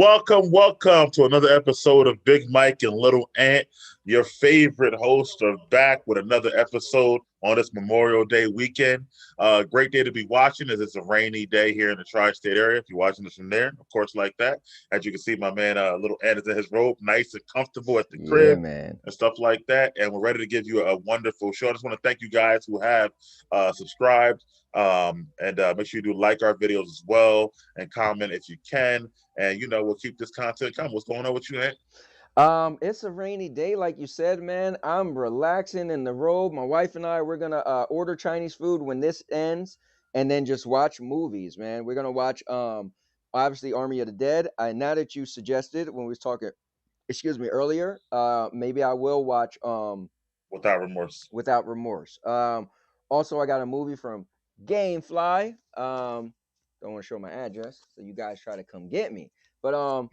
Welcome to another episode of Big Mike and Little Ant. Your favorite hosts are back with another episode on this Memorial Day weekend. Great day to be watching as it's a rainy day here in the tri-state area. If you're watching this from there, of course, like that. As you can see, my man Little Ant is in his robe, nice and comfortable at the Yeah, crib man. and stuff like that. And we're ready to give you a wonderful show. I just want to thank you guys who have subscribed. And make sure you do like our videos as well and comment if you can. And we'll keep this content coming. What's going on with you, man? It's a rainy day, like you said, man. I'm relaxing in the robe. My wife and we're gonna order Chinese food when this ends, and then just watch movies, man. We're gonna watch obviously Army of the Dead. Now that you suggested when we was talking, earlier, maybe I will watch Without remorse. Without Remorse. Also I got a movie from Gamefly. Don't want to show my address, so you guys try to come get me. But I know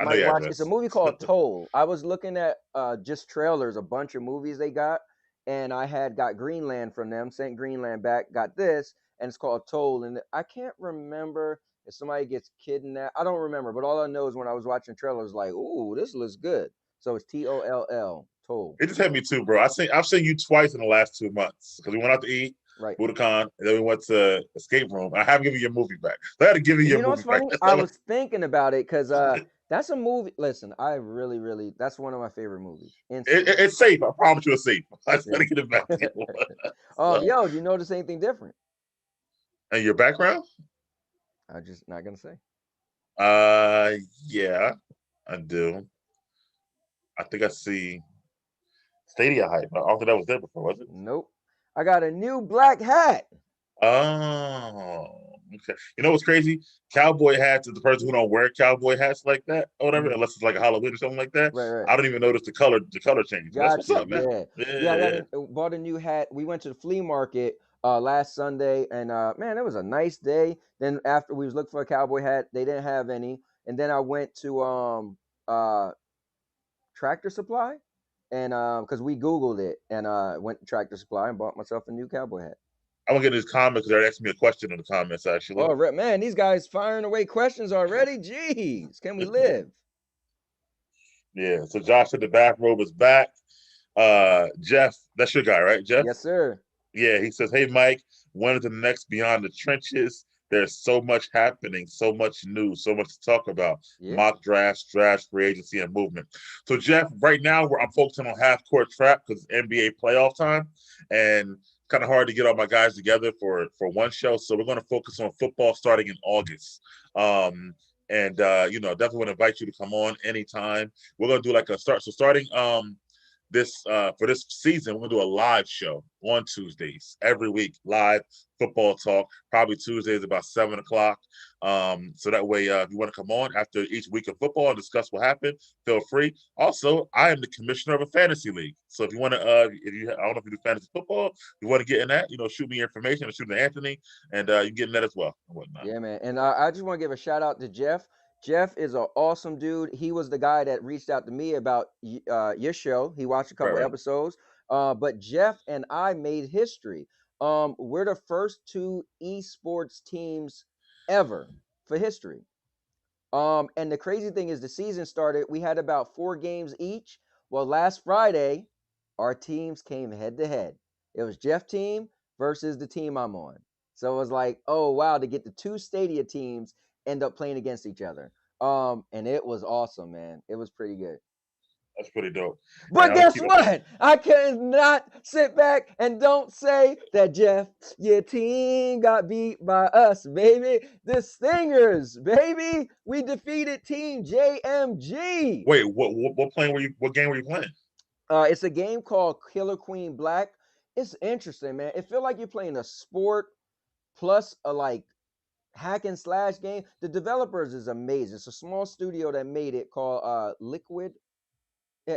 might your watch. It's a address. movie called Toll. I was looking at just trailers, a bunch of movies they got, and I had got Greenland from them, sent Greenland back, got this, and it's called Toll. And I can't remember if somebody gets kidnapped. I don't remember, but all I know is when I was watching trailers, like, ooh, this looks good. So it's Toll, Toll. It just had me too, bro. I've seen you twice in the last 2 months because we went out to eat, Right. Budokan, and then we went to Escape Room. I haven't given you your movie back. So I had to give you your You know what's movie back. funny? I was thinking about it because that's a movie. Listen, I really that's one of my favorite movies. It's safe. I promise you, it's safe. I just Yeah. gotta get it back to you. Yo, do you notice anything different? And your background? I'm just not gonna say. Yeah, I do. I think I see Stadia hype. I don't think that was there before, was it? Nope. I got a new black hat. Oh, okay. You know what's crazy? Cowboy hats is the person who don't wear cowboy hats like that or whatever, Mhm. unless it's like a Halloween or something like that. Right. I don't even notice the color change. That's Got what's you. up, man. Yeah. Yeah, I bought a new hat. We went to the flea market last Sunday, and man, it was a nice day. Then after we was looking for a cowboy hat, they didn't have any. And then I went to Tractor Supply, and because we Googled it, and went to Tractor Supply and bought myself a new cowboy hat. I'm gonna get this comment because they're asking me a question in the comments actually. Oh, man, these guys firing away questions already. Jeez, can we live? Yeah. So Josh said the bathrobe is back. Jeff, that's your guy, right? Jeff? Yes, sir. Yeah, he says, "Hey Mike, when is the next Beyond the Trenches? There's so much happening, so much news, so much to talk about. Yeah. Mock drafts, free agency, and movement." So Jeff, right now I'm focusing on half court trap because it's NBA playoff time, and kind of hard to get all my guys together for one show. So we're going to focus on football starting in August. And definitely want to invite you to come on anytime. We're going to do like a start. So starting this for this season, we're gonna do a live show on Tuesdays every week, live football talk. Probably Tuesdays about 7 o'clock. So that way, if you want to come on after each week of football and discuss what happened, feel free. Also, I am the commissioner of a fantasy league. So if you want to, I don't know if you do fantasy football, if you want to get in that, shoot me your information or shoot me to Anthony, and you can get in that as well and whatnot. Yeah, man. And I just want to give a shout out to Jeff. Jeff is an awesome dude. He was the guy that reached out to me about your show. He watched a couple Right. episodes. But Jeff and I made history. We're the first two esports teams ever for history. And the crazy thing is the season started, we had about 4 games each. Well, last Friday, our teams came head to head. It was Jeff team versus the team I'm on. So it was like, oh wow, to get the two Stadia teams end up playing against each other. And it was awesome, man. It was pretty good. That's pretty dope. But guess what? I cannot sit back and don't say that Jeff, your team got beat by us, baby. The Stingers, baby. We defeated Team JMG. Wait, what game were you playing? It's a game called Killer Queen Black. It's interesting, man. It feels like you're playing a sport plus a like hack and slash game. The developers is amazing. It's a small studio that made it called Liquid.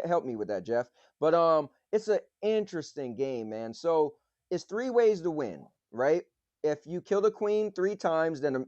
Help me with that, Jeff. But it's an interesting game, man. So it's 3 ways to win, right? If you kill the queen 3 times, then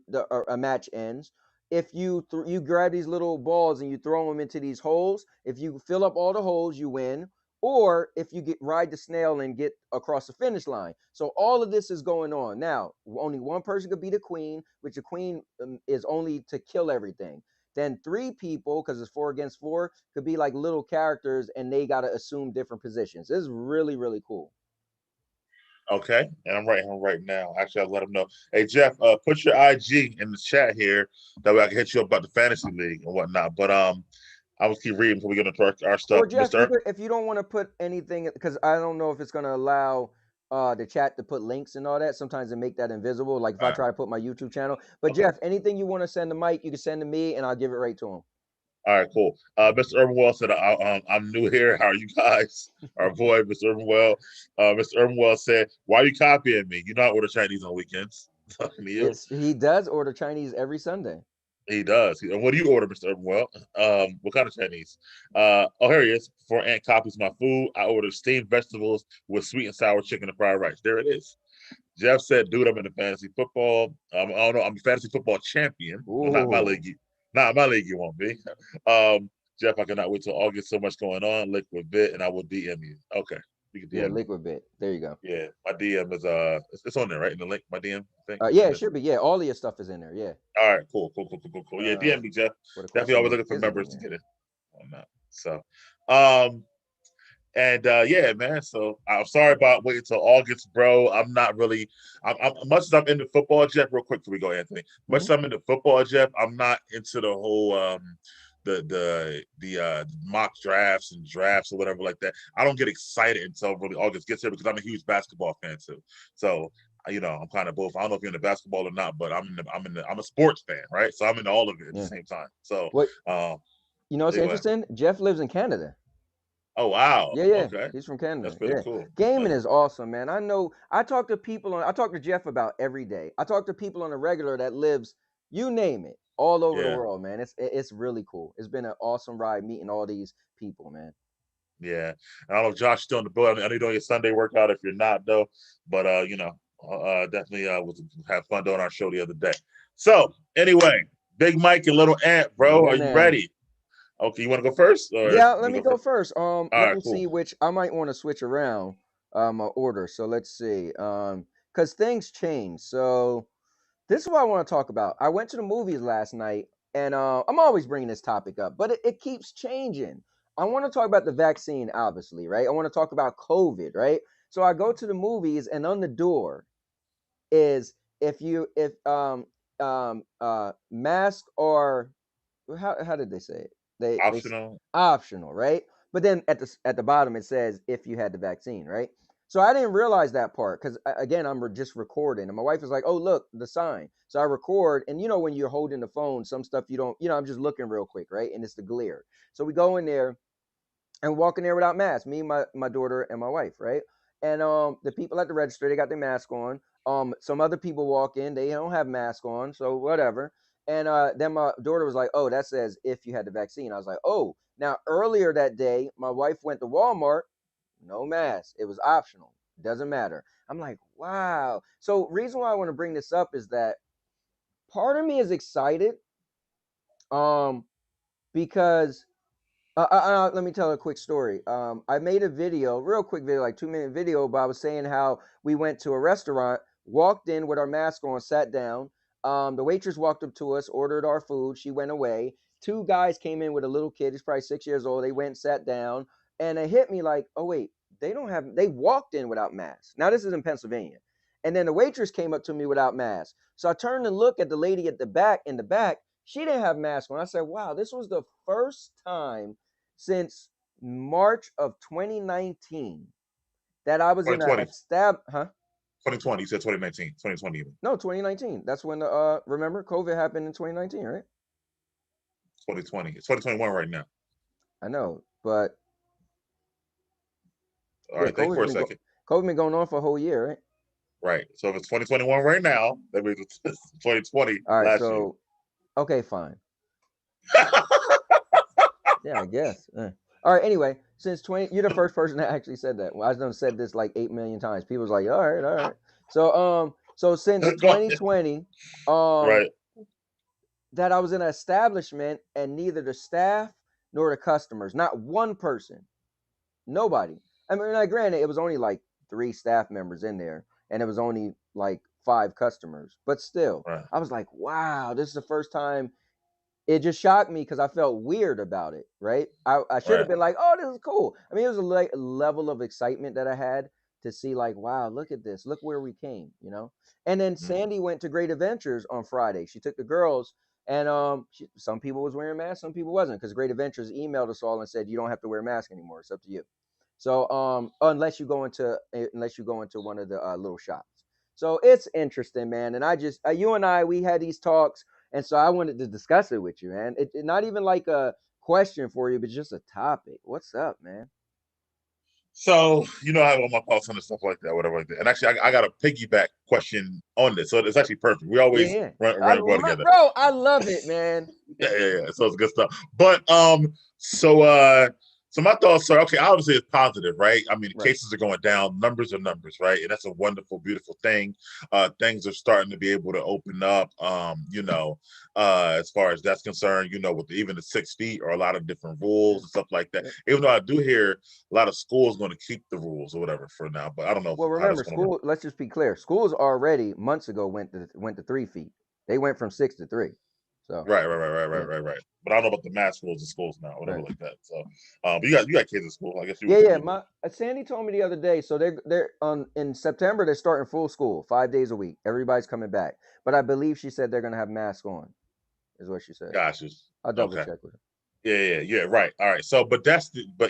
a match ends. If you you grab these little balls and you throw them into these holes, if you fill up all the holes, you win. Or if you ride the snail and get across the finish line. So all of this is going on. Now, only one person could be the queen, which the queen is only to kill everything. Then 3 people, because it's 4 against 4, could be like little characters, and they got to assume different positions. This is really, really cool. Okay, and I'm writing him right now. Actually, I'll let him know. Hey Jeff, put your IG in the chat here. That way I can hit you up about the fantasy league and whatnot. But I will keep reading before we get into our stuff, Or Jeff, Mister. if you don't want to put anything, because I don't know if it's going to allow the chat to put links and all that. Sometimes they make that invisible. Like if I try to put my YouTube channel. But Okay. Jeff, anything you want to send to Mike, you can send to me, and I'll give it right to him. All right, cool. Mr. Urbanwell said, I'm new here. How are you guys? Our boy, Mr. Urbanwell. Mr. Urbanwell said, why are you copying me? You know I order Chinese on weekends. Talking to you. He does order Chinese every Sunday. He does. And what do you order, Mr. Urbanwell? What kind of Chinese? Oh, here he is. Before Aunt copies my food, I order steamed vegetables with sweet and sour chicken and fried rice. There it is. Jeff said, dude, I'm in the fantasy football. I don't know. I'm a fantasy football champion. Well, not my league. Not my league, you won't be. Jeff, I cannot wait till August. So much going on. Liquid Bit, and I will DM you. Okay. You can DM Yeah, me. Liquid Bit. There you go. Yeah, my DM is it's on there, right? In the link, my DM thing. Yeah, it should be. Yeah, all of your stuff is in there. Yeah. All right, cool. Yeah, DM me, Jeff. Well, the Definitely question always is looking for it members in to there? get it on that. So, and yeah, man. So I'm sorry about waiting till August, bro. I'm not really. I'm much as I'm into football, Jeff. Real quick, before we go, Anthony. Much as I'm into football, Jeff. I'm not into the whole the mock drafts and drafts or whatever like that. I don't get excited until really August gets here because I'm a huge basketball fan too. So I'm kind of both. I don't know if you're into basketball or not, but I'm a sports fan, right? So I'm into all of it at the same time. So what it's yeah, interesting. Jeff lives in Canada. oh wow, Yeah, okay, he's from that's Canada. pretty Yeah, cool. gaming is awesome, man. I know. I talk to people I talk to Jeff about every day. I talk to people on a regular that lives, you name it, all over the Yeah. world, man. It's really cool. It's been an awesome ride meeting all these people, man. Yeah, I don't know if Josh's still in the boat. I know you're doing your Sunday workout. If you're not, though, but definitely was have fun doing our show the other day. So anyway, Big Mike and Little Ant, bro, Yeah, are you man. ready? Okay, you want to go first, or Yeah, you let me go go first? first. All Let right, me cool. see which I might want to switch around my order. So let's see. Because things change. So this is what I want to talk about. I went to the movies last night, and I'm always bringing this topic up, but it keeps changing. I want to talk about the vaccine, obviously, right? I want to talk about COVID, right? So I go to the movies, and on the door is if mask or how did they say it? They Optional. optional, right? But then at the bottom it says if you had the vaccine, right? So I didn't realize that part because again I'm just recording, and my wife is like, "Oh look, the sign." So I record, and when you're holding the phone, some stuff you don't, I'm just looking real quick, right? And it's the glare. So we go in there and walking there without masks. Me, my daughter, and my wife, right? And the people at the register, they got their mask on. Some other people walk in, they don't have masks on, so whatever. And then my daughter was like, "Oh, that says if you had the vaccine." I was like, "Oh." Now earlier that day, my wife went to Walmart, no mask. It was optional. Doesn't matter. I'm like, wow. So reason why I want to bring this up is that part of me is excited, because let me tell a quick story. I made a video, real quick video, like 2-minute video, but I was saying how we went to a restaurant, walked in with our mask on, sat down. The waitress walked up to us, ordered our food. She went away. 2 guys came in with a little kid. He's probably 6 years old. They went and sat down, and it hit me like, oh wait, they walked in without masks. Now this is in Pennsylvania, and then the waitress came up to me without masks. So I turned and looked at the lady at the back. In the back, she didn't have mask on. I said, wow, this was the first time since March of 2019 that I was in a 2020. stab, huh? 2020. You said 2019. 2020 even. No, 2019. That's when remember COVID happened in 2019, right? 2020. It's 2021 right now. I know, but All yeah, right, think for a second. COVID been going on for a whole year, right? Right. So if it's 2021 right now, that means it's 2020 All right, last year. so okay, fine. Yeah, I guess. All right. Anyway, since you're the first person that actually said that. Well, I've done said this like 8 million times. People's like, all right. So since 2020, right. that I was in an establishment and neither the staff nor the customers, not one person, nobody. I mean, like, granted, it was only like 3 staff members in there, and it was only like 5 customers, but still, Right. I was like, wow, this is the first time it just shocked me because I felt weird about it, right? I should have Right. been like, oh, this is cool. I mean, it was a level of excitement that I had to see, like, wow, look at this. Look where we came, you know? And then Mhm. Sandy went to Great Adventures on Friday. She took the girls, and some people was wearing masks, some people wasn't, because Great Adventures emailed us all and said, you don't have to wear a mask anymore. It's up to you. So unless you go into one of the little shops. So it's interesting, man. And I just you and I, we had these talks, and so I wanted to discuss it with you, man. It not even like a question for you, but just a topic. What's up, man? So, I have all my thoughts on and stuff like that, whatever like that. And actually, I got a piggyback question on this. So it's actually perfect. We Yeah, always yeah. run well together. Bro, I love it, man. Yeah. So it's good stuff. But so my thoughts are okay. Obviously, it's positive, right? I mean, the Right. cases are going down, numbers are numbers, right? And that's a wonderful, beautiful thing. Things are starting to be able to open up. As far as that's concerned, with even the 6 feet or a lot of different rules and stuff like that. Yep. Even though I do hear a lot of schools going to keep the rules or whatever for now, but I don't know Well, how that's remember, going to work. school. Let's just be clear. Schools already months ago went to 3 feet. They went from 6 to 3. So yeah, Right. But I don't know about the math schools and schools now, whatever right. like that. So, but you got kids in school. I guess you Yeah, would yeah. you know. My Sandy told me the other day. So they're on in September. They're starting full school, 5 days a week. Everybody's coming back. But I believe she said they're gonna have masks on. Is what she said. Gotcha. I'll double Okay. check with her. Yeah. Right. All right. So, but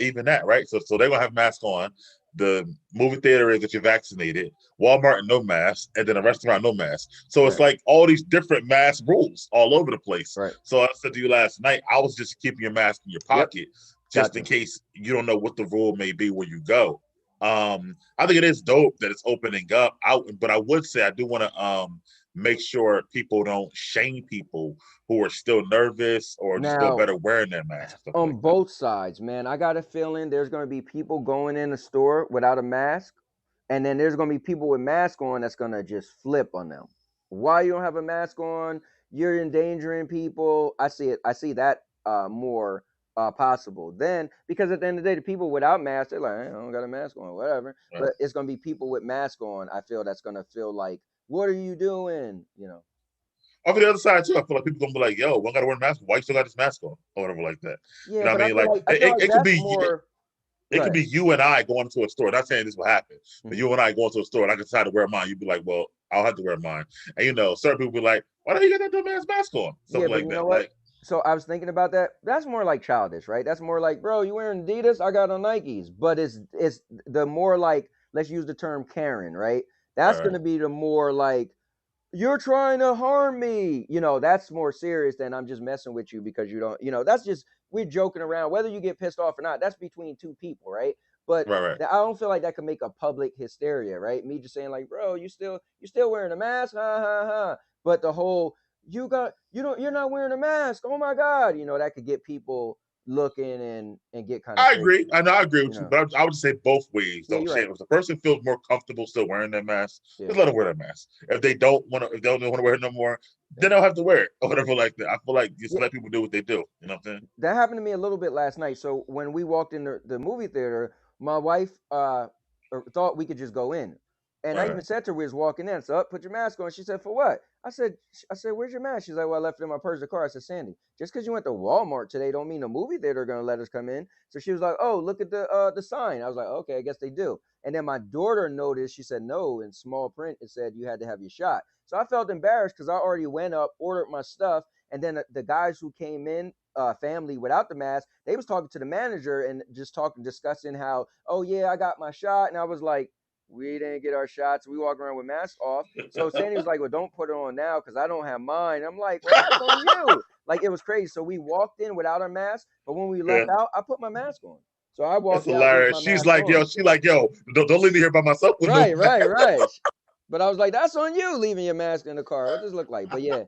even that, right? So they're gonna have masks on. The movie theater is that you're vaccinated. Walmart no mask, and then a restaurant no mask. So it's Right, like all these different mask rules all over the place. right. So I said to you last night, I was just keeping your mask in your Yep. pocket just in Gotcha. case you don't know what the rule may be where you go. I think it is dope that it's opening up out, but I would say I do want to make sure people don't shame people who are still nervous or just feel Now, better wearing their mask and stuff on like that. both sides, man, I got a feeling there's gonna be people going in the store without a mask, and then there's gonna be people with masks on that's gonna just flip on them. Why you don't have a mask on? You're endangering people. I see it. I see that more possible. Then because at the end of the day, the people without masks, they're like, I don't got a mask on, whatever. Right. But it's gonna be people with masks on. I feel that's gonna feel like, what are you doing? On the other side too, I feel like people gonna be like, "Yo, one got to wear a mask. Why you still got this mask on?" Or whatever like that. You Yeah, know what but I I mean? feel Like like it could that's be more. it Go could ahead. be you and I going to a store. Not saying this will happen, but Mhm. you and I going to a store and I decide to wear mine. You'd be like, "Well, I'll have to wear mine." And certain people be like, "Why don't you get that dumb ass mask on?" Yeah, Something but like you know that. what? Like, So I was thinking about that. That's more like childish, right? That's more like, bro, you wearing Adidas? I got on Nikes. But it's the more like, let's use the term Karen, right? That's right. gonna be the more like, you're trying to harm me. That's more serious than I'm just messing with you because you don't, that's just we're joking around. Whether you get pissed off or not, that's between two people, right? But Right. I don't feel like that could make a public hysteria, right? Me just saying like, bro, you still wearing a mask, ha ha ha. But the whole you're not wearing a mask. Oh my god, that could get people looking and get kind of I crazy. agree. I know I agree You with you, know? but I would say both ways. Yeah, Don't you're shame. right. If the person feels more comfortable still wearing their mask, Yeah, just let them wear their mask. If they don't want to wear it no more, yeah. then they'll have to wear it or whatever like that. I feel like just Yeah, let people do what they do. You know what I'm saying? that happened to me a little bit last night. So when we walked in the movie theater, my wife thought we could just go in, and I Right. even said to her, we was walking in, so put your mask on. She said, for what? I said, where's your mask? She's like, well, I left it in my purse in the car. I said, Sandy, just because you went to Walmart today don't mean the movie theater are gonna let us come in. So she was like, oh, look at the sign. I was like, okay, I guess they do. And then my daughter noticed. She said, no, in small print it said you had to have your shot. So I felt embarrassed because I already went up, ordered my stuff, and then the guys who came in, family without the mask, they was talking to the manager and just discussing how, oh yeah, I got my shot, and I was like, we didn't get our shots. We walk around with masks off. So Sandy was like, well, don't put it on now because I don't have mine. I'm like, well, that's on you. Like it was crazy. So we walked in without our mask, but when we left Yeah. out, I put my mask on. So I That's walked out with hilarious. my mask on. She's like, yo, don't leave me here by myself with no Right, right, mask. right. But I was like, that's on you leaving your mask in the car. What does it look like? But yeah,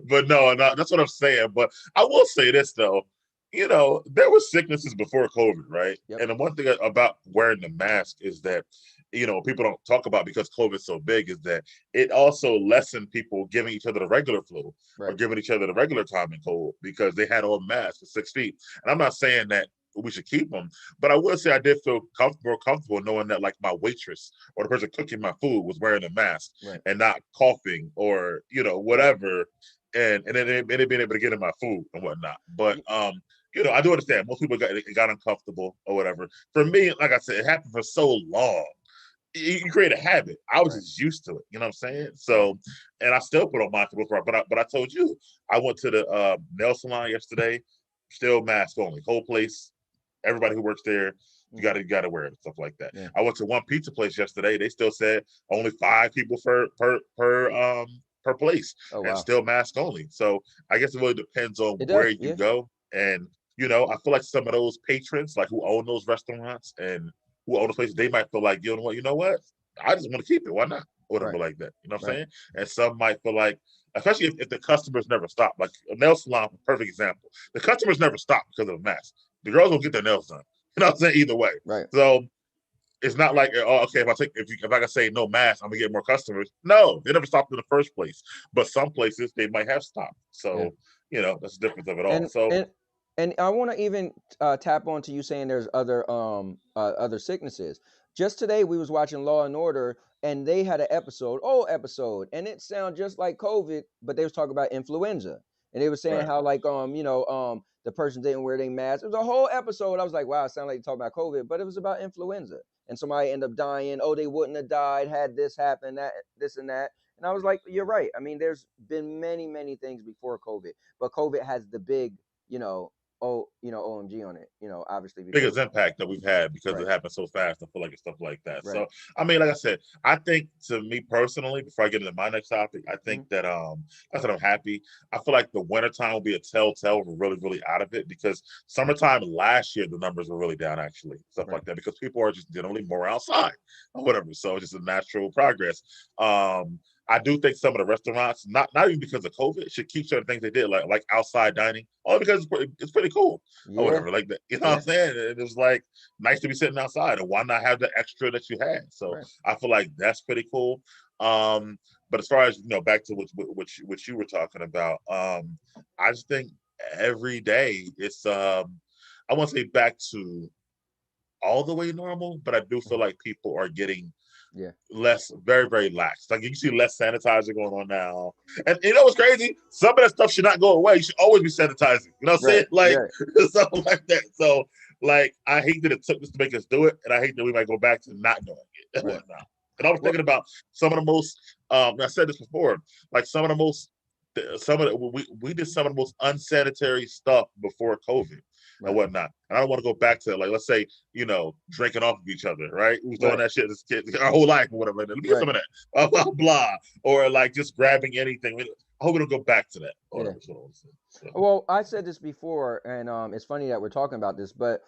But no, that's what I'm saying. But I will say this though, there were sicknesses before COVID, right? yep, And the one thing about wearing the mask is that, people don't talk about because COVID's so big is that it also lessened people giving each other the regular flu or right. giving each other the regular common cold because they had on masks for 6 feet. And I'm not saying that we should keep them, but I would say I did feel more comfortable knowing that like my waitress or the person cooking my food was wearing a mask Right. and not coughing or Right. whatever and then it being able to get in my food and whatnot. But I do understand most people got uncomfortable or whatever. For me, like I said, it happened for so long. You create a habit. I was just used to it. You know what I'm saying? So, and I still put on my before, but I told you I went to the nail salon yesterday. Still mask only. Whole place. Everybody who works there, you gotta wear it and stuff like that. Yeah. I went to one pizza place yesterday. They still said only 5 people per place, Oh and wow. still mask only. So I guess it really depends on It where does. you Yeah. go. And I feel like some of those patrons, like who own those restaurants and who own the places, they might feel like, you know what? I just want to keep it. Why not? Whatever Right. like that. You know what I'm Right. saying? And some might feel like, especially if the customers never stop. Like a nail salon, perfect example. The customers never stop because of the mask. The girls will get their nails done. You know what I'm saying? Either way. Right. So it's not like, oh, okay, if I can say no mask, I'm gonna get more customers. No, they never stopped in the first place. But some places they might have stopped. Yeah. So, that's the difference of it all. And So and and I want to even tap onto you saying there's other sicknesses. Just today we was watching Law and Order, and they had an old episode, and it sounded just like COVID, but they was talking about influenza, and they were saying right. how like the person didn't wear their mask. It was a whole episode. I was like, wow, it sounded like you talking about COVID, but it was about influenza, and somebody ended up dying. Oh, they wouldn't have died had this happened, that this and that. And I was like, you're right. I mean, there's been many things before COVID, but COVID has the big, OMG on it, obviously because Biggest impact that we've had because right, it happened so fast. I feel like it's stuff like that. right, So I mean, like I said, I think to me personally, before I get into my next topic, I hmm think that I said I'm happy. I feel like the wintertime will be a telltale. We're really out of it because summertime last year the numbers were really down actually, stuff right, like that because people are just generally more outside or whatever. So it's just a natural progress. I do think some of the restaurants, not even because of COVID, should keep certain things they did, like outside dining, only because it's pretty cool or yeah, whatever, like that. You know what yeah, I'm saying? It was like nice to be sitting outside, and why not have the extra that you had? So right, I feel like that's pretty cool. But as far as back to what you were talking about, I just think every day it's I won't say back to all the way normal, but I do feel mhm, like people are getting yeah, less, very lax. Like you see less sanitizer going on now. And you know what's crazy? Some of that stuff should not go away. You should always be sanitizing. You know what I'm right, saying? Like right, something like that. So like I hate that it took this to make us do it, and I hate that we might go back to not doing it and right. whatnot. And I was Well, thinking about some of the most I said this before, like some of the we did some of the most unsanitary stuff before COVID and right, whatnot. And I don't want to go back to like let's say, drinking off of each other, right? We was doing right, that shit as kids our whole life or whatever. Let me get right, some of that. Blah. Or like just grabbing anything. I hope we don't go back to that. Or yeah. whatever. So. Well, I said this before, and it's funny that we're talking about this, but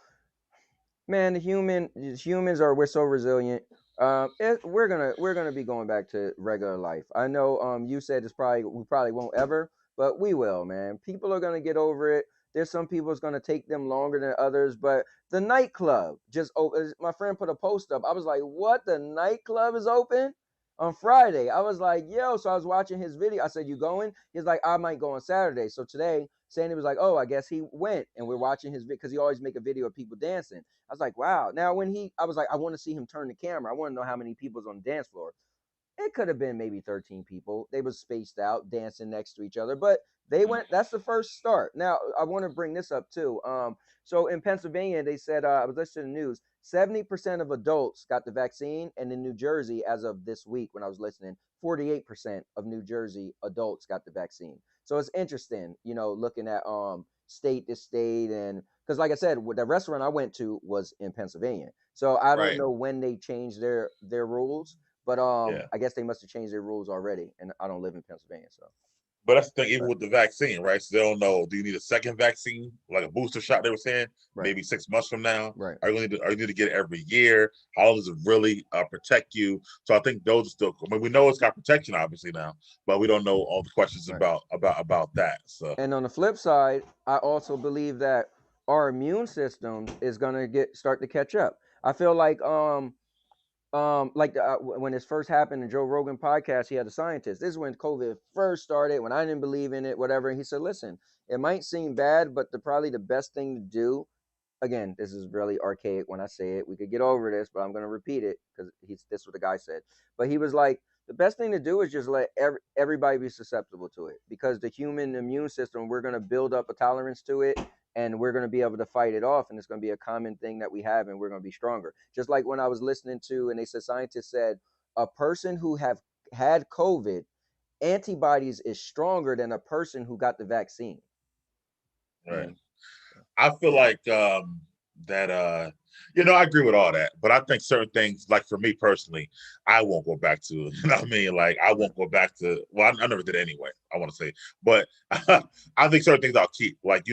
man, humans we're so resilient. We're gonna be going back to regular life. I know you said we probably won't ever, but we will, man. People are gonna get over it. There's some people it's gonna take them longer than others, but the nightclub my friend put a post up. I was like, what? The nightclub is open on Friday. I was like, yo. So I was watching his video. I said, you going? He's like, I might go on Saturday. So today, Sandy was like, oh, I guess he went, and we're watching his video because he always make a video of people dancing. I was like, wow. Now I was like, I want to see him turn the camera. I want to know how many people's on the dance floor. It could have been maybe 13 people. They was spaced out, dancing next to each other, but they went. That's the first start. Now I want to bring this up too. So in Pennsylvania, they said I was listening to the news. 70% of adults got the vaccine, and in New Jersey, as of this week, when I was listening, 48% of New Jersey adults got the vaccine. So it's interesting, looking at state to state, and because like I said, the restaurant I went to was in Pennsylvania, so I don't Right. know when they changed their rules, but Yeah. I guess they must have changed their rules already, and I don't live in Pennsylvania, so But that's the thing, even right, with the vaccine, right? So they don't know. Do you need a second vaccine, like a booster shot? They were saying right, maybe 6 months from now. right, Are you need to get it every year? How long does it really protect you? So I think those are still. I mean, we know it's got protection obviously now, but we don't know all the questions right. about that. So And on the flip side, I also believe that our immune system is gonna start to catch up. I feel like when this first happened in Joe Rogan podcast, he had a scientist. This is when COVID first started, when I didn't believe in it, whatever. And he said, listen, it might seem bad, but probably the best thing to do, again, this is really archaic when I say it. We could get over this, but I'm going to repeat it because this is what the guy said. But he was like, the best thing to do is just let everybody be susceptible to it, because the human immune system, we're going to build up a tolerance to it, and we're going to be able to fight it off, and it's going to be a common thing that we have, and we're going to be stronger. Just like when I was listening to, and they said, scientists said a person who have had COVID, antibodies is stronger than a person who got the vaccine. Right. And I feel like that I agree with all that, but I think certain things, like for me personally, I won't go back to. You know what I mean? Like I won't go back to. Well, I never did anyway. I want to say, but I think certain things I'll keep. Like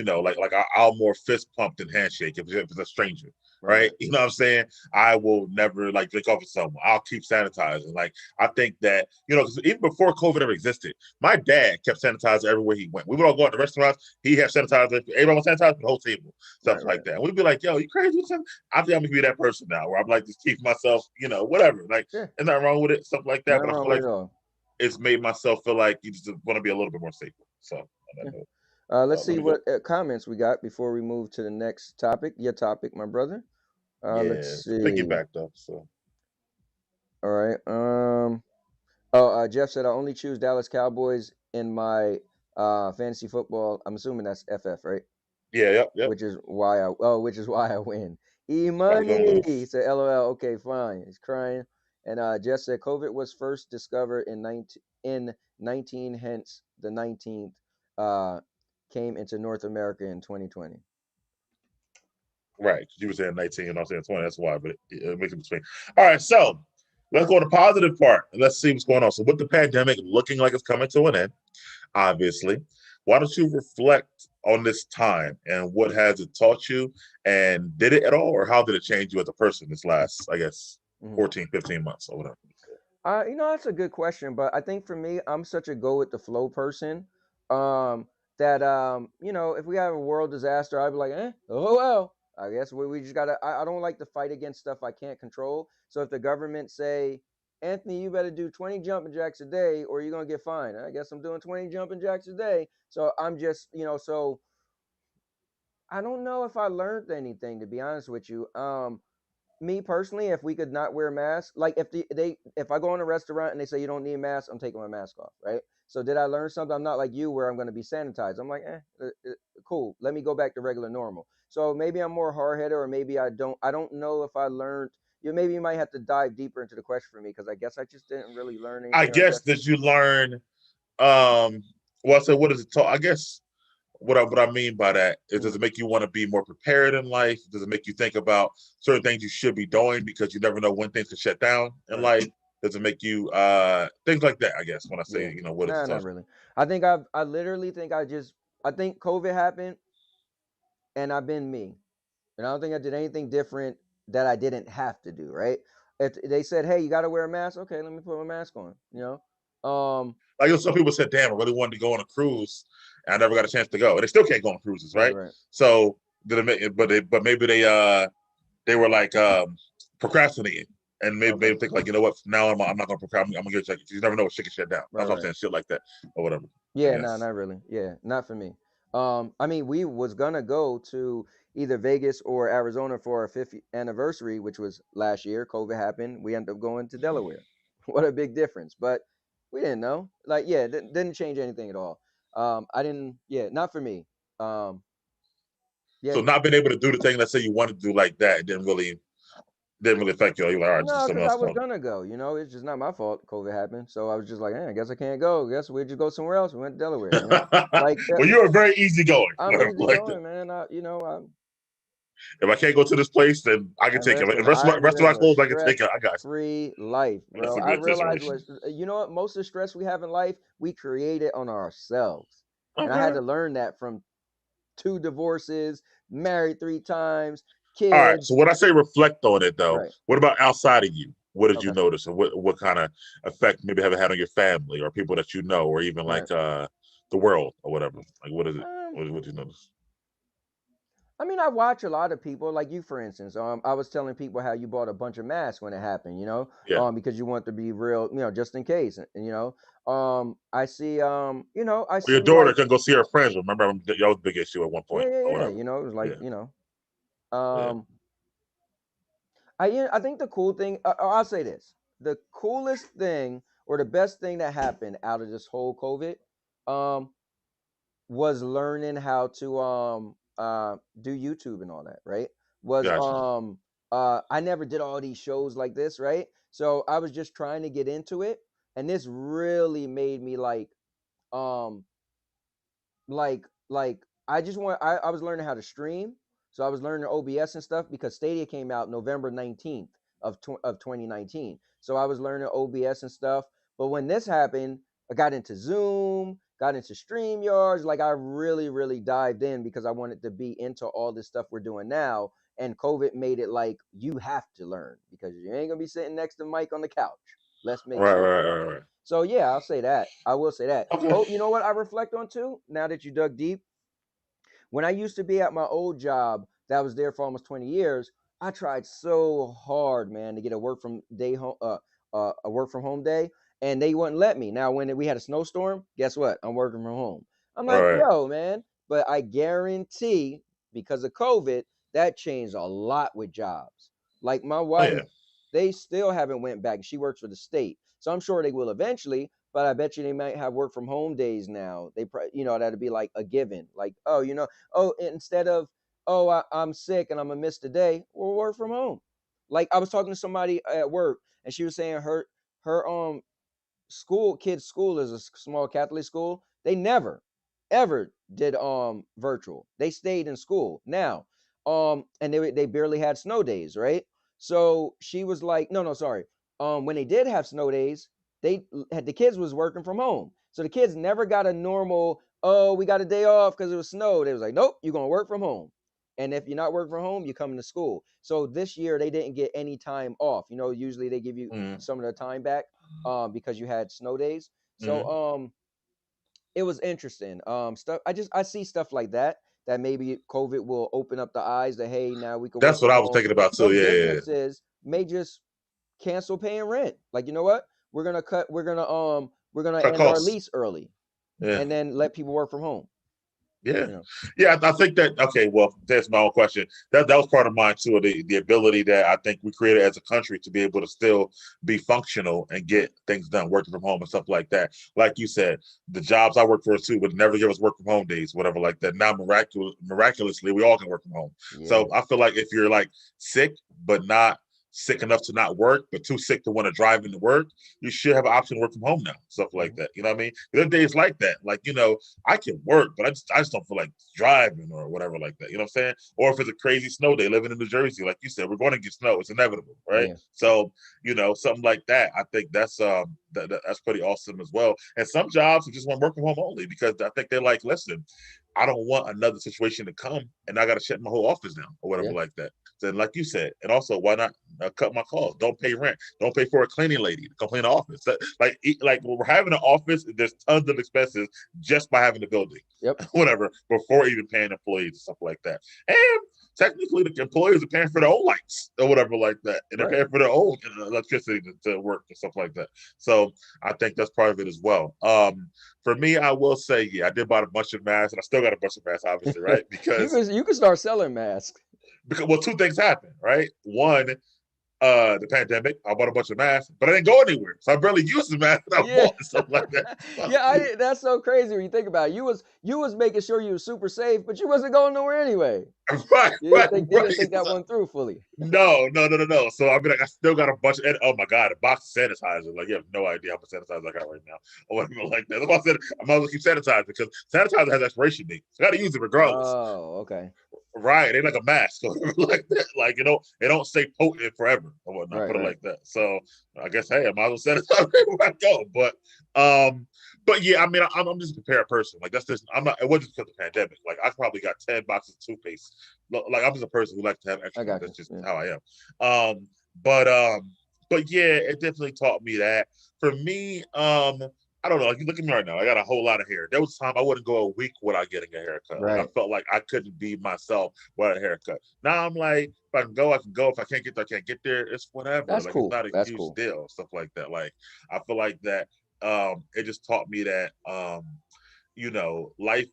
I'll more fist pump than handshake if it's a stranger. Right? You know what I'm saying? I will never like drink off of someone. I'll keep sanitizing. Like I think that, because even before COVID ever existed, my dad kept sanitizer everywhere he went. We would all go out to restaurants. He had sanitizer. Everyone was sanitizing the whole table, stuff like that. And we'd be like, "Yo, you crazy?" I think I'm gonna be that person now, where I'm like, just keep myself, whatever. Like, there's nothing wrong with it, stuff like that. Nothing But I wrong feel with like it all. it's made myself feel like you just want to be a little bit more safer. So, let's see let me what go. comments we got before we move to the next topic. Your topic, my brother. Yeah, Let's to see. piggyback though. So, All right. Jeff said I only choose Dallas Cowboys in my fantasy football. I'm assuming that's FF, right? yeah, yep. Which is why I win. E Probably gonna money. He lose. said LOL. Okay, fine. He's crying. And Jeff said COVID was first discovered in 19, hence the 19th came into North America in 2020. Right, because you were saying 19 and I was saying 20. That's why, but it makes it between. All right, so let's go to the positive part and let's see what's going on. So, with the pandemic looking like it's coming to an end, obviously, why don't you reflect on this time and what has it taught you, and did it at all, or how did it change you as a person this last, I guess, 14, 15 months or whatever? That's a good question, but I think for me, I'm such a go with the flow person. That if we have a world disaster, I'd be like, oh well. I guess we just gotta. I don't like to fight against stuff I can't control. So if the government say, Anthony, you better do 20 jumping jacks a day, or you're gonna get fined. I guess I'm doing 20 jumping jacks a day. So I'm just, so I don't know if I learned anything, to be honest with you. Me personally, if we could not wear masks, like if I go in a restaurant and they say you don't need a mask, I'm taking my mask off, right? So did I learn something? I'm not like you where I'm going to be sanitized. I'm like, cool. Let me go back to regular normal. So maybe I'm more hard headed, or maybe I don't. I don't know if I learned. Maybe you might have to dive deeper into the question for me, because I guess I just didn't really learn I anything like guess that. did you learn? Well, I said, what does it taught? I guess what I mean by that is, does it make you want to be more prepared in life? Does it make you think about certain things you should be doing because you never know when things can shut down in life? Does it make you things like that? I guess when I say, what is it? Not really. I think I literally think I think COVID happened and I've been me. And I don't think I did anything different that I didn't have to do, right? If they said, hey, you gotta wear a mask, okay, let me put my mask on, Like some people said, damn, I really wanted to go on a cruise and I never got a chance to go. And they still can't go on cruises, right? Right. So but maybe they were like procrastinating. And maybe think like, what? Now I'm not gonna procrastinate. I'm gonna get checked. You never know what shit can shut down. That's what I'm saying, shit like that or whatever. Yeah, no, not really. Yeah, not for me. I mean, we was gonna go to either Vegas or Arizona for our 50th anniversary, which was last year. COVID happened. We ended up going to Delaware. What a big difference! But we didn't know. Like, yeah, didn't change anything at all. I didn't. Yeah, not for me. Yeah. So not being able to do the thing, let's say you wanted to do like that, didn't really affect you. You're like, all right, No, just something because I else was going. gonna go. It's just not my fault. COVID happened, so I was just like, I guess I can't go. I guess we just go somewhere else. We went to Delaware. Like Well, you're very easygoing. I'm easy Like that. going, man. If I can't go to this place, then I can take it. Listen, If I live restaurant a closed, I can take it. I got you. stress-free life, That's bro. a I good realized situation. was, what? Most of the stress we have in life, we create it on ourselves, and I had Okay. to learn that from 2 divorces, married 3 times, All right. So kids. when I say reflect on it, though, Right. what about outside of you? What did you Okay. notice, and what kind of effect maybe have it had on your family or people that you know, or even like Right. the world or whatever? Like, what is it? Um, What did you notice? I mean, I watch a lot of people, like you, for instance. I was telling people how you bought a bunch of masks when it happened, Yeah. because you want to be real, just in case, I see, I Well, your see daughter like, can go see her friends. Remember, that was a big issue at one point or yeah, whatever. it was like, Yeah. Yeah. um, I think the cool thing, I'll say this: the coolest thing or the best thing that happened out of this whole COVID, was learning how to do YouTube and all that, right? Was Gotcha. I never did all these shows like this, right? So I was just trying to get into it, and this really made me um like I was learning how to stream. So I was learning OBS and stuff because Stadia came out November 19th of 2019. So I was learning OBS and stuff. But when this happened, I got into Zoom, got into StreamYards. Like I really, really dived in because I wanted to be into all this stuff we're doing now. And COVID made it like you have to learn because you ain't gonna be sitting next to Mike on the couch. Let's make Right, sure. right, right, right. So yeah, I'll say that. I will say that. Okay. Oh, you know what I reflect on too? Now that you dug deep, when I used to be at my old job that was there for almost 20 years, I tried so hard, man, to get a work from day home a work from home day, and they wouldn't let me. Now when we had a snowstorm, guess what? I'm working from home. I'm All like, right. yo, man, but I guarantee because of COVID, that changed a lot with jobs. Like my Oh wife, yeah. they still haven't went back. She works for the state. So I'm sure they will eventually, but I bet you they might have work from home days now. That'd be like a given. Like, instead of, I'm sick and I'm gonna miss the day, we'll work from home. Like I was talking to somebody at work and she was saying her kids school is a small Catholic school. They never ever did virtual. They stayed in school. Now and they barely had snow days, right? So she was like, no, sorry. When they did have snow days, they had the kids was working from home. So the kids never got a normal, oh, we got a day off because it was snow. They was like, nope, you're gonna work from home. And if you're not working from home, you come to school. So this year they didn't get any time off. Usually they give you Mm-hmm. some of the time back because you had snow days. So Mm-hmm. it was interesting. Stuff I see stuff like that maybe COVID will open up the eyes that hey, now we can work That's what from I was home. thinking about too. But Yeah, yeah, yeah. businesses may just cancel paying rent. Like, you know what? We're gonna Cut end our costs. lease early Yeah. and then let people work from home. Yeah, You know. yeah. I think that. Okay, well, that's my own question. That was part of mine too. The ability that I think we created as a country to be able to still be functional and get things done, working from home and stuff like that. Like you said, the jobs I work for too would never give us work from home days, whatever like that. Now, miraculously, we all can work from home. Yeah. So I feel like if you're like sick but not sick enough to not work, but too sick to want to drive into work, you should have an option to work from home now. Stuff like Mhm. that. You know what I mean? There are days like that. Like, I can work, but I just don't feel like driving or whatever like that. You know what I'm saying? Or if it's a crazy snow day, living in New Jersey, like you said, we're going to get snow. It's inevitable, right? Yeah. So, something like that. I think that's that's pretty awesome as well. And some jobs just want to work from home only because I think they're like, listen, I don't want another situation to come and I got to shut my whole office down or whatever Yeah. like that. Then, like you said, and also, why not cut my costs? Don't pay rent. Don't pay for a cleaning lady to come clean the office. Like when we're having an office, there's tons of expenses just by having the building, Yep. whatever, before even paying employees and stuff like that. And technically, the employees are paying for their own lights or whatever like that, and they're Right. paying for their own electricity to work and stuff like that. So I think that's part of it as well. For me, I will say, yeah, I did buy a bunch of masks, and I still got a bunch of masks, obviously, right? You could start selling masks. Because well, two things happen, right? One, the pandemic, I bought a bunch of masks, but I didn't go anywhere, so I barely used the masks that I Yeah. bought and stuff like that. So, Yeah, that's so crazy when you think about it. You was making sure you were super safe, but you wasn't going nowhere anyway. right, You right, didn't think you right. didn't think that So, one through fully. no. So I mean, like, I still got a bunch of, oh my god, a box of sanitizer. Like you have no idea how much sanitizer I got right now, or whatever like that. That's why I said I might as well keep sanitizing because sanitizer has expiration date. So I got to use it regardless. Oh, okay. Right, they like a mask or whatever like that. Like they don't stay potent forever or whatnot. Right, Put it right. like that. So I guess hey, I might as well set it up everywhere I go. But yeah, I mean, I'm just a prepared person. Like that's just I'm not. It wasn't because of the pandemic. Like I probably got 10 boxes of toothpaste. Like I'm just a person who likes to have I extra money. got you. That's just Yeah. how I am. But yeah, it definitely taught me that. For me, I don't know. Like you look at me right now. I got a whole lot of hair. There was a time I wouldn't go a week without getting a haircut. Like I Right. felt like I couldn't be myself without a haircut. Now I'm like, if I can go, I can go. If I can't get there, I can't get there. It's whatever. That's Like it's cool. not a That's huge cool. deal. Stuff like that. Like I feel like that. It just taught me that. life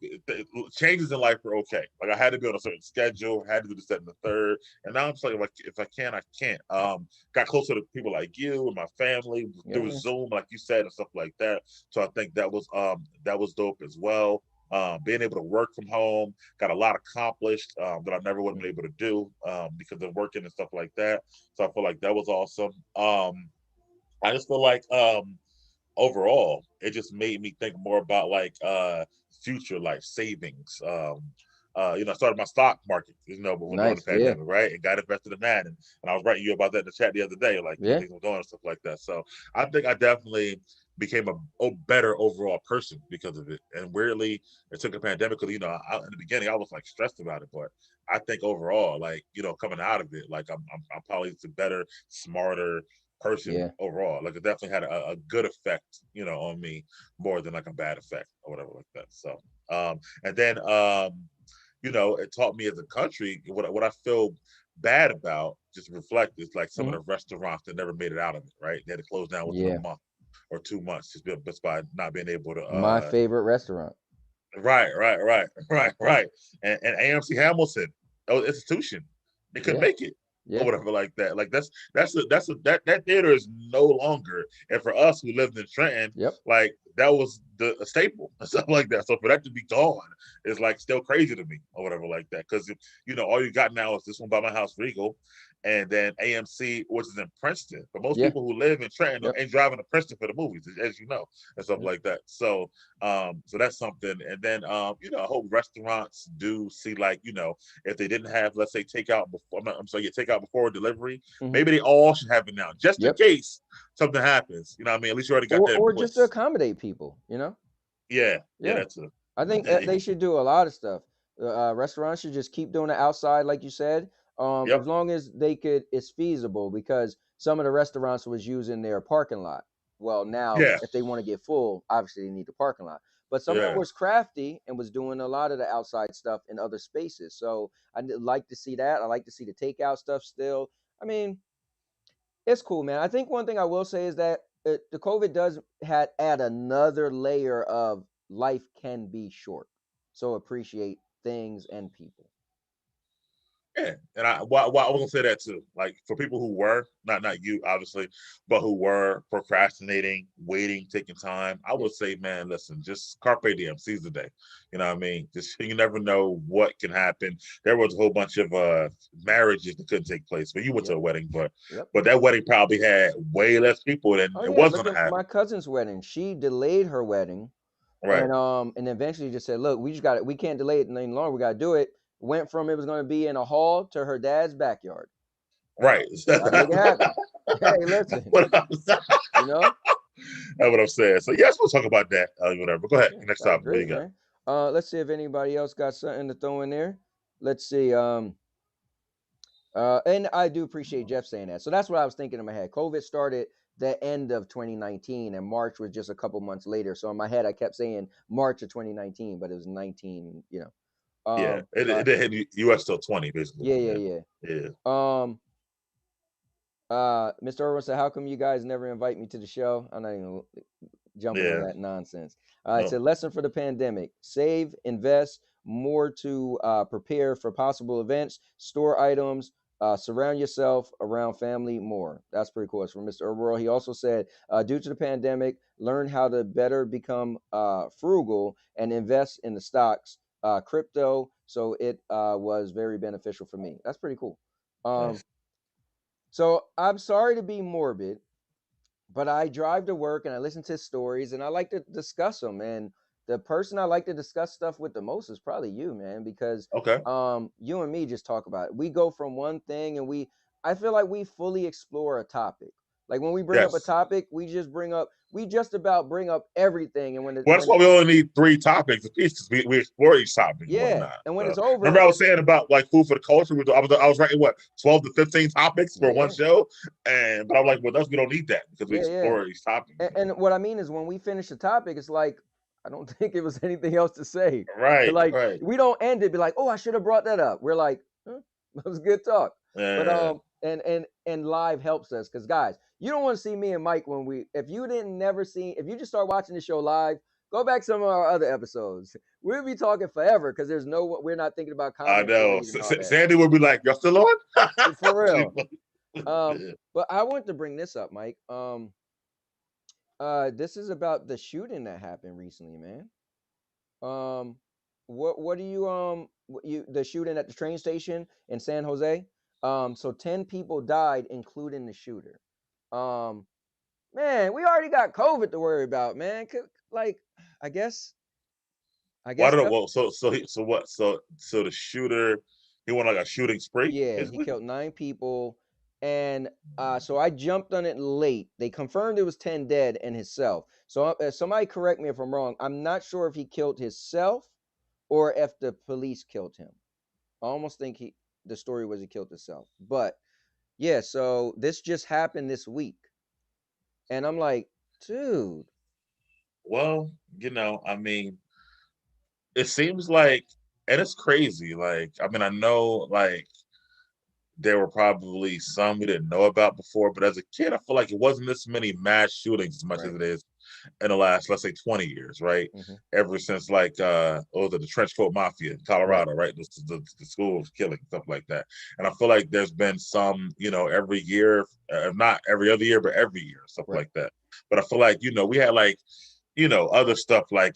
changes in life are okay. Like I had to be on a certain schedule, had to do the set and the third, and now I'm just like, if I can, I can't. Got closer to people like you and my family through Yeah. Zoom, like you said, and stuff like that. So I think that was dope as well. Being able to work from home, got a lot accomplished that I never would have been able to do because of working and stuff like that. So I feel like that was awesome. I just feel like overall, it just made me think more about like future life savings. I started my stock market, but when during the Nice. Yeah. pandemic, right? And got invested in that. And I was writing you about that in the chat the other day, like Yeah. things were going and stuff like that. So I think I definitely became a better overall person because of it. And weirdly, it took a pandemic because in the beginning I was like stressed about it, but I think overall, like coming out of it, like I'm probably just a better, smarter person Yeah. overall. Like it definitely had a good effect, on me more than like a bad effect or whatever like that. So and then it taught me as a country what I feel bad about, just reflect, is like some of Mhm. the restaurants that never made it out of it, right? They had to close down within a Yeah. month or 2 months just by not being able to My favorite restaurant. right. And AMC Hamilton, institution, they couldn't Yeah. make it or Yeah. whatever like that. Like that theater is no longer. And for us who lived in Trenton, Yep. like that was a staple and stuff like that. So for that to be gone is like still crazy to me or whatever like that. Because all you got now is this one by my house, Regal, and then AMC, which is in Princeton. But most Yeah. people who live in Trenton Yep. ain't driving to Princeton for the movies, as you know, and stuff Yep. like that. So that's something. And then I hope restaurants do see, like, if they didn't have, let's say, takeout before, I'm sorry, takeout before delivery, Mhm. maybe they all should have it now, just in Yep. case something happens. You know what I mean? At least you already got that in Or just to place. accommodate people. Yeah, Yeah. that's a I think they should do a lot of stuff. Restaurants should just keep doing it outside, like you said, as yep, long as it's feasible. Because some of the restaurants was using their parking lot. Well, now yeah, if they want to get full, obviously they need the parking lot. But some of them yeah. was crafty and was doing a lot of the outside stuff in other spaces. So like to see that. I like to see the takeout stuff still. I mean, it's cool, man. I think one thing I will say is that the COVID does add another layer of life can be short. So appreciate things and people. Yeah, and I was gonna say that too. Like for people who were not you obviously, but who were procrastinating, waiting, taking time, I Yeah, would say, man, listen, just carpe diem, seize the day. You know what I mean? Just you never know what can happen. There was a whole bunch of marriages that couldn't take place. But you went to yep, a wedding, but yep. that wedding probably had way less people than Oh it yeah, was look gonna at have. my cousin's wedding. She delayed her wedding, Right, and eventually just said, "Look, we just got it. We can't delay it any longer. We got to do it." Went from it was going to be in a hall to her dad's backyard. right. Got to make it happen. Hey, listen, What I'm, you know. that's what I'm saying. So yes, we'll talk about that. Whatever. But go ahead. Yeah, Next that's topic. What you great, got? man. Let's see if anybody else got something to throw in there. Let's see. And I do appreciate Jeff saying that. So that's what I was thinking in my head. COVID started the end of 2019, and March was just a couple months later. So in my head, I kept saying March of 2019, but it was 19. Yeah, So it didn't hit US till 20 basically. yeah, Yeah, yeah, yeah, yeah. Mr. Irwin said, "How come you guys never invite me to the show?" I'm not even jumping on yeah. that nonsense. It's No, a lesson for the pandemic: save, invest more to prepare for possible events, store items, surround yourself around family more. That's pretty cool. It's from Mr. Earl. He also said, due to the pandemic, learn how to better become frugal and invest in the stocks, crypto. So it was very beneficial for me. That's pretty cool. Um, nice. so I'm sorry to be morbid, but I drive to work and I listen to stories and I like to discuss them. And the person I like to discuss stuff with the most is probably you, man, because Okay. you and me just talk about it. We go from one thing and I feel like we fully explore a topic. Like when we bring up a Yes. topic, we just about bring up everything. And Well, that's why we only need 3 topics apiece because we explore each topic and yeah, whatnot. and when So it's over, remember, I was saying about like food for the culture. I was writing what 12 to 15 topics for one yeah, show, but I'm like, well, we don't need that because we yeah. explore each topic. And what I mean is when we finish the topic, it's like I don't think it was anything else to say. Right, Like right. we don't end it be like, oh, I should have brought that up. We're like, huh, that was good talk. But Yeah, and live helps us because guys, you don't want to see me and Mike when if you didn't never see if you just start watching the show live, Go back some of our other episodes. We'll be talking forever because we're not thinking about I comments to know. read and all that. Sandy would be like, "Y'all still on?" For real. But I want to bring this up, Mike. This is about the shooting that happened recently, man. What do you the shooting at the train station in San Jose? So 10 people died, including the shooter. Man, we already got COVID to worry about, man. Like, I guess, Well, I don't know. that's, Well, so what? So the shooter, he went like a shooting spree, yeah, he basically. killed 9 people, and so I jumped on it late. They confirmed it was 10 dead and himself. So somebody correct me if I'm wrong. I'm not sure if he killed himself or if the police killed him. I almost think the story was he killed himself. But yeah, so this just happened this week, and I'm like, dude, Well, I mean, it seems like, and it's crazy. Like, I mean, I know, like, there were probably some we didn't know about before, but as a kid, I feel like it wasn't this many mass shootings as much as right? it is in the last, let's say, 20 years, right? Mm-hmm. Ever since like what was it, the trench coat mafia in Right. Colorado, right? The schools killing, stuff like that. And I feel like there's been some, every year, not every other year, but every year, stuff Right. like that. But I feel like, we had like, other stuff like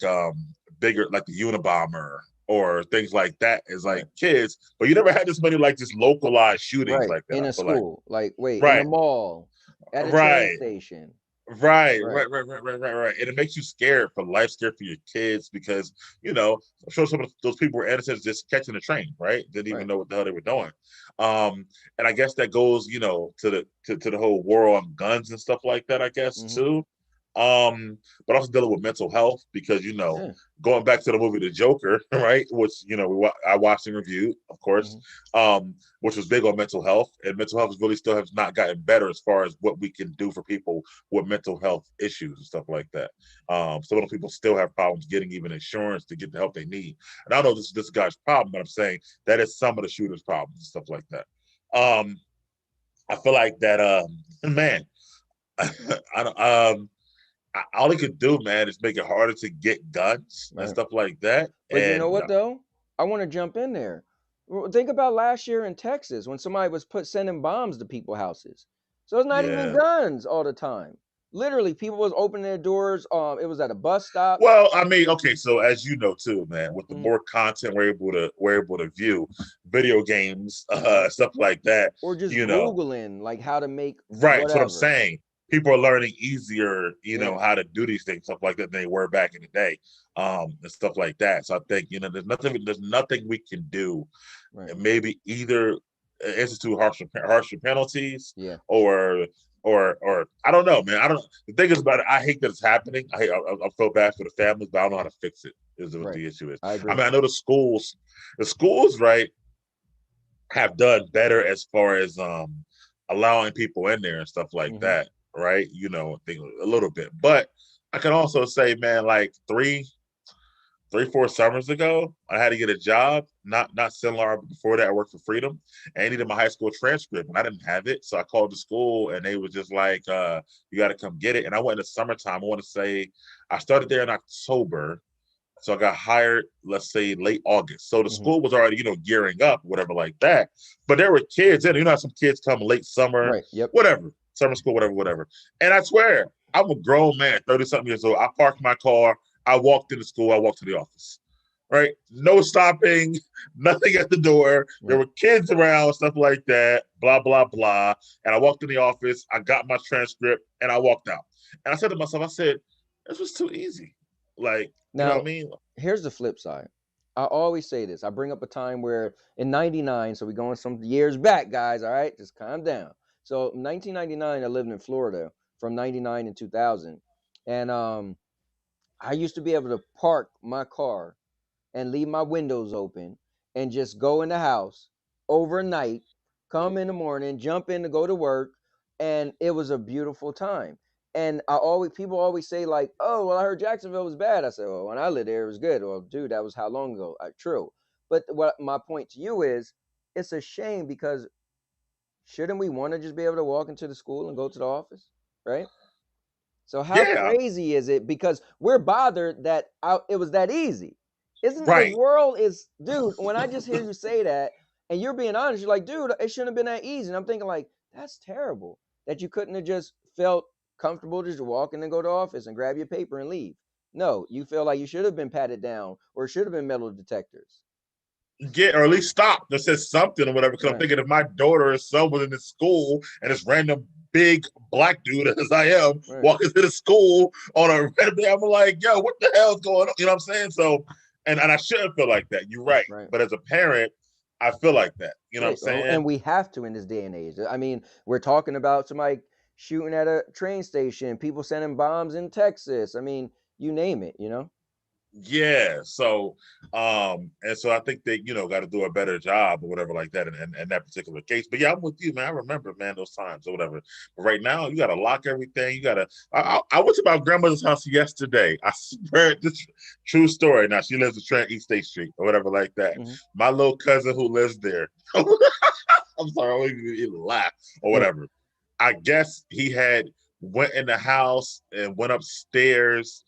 bigger, like the Unabomber or things like that as like Right. kids, but you never had this many like just localized shootings Right. like that. In I a feel like, school. Like, wait, in the right, mall, at a train right, station. right, Right. right, right, right, right, right, right. And it makes you scared for life, scared for your kids because, I'm sure some of those people were innocent just catching the train, right? Didn't even Right. know what the hell they were doing. And I guess that goes, to the whole war on guns and stuff like that, I guess, Mm-hmm. too. But also dealing with mental health because, Yeah. going back to the movie The Joker, right? Which, I watched and reviewed, of course, Mm-hmm. which was big on mental health. And mental health really still has not gotten better as far as what we can do for people with mental health issues and stuff like that. Some of the people still have problems getting even insurance to get the help they need. And I know this guy's problem, but I'm saying that is some of the shooters' problems and stuff like that. I feel like that, man, I don't, all he could do, man, is make it harder to get guns and Right. stuff like that. But you know And what though? I want to jump in there. Think about last year in Texas when somebody was sending bombs to people's houses. So it's not even yeah, guns all the time. Literally, people was opening their doors. It was at a bus stop. well, I mean, okay, so as you know too, man, with the Mhm. more content we're able to view, video games, stuff like that, Or just you know, Googling like how to make right? That's what I'm whatever. saying. People are learning easier, Yeah. how to do these things, stuff like that, than they were back in the day, and stuff like that. So I think, there's nothing we can do, Right. and maybe either institute harsher penalties, Yeah. or or I don't know, man. I don't. The thing is about it, I hate that it's happening. I feel bad for the families, but I don't know how to fix it. Is what Right. the issue is. I I agree. mean, I know the schools, right, have done better as far as allowing people in there and stuff like Mm-hmm. that, right? A little bit, but I can also say, man, like 4 summers ago, I had to get a job, not similar, but before that, I worked for Freedom, and I needed my high school transcript, and I didn't have it, so I called the school, and they was just like, "You got to come get it." And I went in the summertime. I want to say I started there in October, so I got hired, let's say late August. So the Mm-hmm. school was already, gearing up, whatever like that. But there were kids in. How some kids come late summer, Right. Yep. whatever, summer school, whatever, whatever. And I swear, I'm a grown man, 30 something years old. I parked my car. I walked into school. I walked to the office. Right? No stopping, nothing at the door. There Right. were kids around, stuff like that, blah, blah, blah. And I walked in the office. I got my transcript and I walked out. And I said to myself, I said, this was too easy. Like, you know what I Now, mean? here's the flip side. I always say this. I bring up a time where in 99, so we're going some years back, guys, all right? Just calm down. So 1999, I lived in Florida from 99 to 2000. And I used to be able to park my car and leave my windows open and just go in the house overnight, come in the morning, jump in to go to work, and it was a beautiful time. And people always say like, "Oh, well, I heard Jacksonville was bad." I said, "Well, when I lived there, it was good." Well, dude, that was how long ago? True, but what my point to you is, it's a shame because shouldn't we want to just be able to walk into the school and go to the office, right? So how Yeah, crazy is it? Because we're bothered that it was that easy. Isn't the right. world is, dude, when I just hear you say that and you're being honest, you're like, dude, it shouldn't have been that easy. And I'm thinking like, that's terrible that you couldn't have just felt comfortable to just walk in and go to office and grab your paper and leave. No, you feel like you should have been patted down or should have been metal detectors. Get or at least stop that says something or whatever. Because I'm Right, thinking if my daughter or son was in the school and this random big black dude as I am right, walking to the school on a random day, I'm like, yo, what the hell's going on? You know what I'm saying? So, and I shouldn't feel like that. You're right. right. But as a parent, I feel like that. You know what Yeah, I'm saying? and we have to in this day and age. I mean, we're talking about somebody shooting at a train station, people sending bombs in Texas. I mean, you name it, you know? Yeah. So, and so I think they, got to do a better job or whatever like that in that particular case. But yeah, I'm with you, man. I remember, man, those times or whatever. But right now, you got to lock everything. You got to. I went to my grandmother's house yesterday. I swear, this true story. Now she lives at East State Street or whatever like that. Hmm. My little cousin who lives there. I'm sorry, I won't even laugh or Yeah. whatever. I guess he had went in the house and went upstairs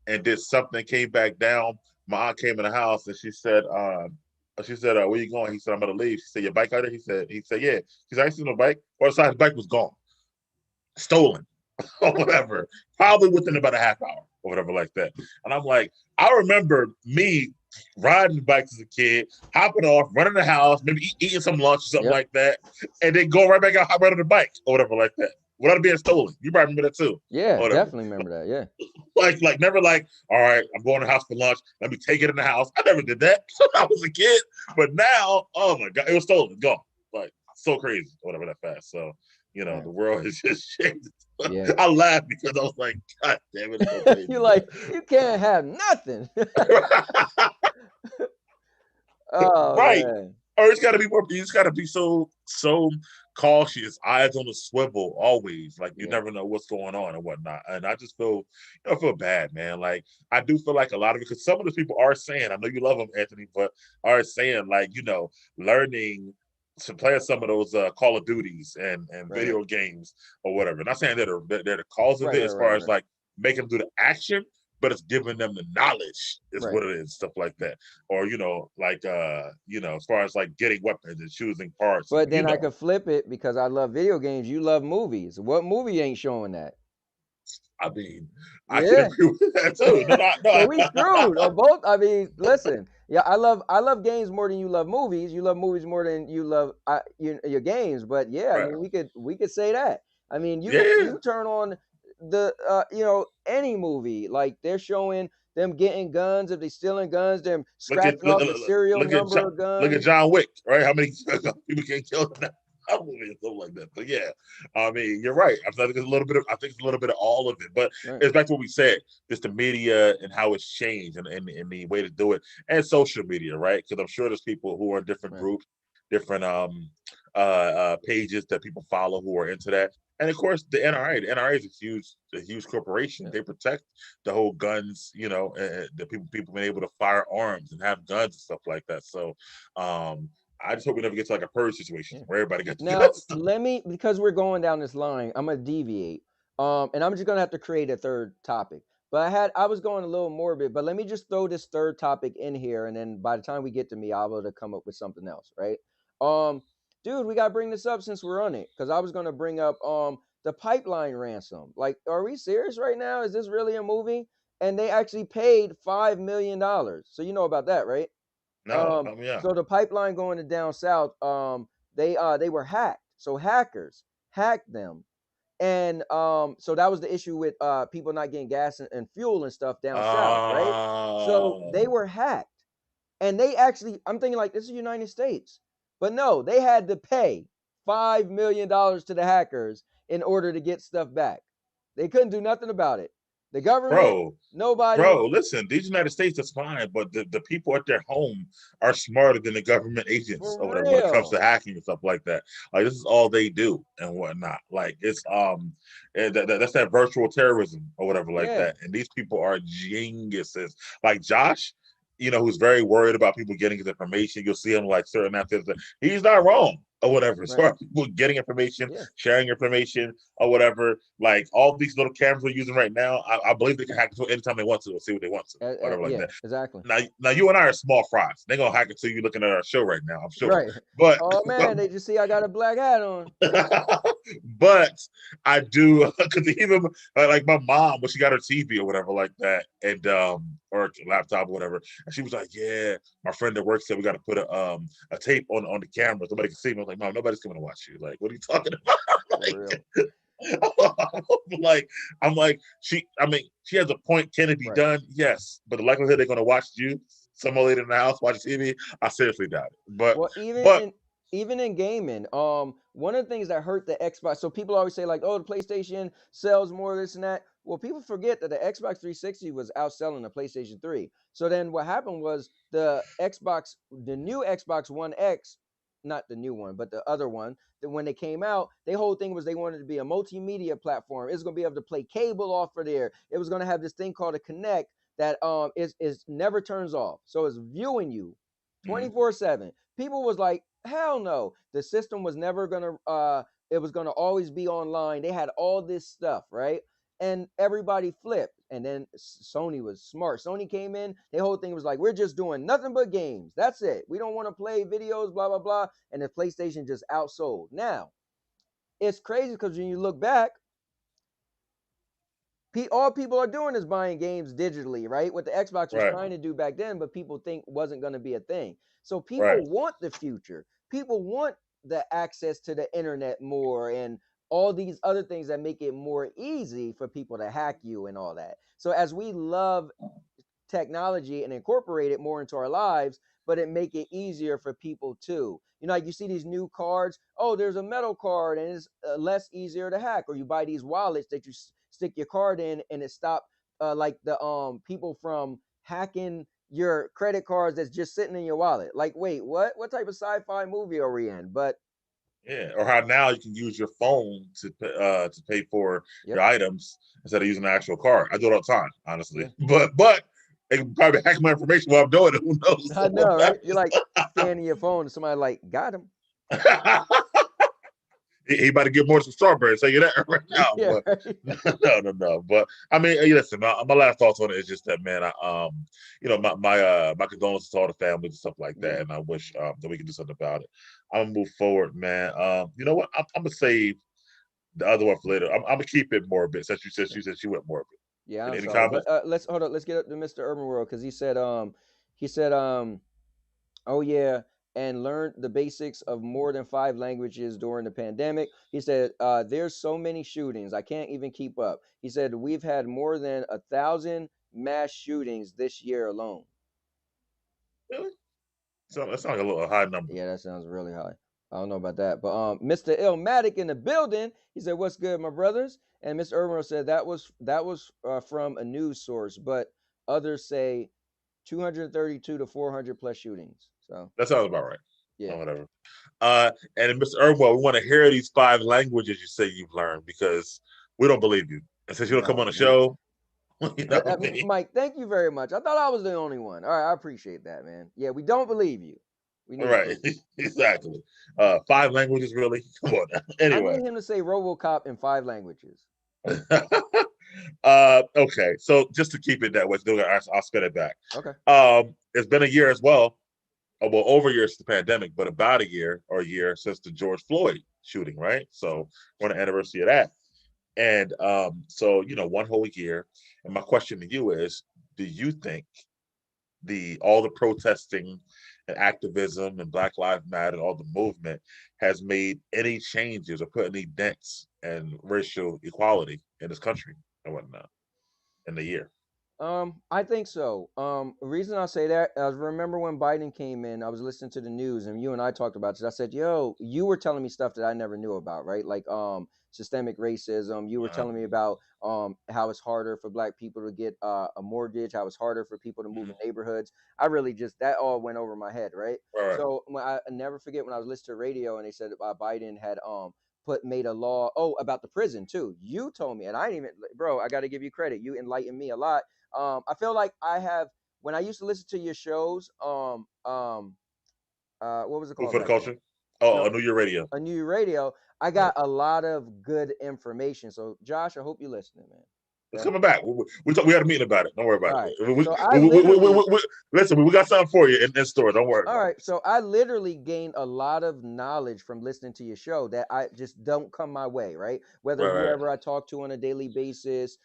and did something, came back down. My aunt came in the house and she said, where you going? He said, I'm gonna leave. She said, your bike out there? He said, yeah. She said, I ain't seen no bike. Or the bike was gone, stolen, or whatever. Probably within about a half hour or whatever like that. And I'm like, I remember me riding bikes as a kid, hopping off, running the house, maybe eating some lunch or something Yep. like that, and then going right back out, hop right on the bike or whatever like that. Without it being stolen. You probably remember that too. Yeah, Or whatever. definitely remember that. Yeah. Like never like, all right, I'm going to the house for lunch. Let me take it in the house. I never did that when I was a kid. But now, oh my God, it was stolen, gone. Like so crazy, whatever that fast. So, Man. the world has just changed. Yeah. I laughed because I was like, God damn it, it's so crazy, You're man. like, you can't have nothing. Oh Right. man. Or it's gotta be more, you just gotta be so cautious, eyes on the swivel always. Like you Yeah. never know what's going on and whatnot. And I just feel I feel bad, man. Like I do feel like a lot of it because some of those people are saying, I know you love them, Anthony, but are saying like, learning to play some of those Call of Duties and Right, right. video games or whatever. Not saying they're the cause of Right, it right, as far right, as right. like making them do the action, but it's giving them the knowledge is Right. what it is, stuff like that. Or, as far as like getting weapons and choosing parts and But then I could flip it because I love video games. You love movies. What movie ain't showing that? I mean, I can Yeah. agree with that too. No, no, So no. we screwed on both. I mean, listen. Yeah, I love games more than you love movies. You love movies more than you love your games. But yeah, I Right. mean, we could say that. I mean, Yeah. you turn on the any movie like they're showing them getting guns. If they stealing guns, them Look at scratching look, off the look, serial look at number John, of look at guns. John Wick, right? How many people get killed in that movie and stuff like that. But yeah, I mean, you're right. I think it's a little bit of all of it. But Right, it's back to what we said, just the media and how it's changed and the way to do it, and social media, right? Because I'm sure there's people who are in different right, groups, different pages that people follow who are into that. And of course, the NRA. The NRA is a huge corporation. yeah. They protect the whole guns, the people being able to fire arms and have guns and stuff like that. So, I just hope we never get to like a purge situation Yeah. where everybody gets Now, guns. let me, because we're going down this line, I'm gonna deviate. And I'm just gonna have to create a third topic. But I was going a little morbid, but let me just throw this third topic in here, and then by the time we get to me, I'll be able to come up with something else, right? Um, dude, we gotta bring this up since we're on it, because I was gonna bring up the pipeline ransom. Like, are we serious right now? Is this really a movie? And they actually paid $5 million. So you know about that, right? No, I mean, yeah. So the pipeline going to down south, they were hacked. So hackers hacked them, and so that was the issue with people not getting gas and fuel and stuff down south, right? So they Oh, were hacked, and they actually, I'm thinking like this is the United States, but no, they had to pay $5 million to the hackers in order to get stuff back. They couldn't do nothing about it. The government, bro, nobody, bro, listen, these United States is fine, but the people at their home are smarter than the government agents or for whatever when it comes to real. hacking and stuff like that. Like this is all they do and whatnot. Like it's that's that virtual terrorism or whatever like Yeah. that. And these people are geniuses. Like Josh, who's very worried about people getting his information. You'll see him like certain after he's not wrong. or whatever. As Right. far as people getting information, Yeah. sharing information, or whatever. Like all these little cameras we're using right now, I believe they can hack into it anytime they want to or see what they want to, whatever like Yeah. that. Exactly. Now you and I are small fries. They're gonna hack it to you looking at our show right now, I'm sure. Right. But Oh man, they just see I got a black hat on. but I do because even like my mom when she got her TV or whatever like that, and or laptop or whatever, and she was like, "Yeah, my friend that works there, we got to put a tape on the camera so nobody can see me." I was like, "Mom, nobody's coming to watch you. Like, what are you talking about?" For real. like, I'm like, she has a point. Can it be Right. done? Yes, but the likelihood they're going to watch you, some old lady in the house watch TV, I seriously doubt it. Well, But even in gaming, one of the things that hurt the Xbox. So people always say like, "Oh, the PlayStation sells more this and that." Well, people forget that the Xbox 360 was outselling the PlayStation 3. So then what happened was the new Xbox One X, not the new one, but the other one, that when they came out, their whole thing was they wanted to be a multimedia platform. It's going to be able to play cable off of there. It was going to have this thing called a Connect that is never turns off. So it's viewing you mhm, 24/7. People was like, hell no. The system was never gonna it was gonna always be online. They had all this stuff, right? And everybody flipped. And then Sony was smart. Sony came in, their whole thing was like, we're just doing nothing but games. That's it. We don't want to play videos, blah, blah, blah. And the PlayStation just outsold. Now, it's crazy because when you look back, all people are doing is buying games digitally, right? What the Xbox was right, trying to do back then, but people think wasn't going to be a thing. So right. people want the future. People want the access to the internet more and all these other things that make it more easy for people to hack you and all that. So as we love technology and incorporate it more into our lives, but it make it easier for people too. You know, like you see these new cards. Oh, there's a metal card, and it's less easier to hack. Or you buy these wallets that you stick your card in, and it stop like the people from hacking your credit cards that's just sitting in your wallet. Like, wait, what? What type of sci-fi movie are we in? But Yeah, or how now you can use your phone to pay for yep, your items instead of using an actual card. I do it all the time, honestly. yeah, But they can probably hack my information while I'm doing it. Who I know, right? You're like knows? scanning your phone, and somebody like got him. He about to get more some strawberries. Tell you that right now. Yeah, But right. no. But I mean, listen. My last thoughts on it is just that, man. My condolences to all the families and stuff like Yeah. that, and I wish that we can do something about it. I'm gonna move forward, man. You know what? I'm gonna save the other one for later. I'm gonna keep it morbid since you said she went morbid. Yeah, I'm Any sorry, but comments? let's hold up. Let's get up to Mr. Urban World because he said oh yeah, and learned the basics of more than 5 languages during the pandemic. He said there's so many shootings, I can't even keep up. He said we've had more than 1,000 mass shootings this year alone. Really? So that sounds like a little high number. Yeah, that sounds really high. I don't know about that, but Mr. Illmatic in the building. He said, "What's good, my brothers?" And Mr. Urban said that was from a news source, but others say 232 to 400 plus shootings. So That sounds about right. yeah, Or whatever. And Mr. Irwell, we want to hear these 5 languages you say you've learned because we don't believe you. And since you don't come no, on the show, you know what I mean? Mike, thank you very much. I thought I was the only one. All right, I appreciate that, man. Yeah, we don't believe you. We All need right, proof. exactly. 5 languages, really? Come on now. I Anyway. need him to say RoboCop in 5 languages. Okay, so just to keep it that way, I'll spin it back. Okay. It's been a year as well. Well, over a year since the pandemic, but about a year since the George Floyd shooting, right? So we're on the anniversary of that. And so, 1 whole year. And my question to you is, do you think the all the protesting and activism and Black Lives Matter, all the movement has made any changes or put any dents in racial equality in this country and whatnot in the year? I think so. The reason I say that, I remember when Biden came in, I was listening to the news and you and I talked about this. I said, yo, you were telling me stuff that I never knew about, right? Like systemic racism. You were Uh, telling me about how it's harder for black people to get a mortgage, how it's harder for people to move in neighborhoods. I really just that all went over my head, right? all right. So I never forget when I was listening to radio and they said Biden had made a law about the prison too. You told me, and I didn't even, bro, I got to give you credit. You enlightened me a lot. I feel like I have when I used to listen to your shows. What was it Food called for the back then? culture. Oh, I know your radio. a new radio, I Yeah. got a lot of good information. So, Josh, I hope you're listening, man. It's Okay. coming back. We had a meeting about it. Don't worry All about right. it. So I literally, Listen, we got something for you in store. Don't worry all about right. So I literally gained a lot of knowledge from listening to your show that I just don't come my way, right? it. Whether Right, whoever I talk to on a daily basis,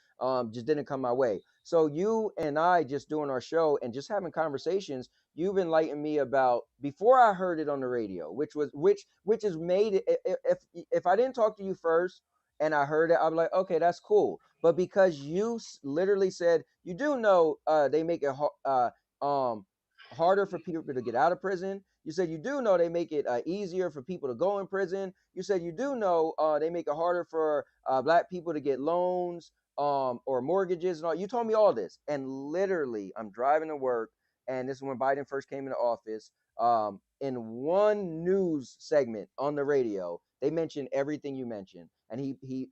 just didn't come my way. So you and I just doing our show and just having conversations, you've enlightened me about before I heard it on the radio, which is made it. If I didn't talk to you first and I heard it, I'd be like, okay, that's cool. But because you literally said you do know, they make it harder for people to get out of prison. You said you do know they make it easier for people to go in prison. You said you do know they make it harder for black people to get loans or mortgages and all. You told me all this, and literally, I'm driving to work, and this is when Biden first came into office. In one news segment on the radio, they mentioned everything you mentioned, and he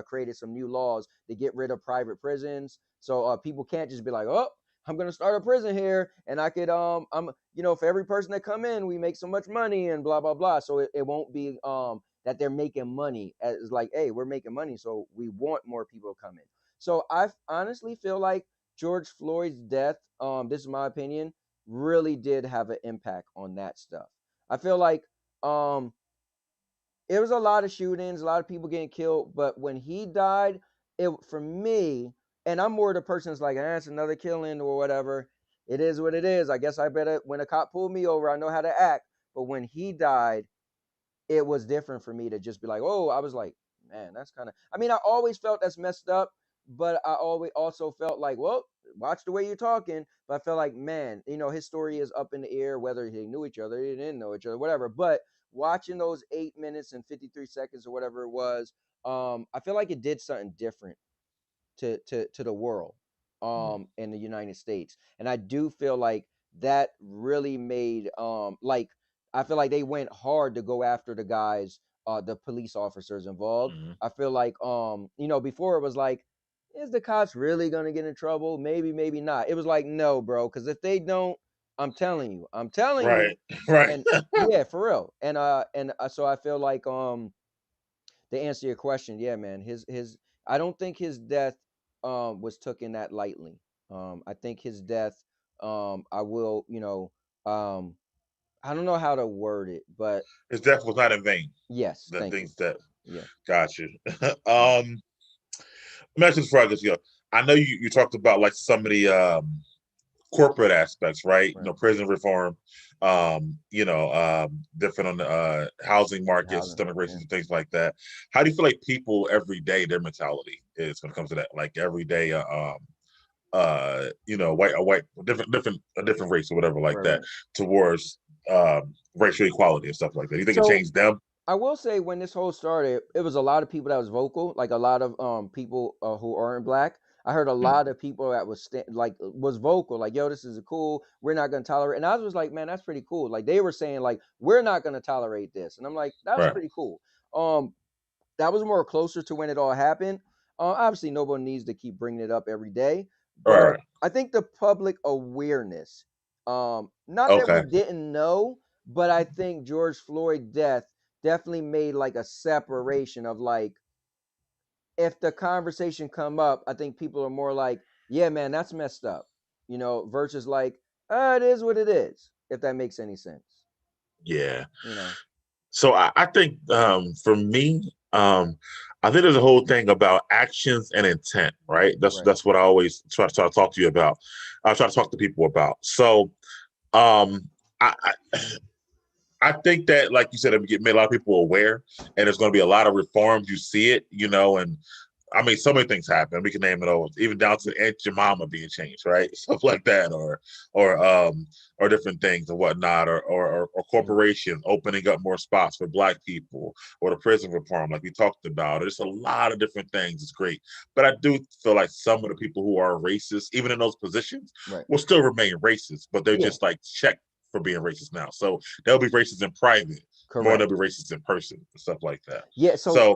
created some new laws to get rid of private prisons, so people can't just be like, oh, I'm gonna start a prison here, and I could I'm for every person that come in, we make so much money and blah blah blah. So it won't be that they're making money as like, hey, we're making money, so we want more people to come in. So I honestly feel like George Floyd's death, this is my opinion, really did have an impact on that stuff. I feel like um it was a lot of shootings, a lot of people getting killed, but when he died, it for me, and I'm more the person that's like, it's another killing or whatever. It is what it is. I guess I better when a cop pulled me over, I know how to act. But when he died, it was different for me to just be like, oh, I was like, man, that's kind of. I mean, I always felt that's messed up, but I always also felt like, well, watch the way you're talking. But I felt like, man, his story is up in the air, whether they knew each other, they didn't know each other, whatever. But watching those 8 minutes and 53 seconds or whatever it was, I feel like it did something different to the world in the United States. And I do feel like that really made like I feel like they went hard to go after the guys, the police officers involved. Mhm. I feel like before it was like, is the cops really gonna get in trouble? Maybe, maybe not. It was like, no, bro, because if they don't, I'm telling you, Right, right. and yeah, for real. And so I feel like to answer your question, yeah, man, his I don't think his death was taken that lightly. I think his death, I will, I don't know how to word it, but His death was not in vain. yes, The thank you. things that Yeah. got you. Yeah. Message for others, I know you talked about like some of the corporate aspects, right? Right. Prison reform, different on the housing market, Housing. systemic racism, Yeah. things like that. How do you feel like people every day, their mentality is when it comes to that? Like every day, a different race or whatever like Right. that Right. towards racial equality and stuff like that. You think it So changed them? I will say when this whole started, it was a lot of people that was vocal, like a lot of people who aren't black. I heard a lot of people that was vocal, like, yo, this is cool. We're not gonna tolerate. And I was like, man, that's pretty cool. Like they were saying, like, we're not gonna tolerate this. And I'm like, that's Right, pretty cool. Um, that was more closer to when it all happened. Obviously, nobody needs to keep bringing it up every day, all right, but right. I think the public awareness, not that we Okay, didn't know, but I think George Floyd death definitely made like a separation of like, if the conversation come up, I think people are more like, yeah, man, that's messed up, versus like, it is what it is, if that makes any sense, yeah. you know. So I think for me, I think there's a whole thing about actions and intent, right? That's Right. that's what I always try to talk to you about. I try to talk to people about. So um, I I think that, like you said, it made a lot of people aware, and there's going to be a lot of reforms. You see it, and I mean, so many things happen. We can name it all, even down to Aunt Jemima being changed, right? Stuff like that, or different things and whatnot, or Yeah. corporations opening up more spots for Black people, or the prison reform, like we talked about. There's a lot of different things. It's great, but I do feel like some of the people who are racist, even in those positions, Right. will still remain racist, but they're Yeah. just like checked for being racist now. So they'll be racist in private more than Correct. they'll be racist in person and stuff like that. Yeah. So So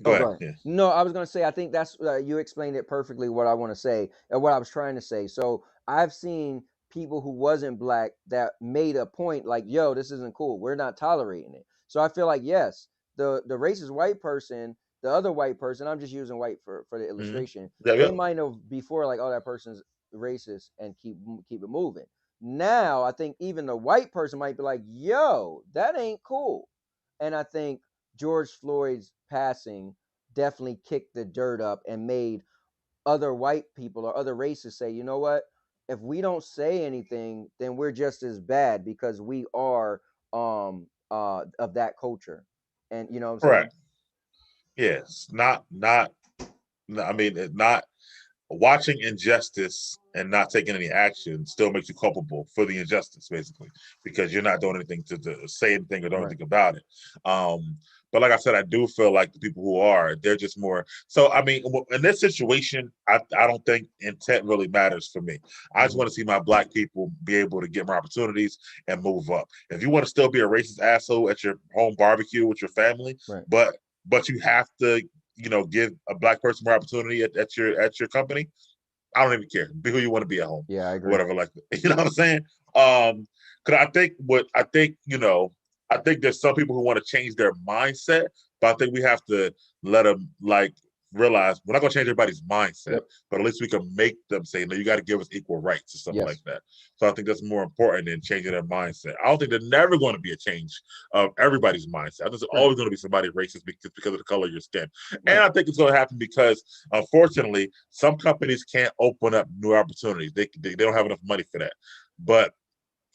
go Oh, go ahead. ahead. Yeah. No, I was going to say, I think that's you explained it perfectly what I want to say and what I was trying to say. So I've seen people who wasn't black that made a point like, yo, this isn't cool. We're not tolerating it. So I feel like, yes, the racist white person, the other white person, I'm just using white for the illustration. Yeah, They yeah. might have before like, oh, that person's racist and keep it moving. Now I think even the white person might be like, yo, that ain't cool. And I think George Floyd's passing definitely kicked the dirt up and made other white people or other races say, you know what? If we don't say anything, then we're just as bad because we are of that culture. And you know what I'm saying? Correct. Yes. I mean, not watching injustice and not taking any action still makes you culpable for the injustice, basically, because you're not doing anything to say anything or do anything about it. But like I said, I do feel like the people who are, they're just more. So, I mean, in this situation, I don't think intent really matters for me. I just want to see my black people be able to get more opportunities and move up. If you want to still be a racist asshole at your home barbecue with your family, Right. but you have to, give a black person more opportunity at your company. I don't even care. Be who you want to be at home. Yeah, I agree. Whatever, like that. You know what I'm saying? Because I think there's some people who want to change their mindset, but I think we have to let them realize we're not going to change everybody's mindset, but at least we can make them say, no, you got to give us equal rights or something like that. So I think that's more important than changing their mindset. I don't think there's never going to be a change of everybody's mindset. I think there's always going to be somebody racist because of the color of your skin. And I think it's going to happen because, unfortunately, some companies can't open up new opportunities. They don't have enough money for that. But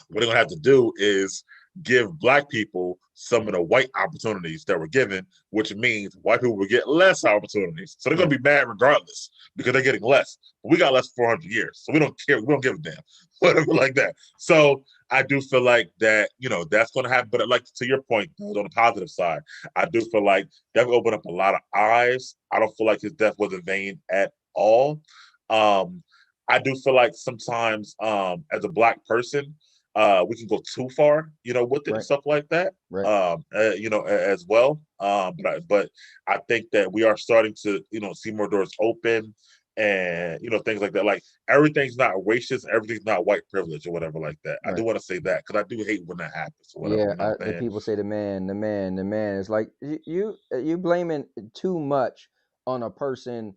what they're going to have to do is give black people some of the white opportunities that were given, which means white people will get less opportunities. So they're going to be mad regardless because they're getting less. But we got less for 400 years, so we don't care. We don't give a damn, whatever like that. So I do feel like that, that's going to happen. But like to your point, on the positive side, I do feel like that will open up a lot of eyes. I don't feel like his death was in vain at all. I do feel like sometimes as a black person, we can go too far, with it and stuff like that, as well. But I think that we are starting to, see more doors open and, things like that. Like everything's not racist, everything's not white privilege or whatever like that. I do want to say that because I do hate when that happens or whatever. Yeah, the people say the man. It's like you blaming too much on a person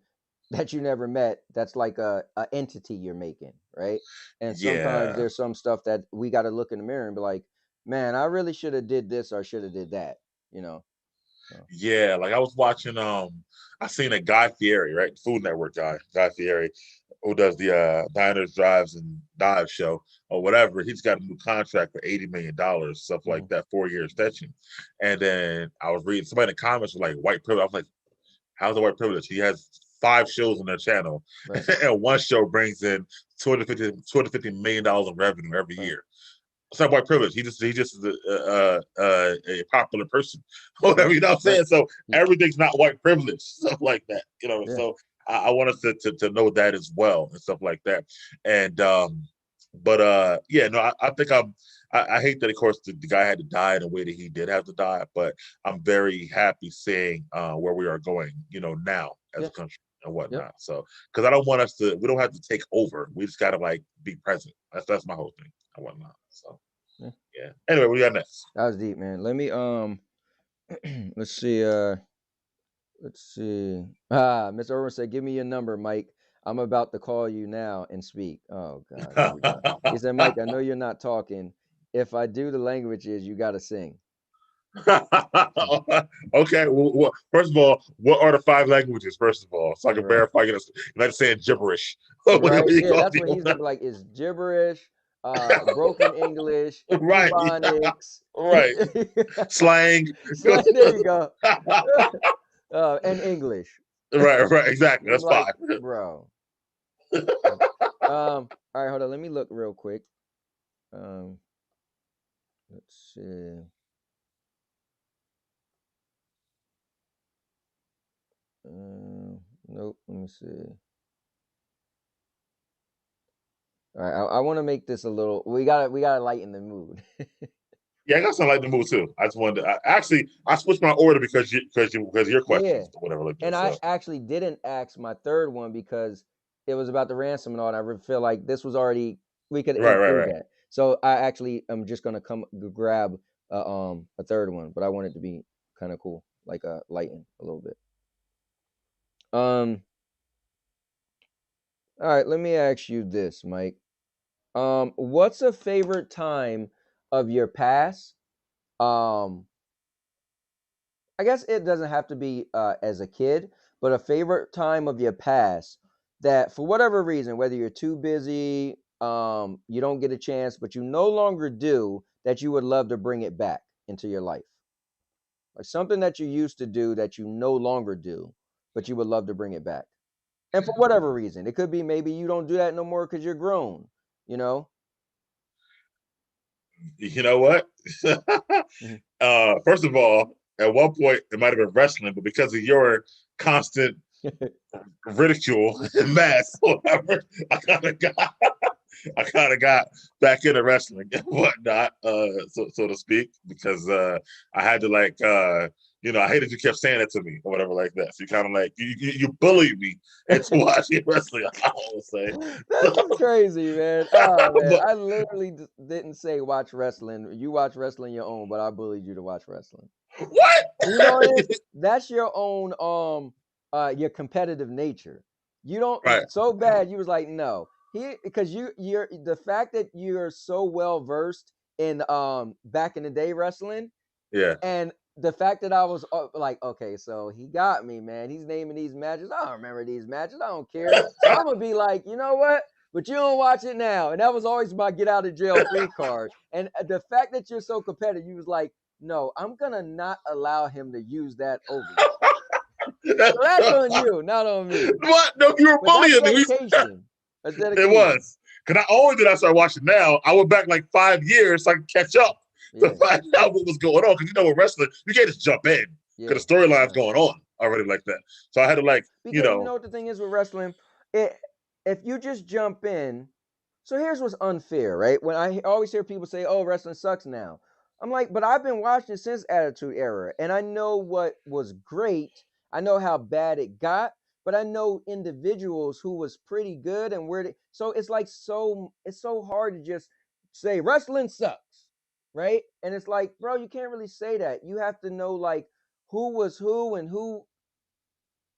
that you never met. That's like a entity you're making, right? And sometimes there's some stuff that we got to look in the mirror and be like, man, I really should have did this or should have did that, So. Yeah, like I was watching I seen a Guy Fieri, right? Food Network Guy Fieri, who does the Diners, Drives, and Dives show or whatever. He's got a new contract for $80 million, stuff like that, 4-year extension. And then I was reading somebody in the comments was like white privilege. I was like, how's the white privilege? He has 5 shows on their channel, and one show brings in $250 million in revenue every year. It's not white privilege. He just is a popular person, whatever. You know what I'm saying? So everything's not white privilege, stuff like that. So I want us to know that as well and stuff like that. And I think I hate that, of course, the guy had to die in the way that he did have to die, but I'm very happy seeing where we are going, now as a country and whatnot. So because I don't want us we don't have to take over. We just got to be present. That's my whole thing and whatnot. So yeah. Anyway, what do you got next? That was deep, man. Let me let's see. Mr. Irwin said, "Give me your number, Mike. I'm about to call you now and speak." Oh God, here we go. He said, "Mike, I know you're not talking. If I do the languages, you got to sing." Okay. Well, first of all, what are the 5 languages? First of all, so I can verify. You're not saying gibberish. Right? Yeah, that's what he's gonna be like. It's gibberish, broken English, right? Ebonics, Right. Slang. There you go. And English. Right. Exactly. That's like, 5, bro. All right, hold on. Let me look real quick. Let's see. Nope. Let me see. All right, I want to make this a little. We gotta lighten the mood. Yeah, I got something like the move too. I just wanted to. I switched my order because your questions or whatever like that. And I actually didn't ask my third one because it was about the ransom and all. And I feel like this was already we could Right, right, include right. that. So I actually am just gonna grab a third one, but I want it to be kind of cool, like lighten a little bit. Um, all right, let me ask you this, Mike. What's a favorite time of your past? Um, I guess it doesn't have to be as a kid, but a favorite time of your past that for whatever reason, whether you're too busy, you don't get a chance, but you no longer do, that you would love to bring it back into your life. Like something that you used to do that you no longer do, but you would love to bring it back. And for whatever reason, it could be maybe you don't do that no more because you're grown, you know? You know what? Mhm. First of all, at one point it might have been wrestling, but because of your constant ridicule and mess, whatever, I kind of got I kind of got back into wrestling and whatnot, so to speak, because I had to I hated you kept saying it to me or whatever like that. So you kind of like you bullied me into watching wrestling. I will say, That's crazy, man. Oh man, but I literally didn't say watch wrestling. You watch wrestling your own, but I bullied you to watch wrestling. what? And you know what it is? That's your own your competitive nature. You don't Right? so bad. You was like no. Because you're the fact that you're so well versed in back in the day wrestling, Yeah. and the fact that I was like, okay, so he got me, man. He's naming these matches. I don't remember these matches. I don't care. So I'm gonna be like, you know what? But you don't watch it now. And that was always my get out of jail free card. And the fact that you're so competitive, you was like, no, I'm gonna not allow him to use that over me. So that's on you, not on me. What? No, you were But that's bullying me. dedication. That's It dedication. was. Because not only did I start watching now, I went back like 5 years so I could catch up to Yeah, find out what was going on. Because with wrestling, you can't just jump in yeah. because the storyline's Right. going on already like that. So I had to Because you know what the thing is with wrestling, it if you just jump in. So here's what's unfair, right? When I always hear people say, "Oh, wrestling sucks now," I'm like, but I've been watching since Attitude Era, and I know what was great. I know how bad it got, but I know individuals who was pretty good and where they. So it's like it's so hard to just say wrestling sucks, right? And it's like, bro, you can't really say that. You have to know like who was who and who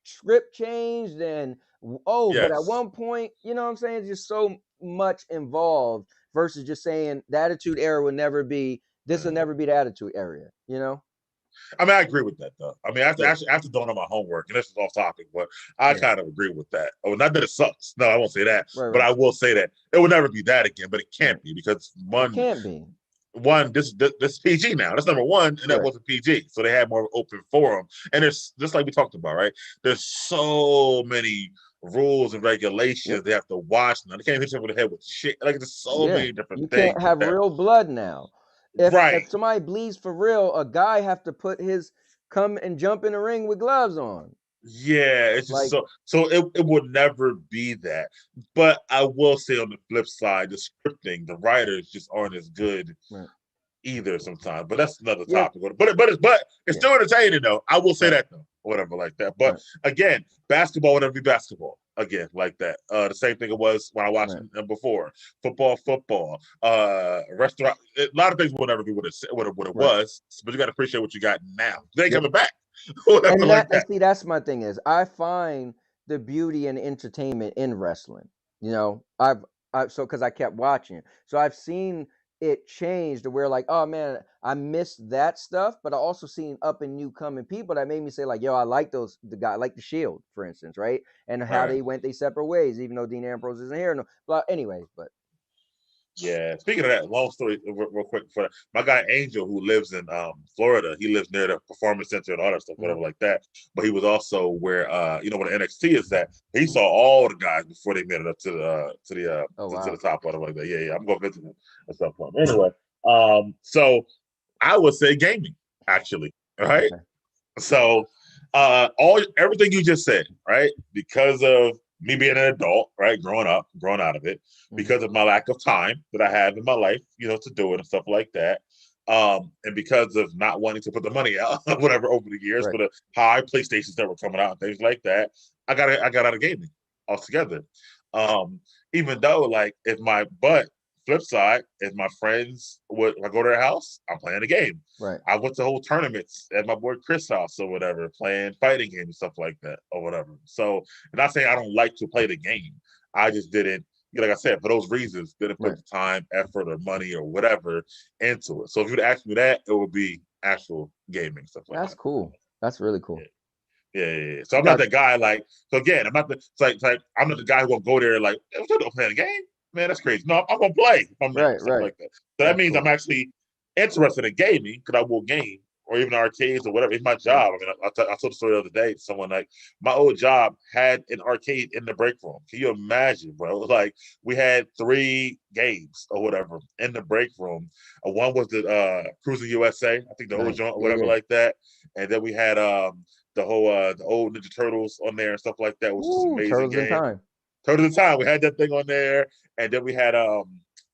script changed and but at yes. one point, you know what I'm saying? Just so much involved versus just saying the attitude era will never be this will never be the attitude era, you know? I mean, I agree with that though. I mean, Yeah, after doing all my homework, and this is off topic, but I right, kind of agree with that. Oh, not that it sucks. No, I won't say that, right, but right, I will say that it will never be that again. But it right. can't be because It one can't be. one this PG now. That's number one, and that Right. wasn't PG. So they had more open forum. And it's just like we talked about, right? There's so many rules and regulations Yep. they have to watch now. They can't hit you over the head with shit. Like there's so Yeah. many different You can't things have that real blood now. If right. somebody bleeds for real, a guy have to put his come and jump in the ring with gloves on. Yeah, it's just Like, so it would never be that. But I will say on the flip side, the scripting, the writers just aren't as good right. either sometimes. But that's another Yeah, topic. But it's yeah, still entertaining though. I will say right, that though, whatever like that. But right, again, basketball would never be basketball again like that. The same thing it was when I watched right, them before. Football. Restaurant. A lot of things will never be what it right. was. But you got to appreciate what you got now. They ain't Yep. coming back. Whatever And like that and that. see that's my thing is I find the beauty and entertainment in wrestling. You know, I so because I kept watching, so I've seen it change to where like, oh man, I missed that stuff, but I also seen up and new coming people that made me say like, yo, I like the guy, like the Shield, for instance, right? And how Right. they went their separate ways, even though Dean Ambrose isn't here. No, but anyways, but Yeah. Speaking of that, long story, real quick. For my guy Angel, who lives in Florida, he lives near the Performance Center and all that stuff, mhm, whatever like that. But he was also where where the NXT is at. He mhm. saw all the guys before they made it up Oh to the wow, top, whatever like that. Yeah, yeah. I'm gonna visit him at some point. Anyway, so I would say gaming actually. All right. okay, So all everything you just said, right? Because of me being an adult, right, growing up, growing out of it, mhm, because of my lack of time that I have in my life, to do it and stuff like that. And because of not wanting to put the money out, whatever, over the years right, for the high PlayStations that were coming out and things like that, I got out of gaming altogether. Um, Even though, like, if my butt flip side is my friends would I go to their house, I'm playing a game. Right. I went to whole tournaments at my boy Chris' house or whatever, playing fighting games and stuff like that or whatever. So I'm not saying I don't like to play the game. I just didn't, like I said, for those reasons, didn't put Right. the time, effort, or money or whatever into it. So if you'd ask me that, it would be actual gaming stuff like That's that. cool. That's really cool. Yeah. So You I'm not got that guy. Like, so again, I'm not the. It's like I'm not the guy who gonna go there like, hey, what you doing playing a game? Man, that's crazy. No, I'm gonna play if I'm there, stuff right. like that. So that That's means I'm cool. actually interested in gaming because I will game or even arcades or whatever. It's my Right. job. I mean, I told the story the other day to someone like my old job had an arcade in the break room. Can you imagine, bro? Like we had 3 games or whatever in the break room. One was the Cruising USA, I think the old Nice. joint or Yeah, whatever yeah. like that, and then we had the whole the old Ninja Turtles on there and stuff like that, which is an Woo, amazing Turtles in game. Time. Turtles in Time, we had that thing on there, and then we had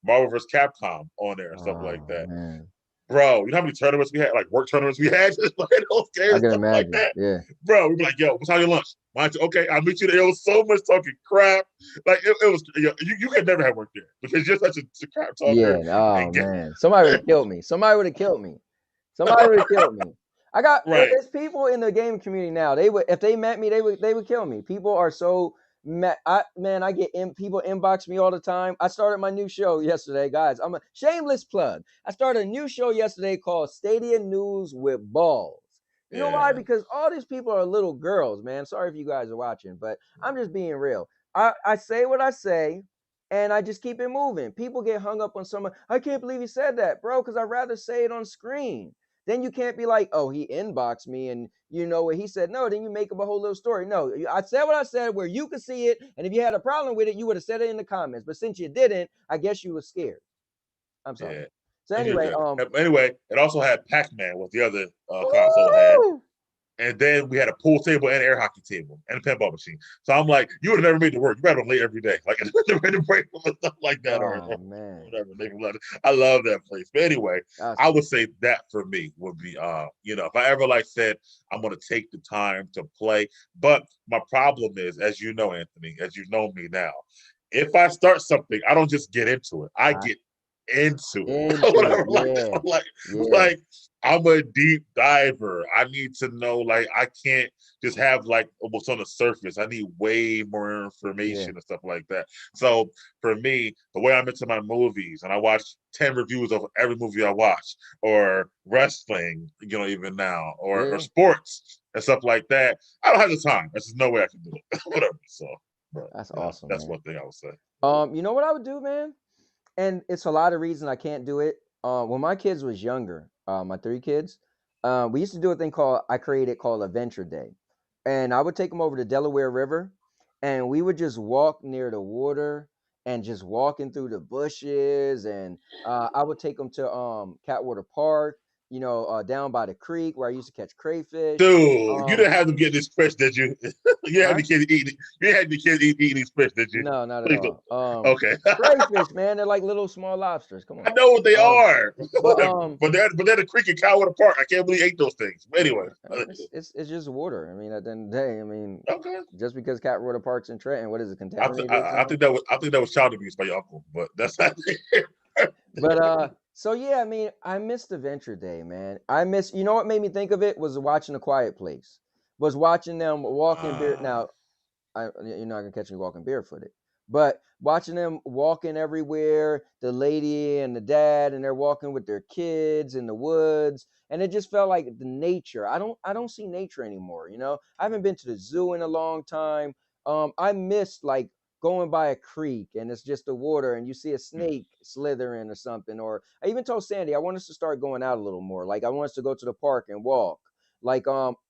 Marvel vs. Capcom on there and stuff like Oh that. man. Bro, you know how many tournaments we had, like work tournaments we had, just playing those games I and can stuff like imagine. that. Yeah. Bro, we'd be like, yo, what's on your lunch? Why don't you, okay, I'll meet you there. It was so much talking crap. Like it was, you could never have worked there because you're such a crap talker Yeah. Oh and get man. Somebody would have killed me. Somebody would have killed me. Somebody would have killed me. I got right. It's people in the game community now. They would, if they met me, they would kill me. People are so mad. I get people inbox me all the time. I started my new show yesterday, guys. I'm a shameless plug. I started a new show yesterday called Stadia News with Balls. You know why? Yeah. Because all these people are little girls, man. Sorry if you guys are watching, but I'm just being real. I say what I say, and I just keep it moving. People get hung up on someone. I can't believe he said that, bro, because I'd rather say it on screen. Then you can't be like, oh, he inboxed me and you know what he said. No, then you make up a whole little story. No, I said what I said where you could see it. And if you had a problem with it, you would have said it in the comments. But since you didn't, I guess you were scared. I'm sorry. Yeah. So And you're anyway, good. Anyway, it also had Pac-Man, what the other console had. woo! And then we had a pool table and an air hockey table and a pinball machine. So I'm like, you would have never made it work. You got to late every day, like the break room and stuff like that, or Oh man. whatever. I love that place. But anyway, That's I cool. would say that for me would be, if I ever like said I'm going to take the time to play. But my problem is, as you know, Anthony, as you know me now, if I start something, I don't just get into it. I I get into it. into it. Whatever, Yeah. Yeah. like I'm a deep diver. I need to know, like, I can't just have like what's on the surface. I need way more Yeah. information and stuff like that. So for me, the way I'm into my movies, and I watch 10 reviews of every movie I watch, or wrestling, even now, or Yeah. sports and stuff like that. I don't have the time. There's just no way I can do it. Whatever. So, but That's awesome, that's man. one thing I would say. You know what I would do, man? And it's a lot of reasons I can't do it. When my kids was younger, my 3 kids, we used to do a thing called Adventure Day, and I would take them over to Delaware River, and we would just walk near the water and just walking through the bushes, and I would take them to Catwater Park, down by the creek where I used to catch crayfish. Dude, you Um, didn't have them get this fish, did you? You had huh? the kids eating. You had the kids eating these fish, did you? No, not at Please don't. all. Okay, Crayfish, man, they're like little small lobsters. Come I on. know what they Um, are. but Whatever. But they're the creek in Coward Park. I can't believe you ate those things. But anyway, It's just water. I mean, at the end of the day, I mean, okay. just because Catwater Park's in Trenton, what is it, contaminated or I something? think that was child abuse by your uncle, but that's not. But so yeah, I mean, I missed Adventure Day, man. You know what made me think of it was watching A Quiet Place. Was watching them walking bare. Now, you're not gonna catch me walking barefooted, but watching them walking everywhere, the lady and the dad, and they're walking with their kids in the woods, and it just felt like the nature. I don't see nature anymore. I haven't been to the zoo in a long time. I missed like going by a creek and it's just the water and you see a snake slithering or something. Or I even told Sandy I want us to start going out a little more. Like I want us to go to the park and walk. Like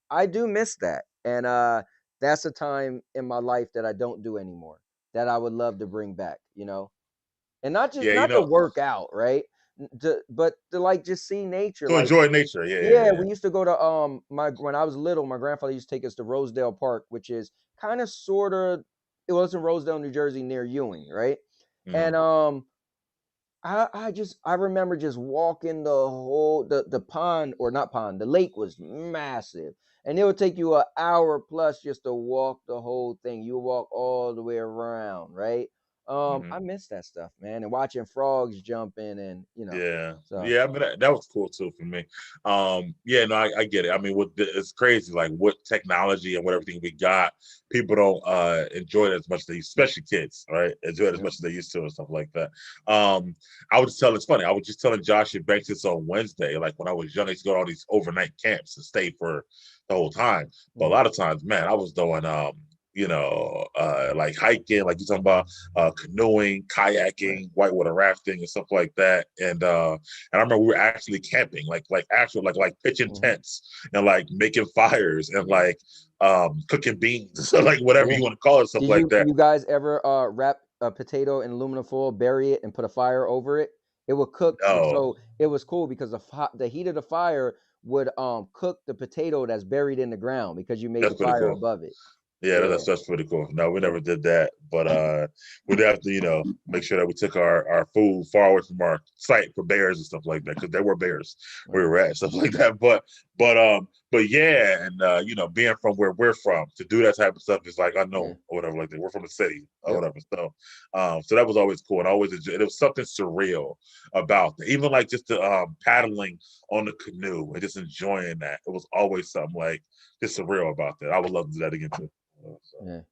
I do miss that, and that's a time in my life that I don't do anymore that I would love to bring back. And not just Yeah, not to work out, right? But to like just see nature. to Like, enjoy nature. yeah, Yeah. we used to go to my when I was little, my grandfather used to take us to Rosedale Park, which is kind of sort of it was in Rosedale, New Jersey, near Ewing, right? Mm-hmm. And I remember just walking the pond, or not pond, the lake was massive. And it would take you an hour plus just to walk the whole thing. You walk all the way around, right? I miss that stuff, man, and watching frogs jumping and Yeah, so yeah. I mean, that was cool too for me. Yeah, no, I get it. I mean, it's crazy, like what technology and what everything we got, people don't enjoy it as much as they, especially kids, right? Enjoy it as yep. much as they used to and stuff like that. I was just telling, it's funny. I was just telling Josh and Banks this on Wednesday. Like when I was young, I used to go to all these overnight camps and stay for the whole time. But a lot of times, man, I was doing like hiking, like you're talking about, canoeing, Right. kayaking, whitewater rafting, and stuff like that. And I remember we were actually camping, like actual like pitching hmm tents and like making fires and Yeah. like cooking beans, so like whatever Yeah. you want to call it, stuff Did like that. you guys ever wrap a potato in aluminum foil, bury it, and put a fire over it? It would cook. Oh, So it was cool because the heat of the fire would cook the potato that's buried in the ground because you made that's the pretty fire cool. above it. Yeah, Yeah. that's pretty cool. No, we Yeah. never did that, but we'd have to, make sure that we took our food far away from our site for bears and stuff like that, because there were bears where Right. we were at, stuff like that. But yeah, and being from where we're from, to do that type of stuff is like Yeah. unknown or whatever. Like that. We're from the city or Yep. whatever. So that was always cool, and I always enjoyed. It was something surreal about that. Even like just the paddling on the canoe and just enjoying that. It was always something like just surreal about that. I would love to do that again too. So Yeah. we're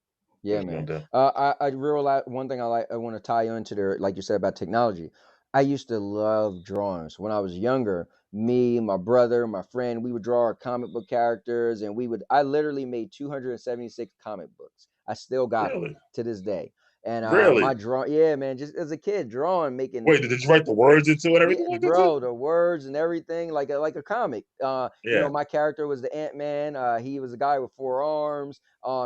Yeah, just gonna man. do. I realize one thing I want to tie you into there, like you said about technology. I used to love drawings when I was younger. Me, my brother, my friend, we would draw our comic book characters, and I literally made 276 comic books. I still got them Really, to this day. And my really. yeah, man, just as a kid, drawing, making Wait, did you write the words into it and yeah, everything like that too? bro, the words and everything, like a comic. Yeah. My character was the Ant-Man. He was a guy with 4 arms.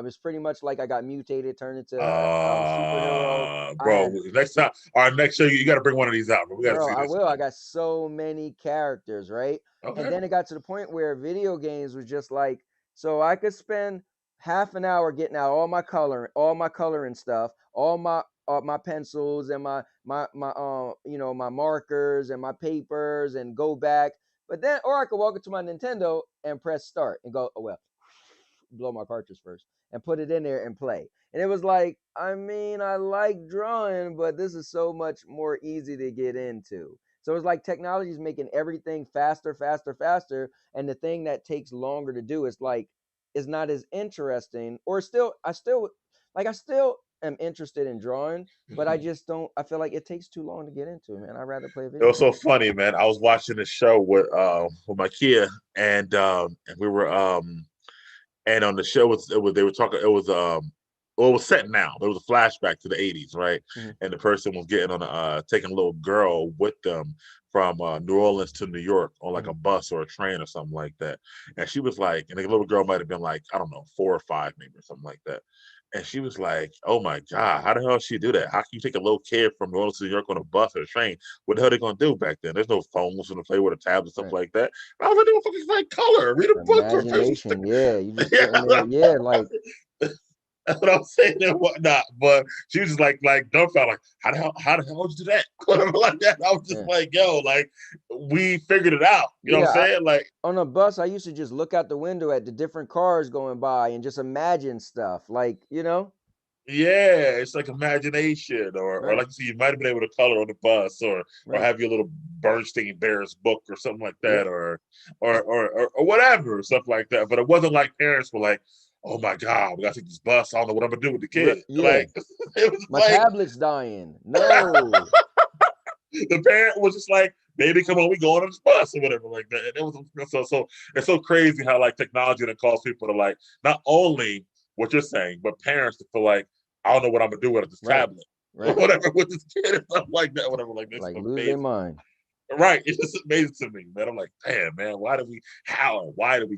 It's pretty much like I got mutated, turned into a superhero. I Bro, had, next time, our next show, you got to bring one of these out, bro. We got to bro, see I this, will. I man. got so many characters, right? And Okay. then it got to the point where video games was just like, so I could spend half an hour getting out all my coloring stuff, all my pencils and my markers and my papers and go back. But then, or I could walk into my Nintendo and press start and go, oh well, blow my cartridge first and put it in there and play. And it was like, I mean, I like drawing, but this is so much more easy to get into. So it's like technology is making everything faster, faster, faster. And the thing that takes longer to do is not as interesting. Or I still am interested in drawing, but I It just don't I feel like it takes too long to get into, man. I'd rather play a video was game. so funny, man. I was watching a show with my kid, and we were and on the show it was they were talking. It was well, it was set now. There was a flashback to the '80s, right? Mm-hmm. And the person was getting on taking a little girl with them from New Orleans to New York on like Mm-hmm. a bus or a train or something like that. And she was like, and the little girl might have been like, I don't know, 4 or 5 maybe or something like that. And she was like, "Oh my God, how the hell did she do that? How can you take a little kid from New Orleans to New York on a bus or a train? What the hell are they gonna do back then? There's no phones to play with a tab and stuff Right. like that." And I was like, "They don't fucking like color, read a book or first." Imagination, yeah. You just Yeah, sitting there, yeah, like that's what I'm saying and whatnot. But she was just like dumbfounded, like, how the hell did you do that? Whatever like that. I was just yeah. like, yo, like we figured it out. You know what I'm Yeah, saying? Like, on a bus, I used to just look out the window at the different cars going by and just imagine stuff. yeah, it's like imagination, or Right, like you see, you might have been able to color on the bus, or right. have your little Bernstein Bears book or something like Yep. that, or whatever, stuff like that. But it wasn't like parents were like, "Oh my God, we got to take this bus. I don't know what I'm gonna do with the kid." Yeah. Like it was My like tablet's dying. No. the parent was just like, "Baby, come on, we going on this bus or whatever like that." And it was so it's so crazy how like technology that cause people to like not only what you're saying, but parents to feel like, I don't know what I'm gonna do with this Right, tablet or right. whatever with this kid and stuff like that, whatever like this. Like lose their Amazing, mind. right? It's just amazing to me, man. I'm like, damn, man, why did we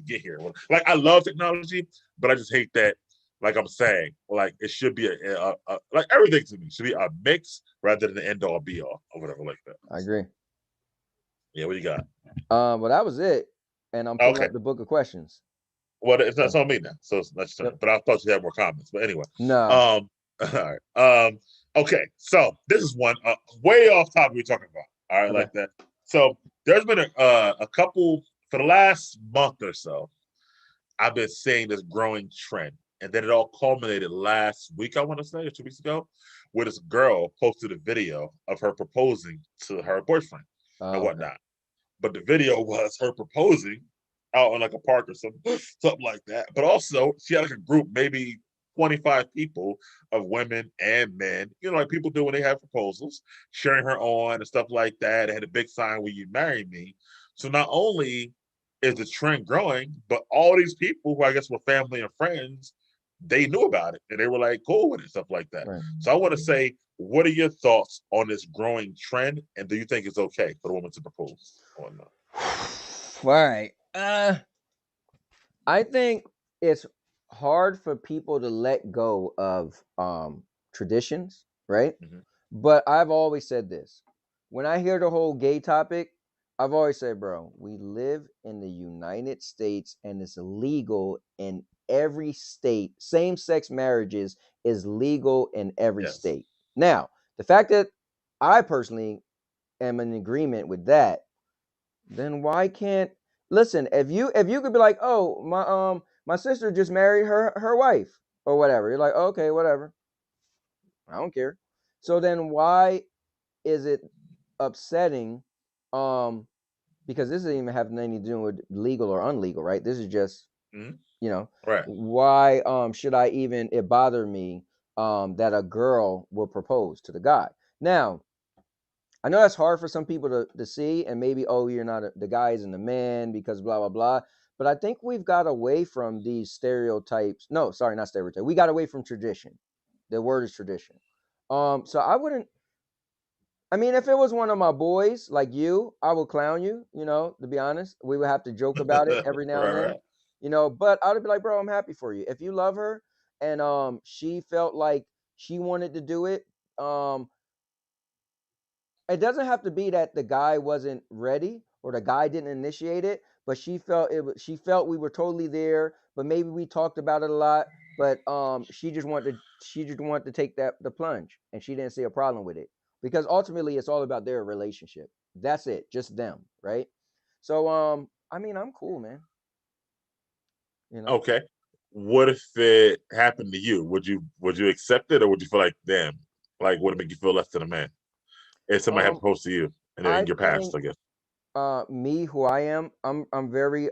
get here? Like, I love technology, but I just hate that. Like I'm saying, like it should be like everything to me should be a mix rather than the end all be all or whatever like that. I agree. Yeah, what you got? Well, that was it. And I'm pulling Okay. up the book of questions. Well, it's not So, on me now, so it's let's turn. yep. But I thought you had more comments. But anyway, No. all right. Okay, so this is one way off topic we're talking about. All right, Okay. like that. So there's been a couple for the last month or so. I've been seeing this growing trend, and then it all culminated last week. I want to say, or 2 weeks ago, where this girl posted a video of her proposing to her boyfriend and Okay. whatnot. But the video was her proposing out in like a park or something like that. But also, she had like a group, maybe 25 people of women and men, like people do when they have proposals, cheering her on and stuff like that. It had a big sign, "Will you marry me?" So not only is the trend growing, but all these people who I guess were family and friends, they knew about it and they were like cool with it, stuff like that. Right. So I want to say, what are your thoughts on this growing trend, and do you think it's okay for a woman to propose or not? All right. I think it's hard for people to let go of traditions, right? Mhm. But I've always said this. When I hear the whole gay topic, I've always said, bro, we live in the United States and it's illegal in every state. Same-sex marriages is legal in every Yes. state. Now, the fact that I personally am in agreement with that, then why can't listen, if you could be like, oh, my sister just married her wife or whatever, you're like, okay, whatever, I don't care. So then why is it upsetting? Because this doesn't even have nothing to do with legal or unlegal, right? This is just, Mhm. you know, Right. why should I even it bother me that a girl will propose to the guy? Now, I know that's hard for some people to see, and maybe, oh, you're not the guy isn't the man because blah blah blah. But I think we've got away from these stereotypes. No, sorry, not stereotype. We got away from tradition. The word is tradition. So I wouldn't. I mean, if it was one of my boys like you, I would clown you. To be honest, we would have to joke about it every now and Right, then. right. But I'd be like, bro, I'm happy for you. If you love her and she felt like she wanted to do it, it doesn't have to be that the guy wasn't ready or the guy didn't initiate it, but she felt we were totally there, but maybe we talked about it a lot, but she just wanted to take the plunge and she didn't see a problem with it because ultimately it's all about their relationship. That's it, just them, right? So I mean, I'm cool, man. You know. Okay. What if it happened to you? Would you accept it, or would you feel like, damn, like would it make you feel less than a man if somebody had Um proposed to you in I your past? think I guess. me who I am, I'm very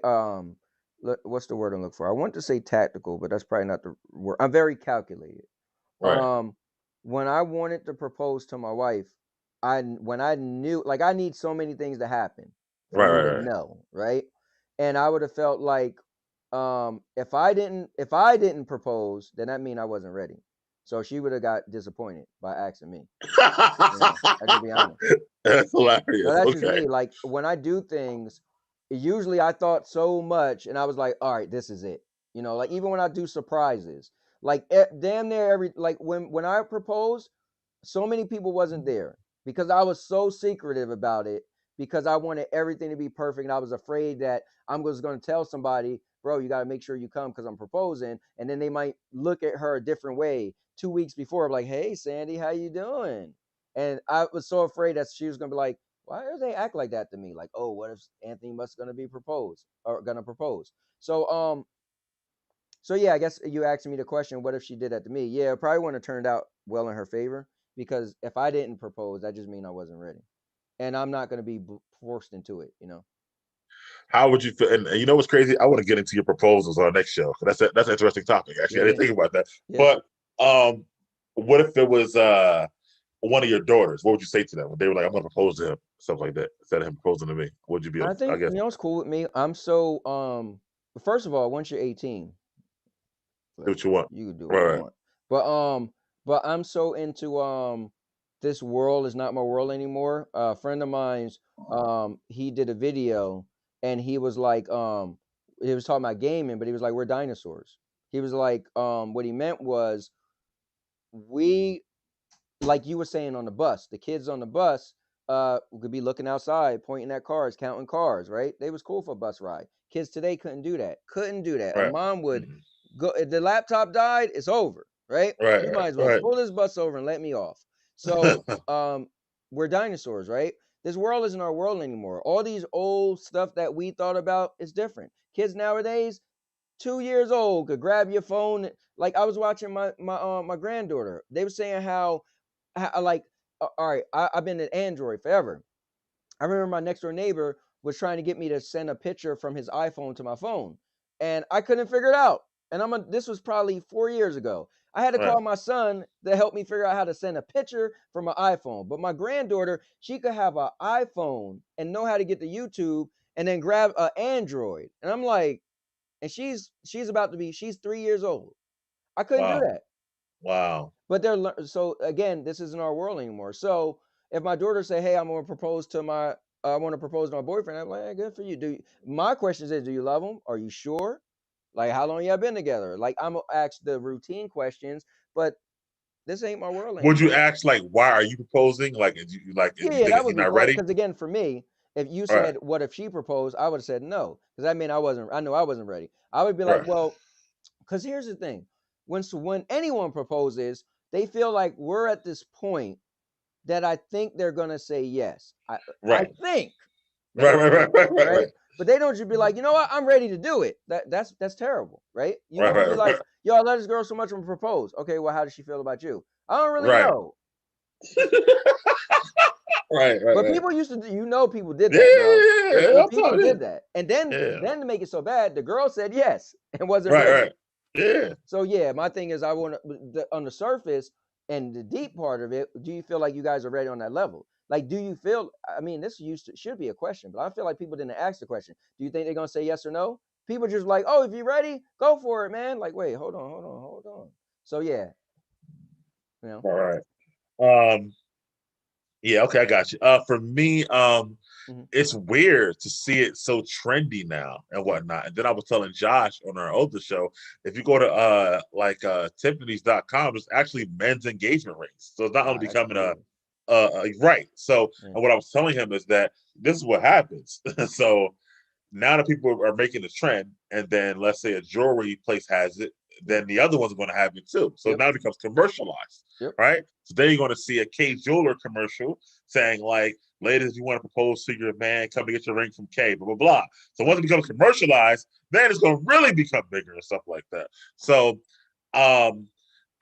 what's the word I'm looking for? I want to say tactical, but that's probably not the word. I'm very calculated. Right. Um when I wanted to propose to my wife, when I knew, like, I need so many things to happen for Right. me to Right. Right. know, right? And I would have felt like if I didn't propose, then that mean I wasn't ready. So she would have got disappointed by asking me. I just be honest. That's No, hilarious. that's just Okay. me. Like when I do things, usually I thought so much and I was like, all right, this is it. Like even when I do surprises, like damn near every like when I proposed, so many people wasn't there because I was so secretive about it because I wanted everything to be perfect and I was afraid that I'm just going to tell somebody, bro, you got to make sure you come because I'm proposing, and then they might look at her a different way 2 weeks before, like, hey, Sandy, how you doing? And I was so afraid that she was going to be like, why do they act like that to me? Like, oh, what if Anthony Musk's going to be proposed or going to propose? So yeah, I guess you asked me the question, what if she did that to me? Yeah, it probably wouldn't have turned out well in her favor because if I didn't propose, that just means I wasn't ready, and I'm not going to be forced into it. How would you feel? And you know what's crazy? I want to get into your proposals on our next show. That's an interesting topic. Actually, Yeah, I didn't yeah, think about that. yeah. But what if it was one of your daughters? What would you say to them when they were like, "I'm going to propose to him," stuff like that, instead of him proposing to me? Would you be? I I think guess. it's cool with me. I'm so first of all, once you're 18, Do what you want. you can do what you Right. want. But I'm so into this world is not my world anymore. A friend of mine's he did a video and he was like he was talking about gaming, but he was like, we're dinosaurs. He was like what he meant was we, like you were saying on the bus, the kids on the bus could be looking outside, pointing at cars, counting cars, right? They was cool for a bus ride. Kids today couldn't do that. Couldn't do that. A Right. mom would Mhm. go if the laptop died, it's over, right? Right. You might as well Right. pull this bus over and let me off. So we're dinosaurs, right? This world isn't our world anymore. All these old stuff that we thought about is different. Kids nowadays, 2 years old, could grab your phone. Like I was watching my granddaughter. They were saying how like, all right, I've been an Android forever. I remember my next door neighbor was trying to get me to send a picture from his iPhone to my phone, and I couldn't figure it out. And this was probably 4 years ago. I had to Right. call my son to help me figure out how to send a picture from my iPhone. But my granddaughter, she could have an iPhone and know how to get to YouTube and then grab an Android. And I'm like, and she's 3 years old. I couldn't do Wow. that. Wow. But so again, this isn't our world anymore. So if my daughter say, "Hey, I want to propose to my boyfriend," I'm like, hey, "Good for you." My question is, do you love him? Are you sure? Like, how long y'all been together? Like, I'm gonna ask the routine questions, but this ain't my world Would you anymore. ask like, why are you proposing? Like, is you Yeah, think that he's would be not great. ready? Because again, for me, if you Right. said, "What if she proposed?" I would have said no, because that mean I knew I wasn't ready. I would be like, Right. well, because here's the thing: when anyone proposes, they feel like we're at this point that I think they're gonna say yes. I Right. think Right. they Right. say, Right. Right. Right. right? Right. But they don't just be like, you know what, I'm ready to do it. That's terrible, right? You Right. want to be Right. like, Right. yo, I love this girl so much I'm gonna propose. Okay, well, how does she feel about you? I don't really Right. know. Right. Right. But Right. people used to, people did Yeah. that, bro. Yeah. I'm People talking. did that, and Yeah. then to make it so bad, the girl said yes and wasn't Right. ready. Right. Yeah. So yeah, my thing is, I want to on the surface and the deep part of it. Do you feel like you guys are ready on that level? Like, do you feel? I mean, this should be a question, but I feel like people didn't ask the question. Do you think they're gonna say yes or no? People just like, oh, if you're ready, go for it, man. Like, wait, hold on. So yeah, you know. All right. Yeah. Okay. I got you. For me, Mhm. it's weird to see it so trendy now and Yeah, whatnot. And then I was telling Josh on our older show, if you go to Tiffany's.com, there's actually men's engagement rings. So it's not only nah, that's becoming crazy. right. So Yeah, and what I was telling him is that this is what happens. So now that people are making the trend, and then let's say a jewelry place has it, yeah, then the other one's going to have it too. So yep, now it becomes commercialized, yep, right? So then you're going to see a K jeweler commercial saying like, "Ladies, if you want to propose to your man, come to get your ring from K." Blah blah blah. So once right, it becomes commercialized, then it's going to really become bigger and stuff like that. So, um,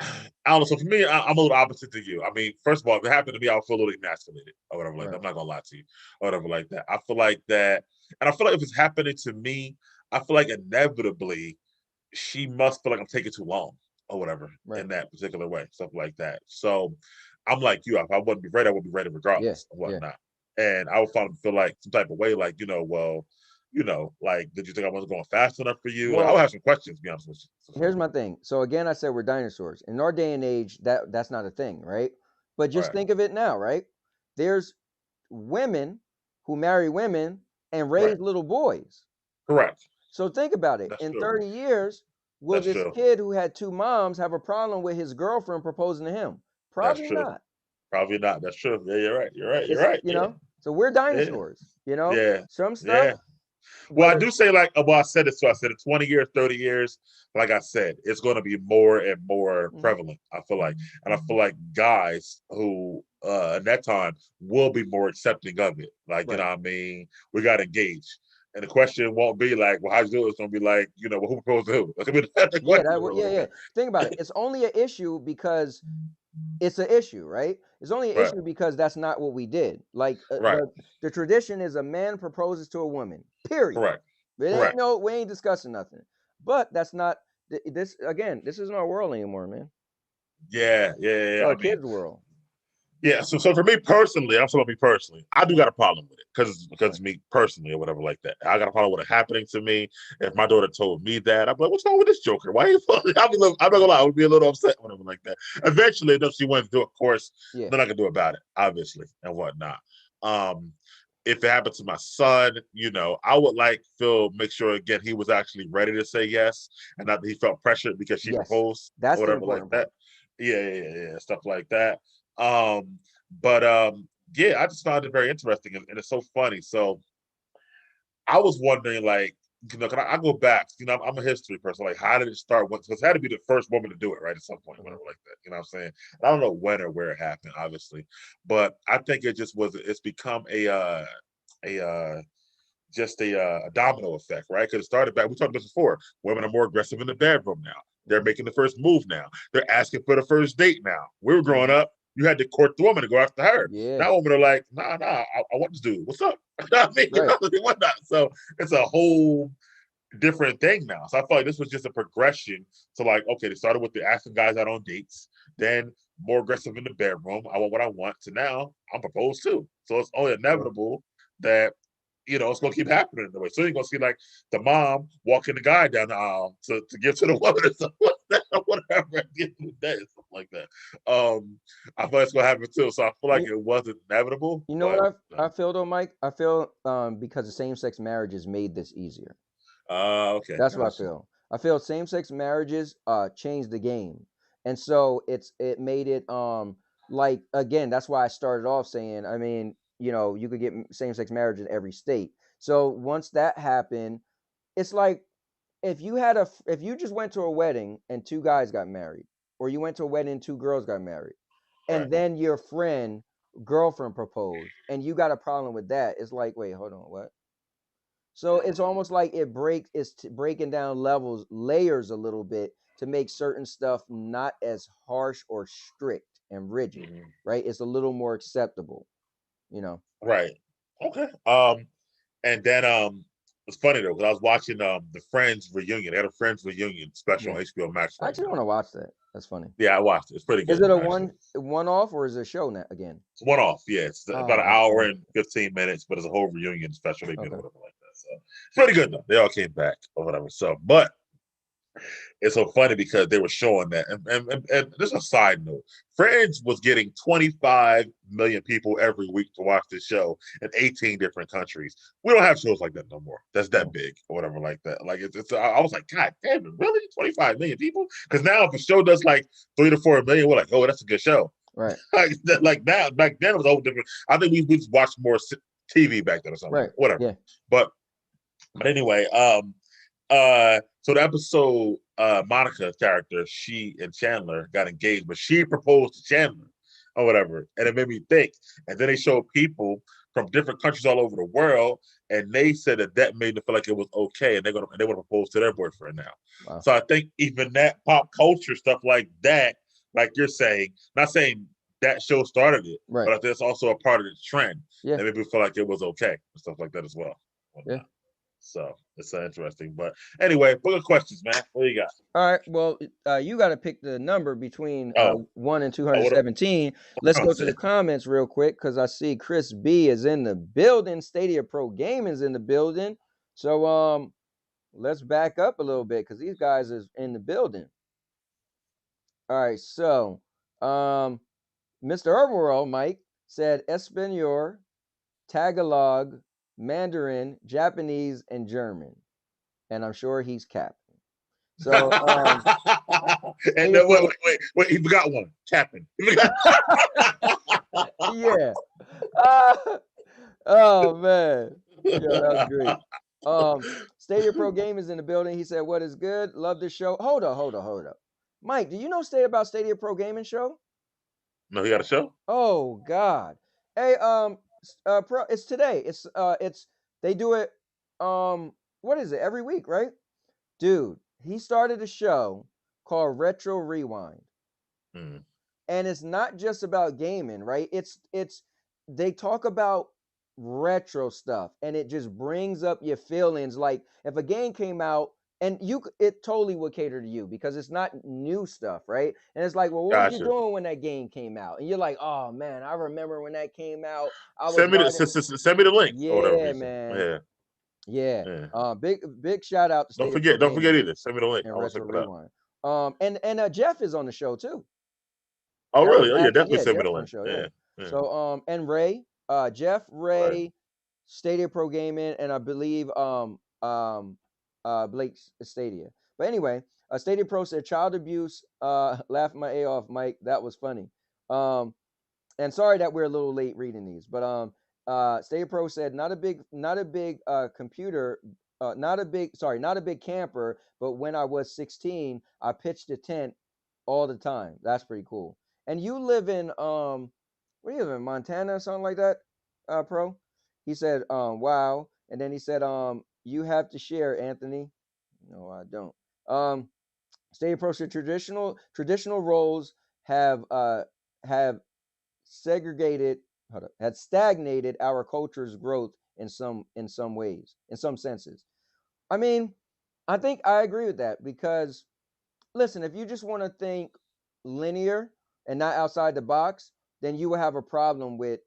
I don't know. So for me, I'm a little opposite to you. I mean, first of all, if it happened to me, I would feel a little emasculated or whatever like that. right, I'm not gonna lie to you or whatever like that. I feel like that, and I feel like if it's happening to me, I feel like inevitably she must feel like I'm taking too long or whatever right. in that particular way, stuff like that. So I'm like you. If I wouldn't be ready, I would be ready Yeah, regardless of yeah. whatnot. And I would feel like some type of way, like well, like did you think I wasn't going fast enough for you? Like I would Well, have some questions, to be honest with you. So, here's my thing. So again, I said we're dinosaurs. In our day and age, that's not a thing, right? But just right, think of it now, right? There's women who marry women and right, raise little boys. correct. So think about it. That's In true. 30 years, will That's this true. kid who had two moms have a problem with his girlfriend proposing to him? That's Probably true. not. Probably not. That's true. Yeah, you're right. You're right. You're It's, right. Yeah. so we're Yeah. dinosaurs, Yeah. Some stuff, Yeah. Well, I whether, do say like well, I said it so I said it 20 years, 30 years. Like I said, it's gonna be more and more Mhm. prevalent, I feel like. And I feel like guys who at that time will be more accepting of it. Like, right. what I mean? We got engaged. And the question won't be like, well, how'd you do it? It's gonna be like, well, who proposed to who? That's gonna be the Yeah, question yeah, like yeah. that. Think about it. It's only an issue because it's an issue, right? It's only an Right. issue because that's not what we did. Like, Right. the tradition is a man proposes to a woman. Period. Correct. It ain't Correct. no, we ain't discussing nothing. But that's not this again. This isn't our world anymore, man. Yeah, yeah, yeah. It's Yeah. our I mean, kids' world. yeah, so for me personally, I'm talking about me personally. I do got a problem with it because Right. me personally or whatever like that. I got a problem with it happening to me. If my daughter told me that, I'd be like, "What's wrong with this joker? Why ain't?" I'm not gonna lie, I would be a little upset, whatever like that. Eventually, if she wants to do it, of course, Yeah. then I can do about it, obviously, and whatnot. Um, if it happened to my son, I would make sure again he was actually ready to say yes, and not that he felt pressured because she Yes. proposed That's or the whatever like important that. part. Yeah, stuff like that. Um, but yeah, I just found it very interesting, and it's so funny. So I was wondering, like, can I go back? I'm a history person. Like, how did it start? Because it had to be the first woman to do it, right? At some point, Mhm. whatever, like that. You know what I'm saying? And I don't know when or where it happened, obviously, but I think it just was. It's become a just a domino effect, right? Because it started back. We talked about this before. Women are more aggressive in the bedroom now. They're Mhm. making the first move now. They're asking for the first date now. We were growing Mhm. up. you had to court the woman to go after her. Yeah. Now women are like, nah, I want this dude. What's up? I mean, Right. whatnot. So it's a whole different thing now. So I felt like this was just a progression to like, okay, they started with the asking guys out on dates, then more aggressive in the bedroom. I want what I want. To now I'm proposed to. So it's only inevitable that it's gonna keep happening in the way. So you're gonna see like the mom walking the guy down the aisle to give to the woman or something like that, whatever at the end of the day, something like that. I feel like it's gonna happen too. So I feel like it wasn't inevitable. You know what I feel though, Mike? I feel because of same-sex marriages made this easier. Okay. That's what I feel. I feel same-sex marriages changed the game. And so it made it like, again, that's why I started off saying, I mean, you could get same-sex marriage in every state. So once that happened, it's like if you just went to a wedding and two guys got married, or you went to a wedding and two girls got married, and Right. then your girlfriend proposed, and you got a problem with that, it's like, wait, hold on, what? So it's almost like it's breaking down layers a little bit to make certain stuff not as harsh or strict and rigid, Mhm. right? It's a little more acceptable, Right. Okay. And then it's funny though, because I was watching the Friends reunion. They had a Friends reunion special Yeah. on HBO Max I right actually now. want to watch that. That's funny. Yeah, I watched it. It's pretty Is good, it a actually. one off or is it a show now again? It's one off, yeah. It's about Oh, an hour and 15 minutes, but it's a whole reunion special they did or okay. whatever like that. So it's pretty good though. They all came back or whatever. So, but it's so funny because they were showing that. And this is a side note. Friends was getting 25 million people every week to watch this show in 18 different countries. We don't have shows like that no more. That's that big or whatever like that. Like I was like, God damn it, really? 25 million people? Because now if a show does like 3 to 4 million, we're like, oh, that's a good show. Right. like now, back then it was all different. I think we just watched more TV back then or something. Right. Whatever. Yeah. But anyway, so the episode, Monica's character, she and Chandler got engaged, but she proposed to Chandler or whatever, and it made me think. And then they showed people from different countries all over the world, and they said that made them feel like it was okay, and they want to propose to their boyfriend now. Wow. So I think even that pop culture stuff like that, like you're saying, not saying that show started it, right. but I think it's also a part of the trend. Yeah. That made me feel like it was okay and stuff like that as well. Yeah. So it's interesting. But anyway, book of questions, man. What do you got? All right. Well, you got to pick the number between 1 and 217. Let's go to the comments real quick because I see Chris B is in the building. Stadia Pro Gaming is in the building. So let's back up a little bit because these guys is in the building. All right. So Mr. Urban World, Mike, said Espanol, Tagalog, Mandarin, Japanese, and German. And I'm sure he's capping. So and then wait, he forgot one. Chapman. Yeah. Oh man. Yeah, that's great. Stadia Pro Game is in the building. He said, "What is good? Love this show." Hold up. Mike, do you know about Stadia Pro Gaming show? No, he got a show? Oh God. Hey, pro, it's today. It's they do it what is it? Every week, right? Dude, he started a show called Retro Rewind. Mm. And it's not just about gaming, right? It's they talk about retro stuff and it just brings up your feelings. Like if a game came out and it totally would cater to you because it's not new stuff, right? And it's like, well, what was you doing when that game came out? And you're like, oh man, I remember when that came out. Send me the link. Yeah, man. Yeah. Big shout out to Don't Stadia forget either. Send me the link. and I want to Retro check it out. and Jeff is on the show too. Oh, That really? was Oh, yeah, actually, definitely send me Jeff's the on the link. show, Yeah. So Jeff, Ray, Right. Stadia Pro Gaming, and I believe Blake Stadia. But anyway, Stadia Pro said child abuse. Laugh my A off, Mike. That was funny. And sorry that we're a little late reading these, but Stadia Pro said not a big computer. Not a big camper, but when I was 16, I pitched a tent all the time. That's pretty cool. And you live in where do you live in, Montana or something like that, Pro? He said, wow. And then he said, you have to share, Anthony. No, I don't. Stadia Pro said traditional roles have segregated, had stagnated our culture's growth in some ways, in some senses. I mean, I think I agree with that because listen, if you just want to think linear and not outside the box, then you will have a problem with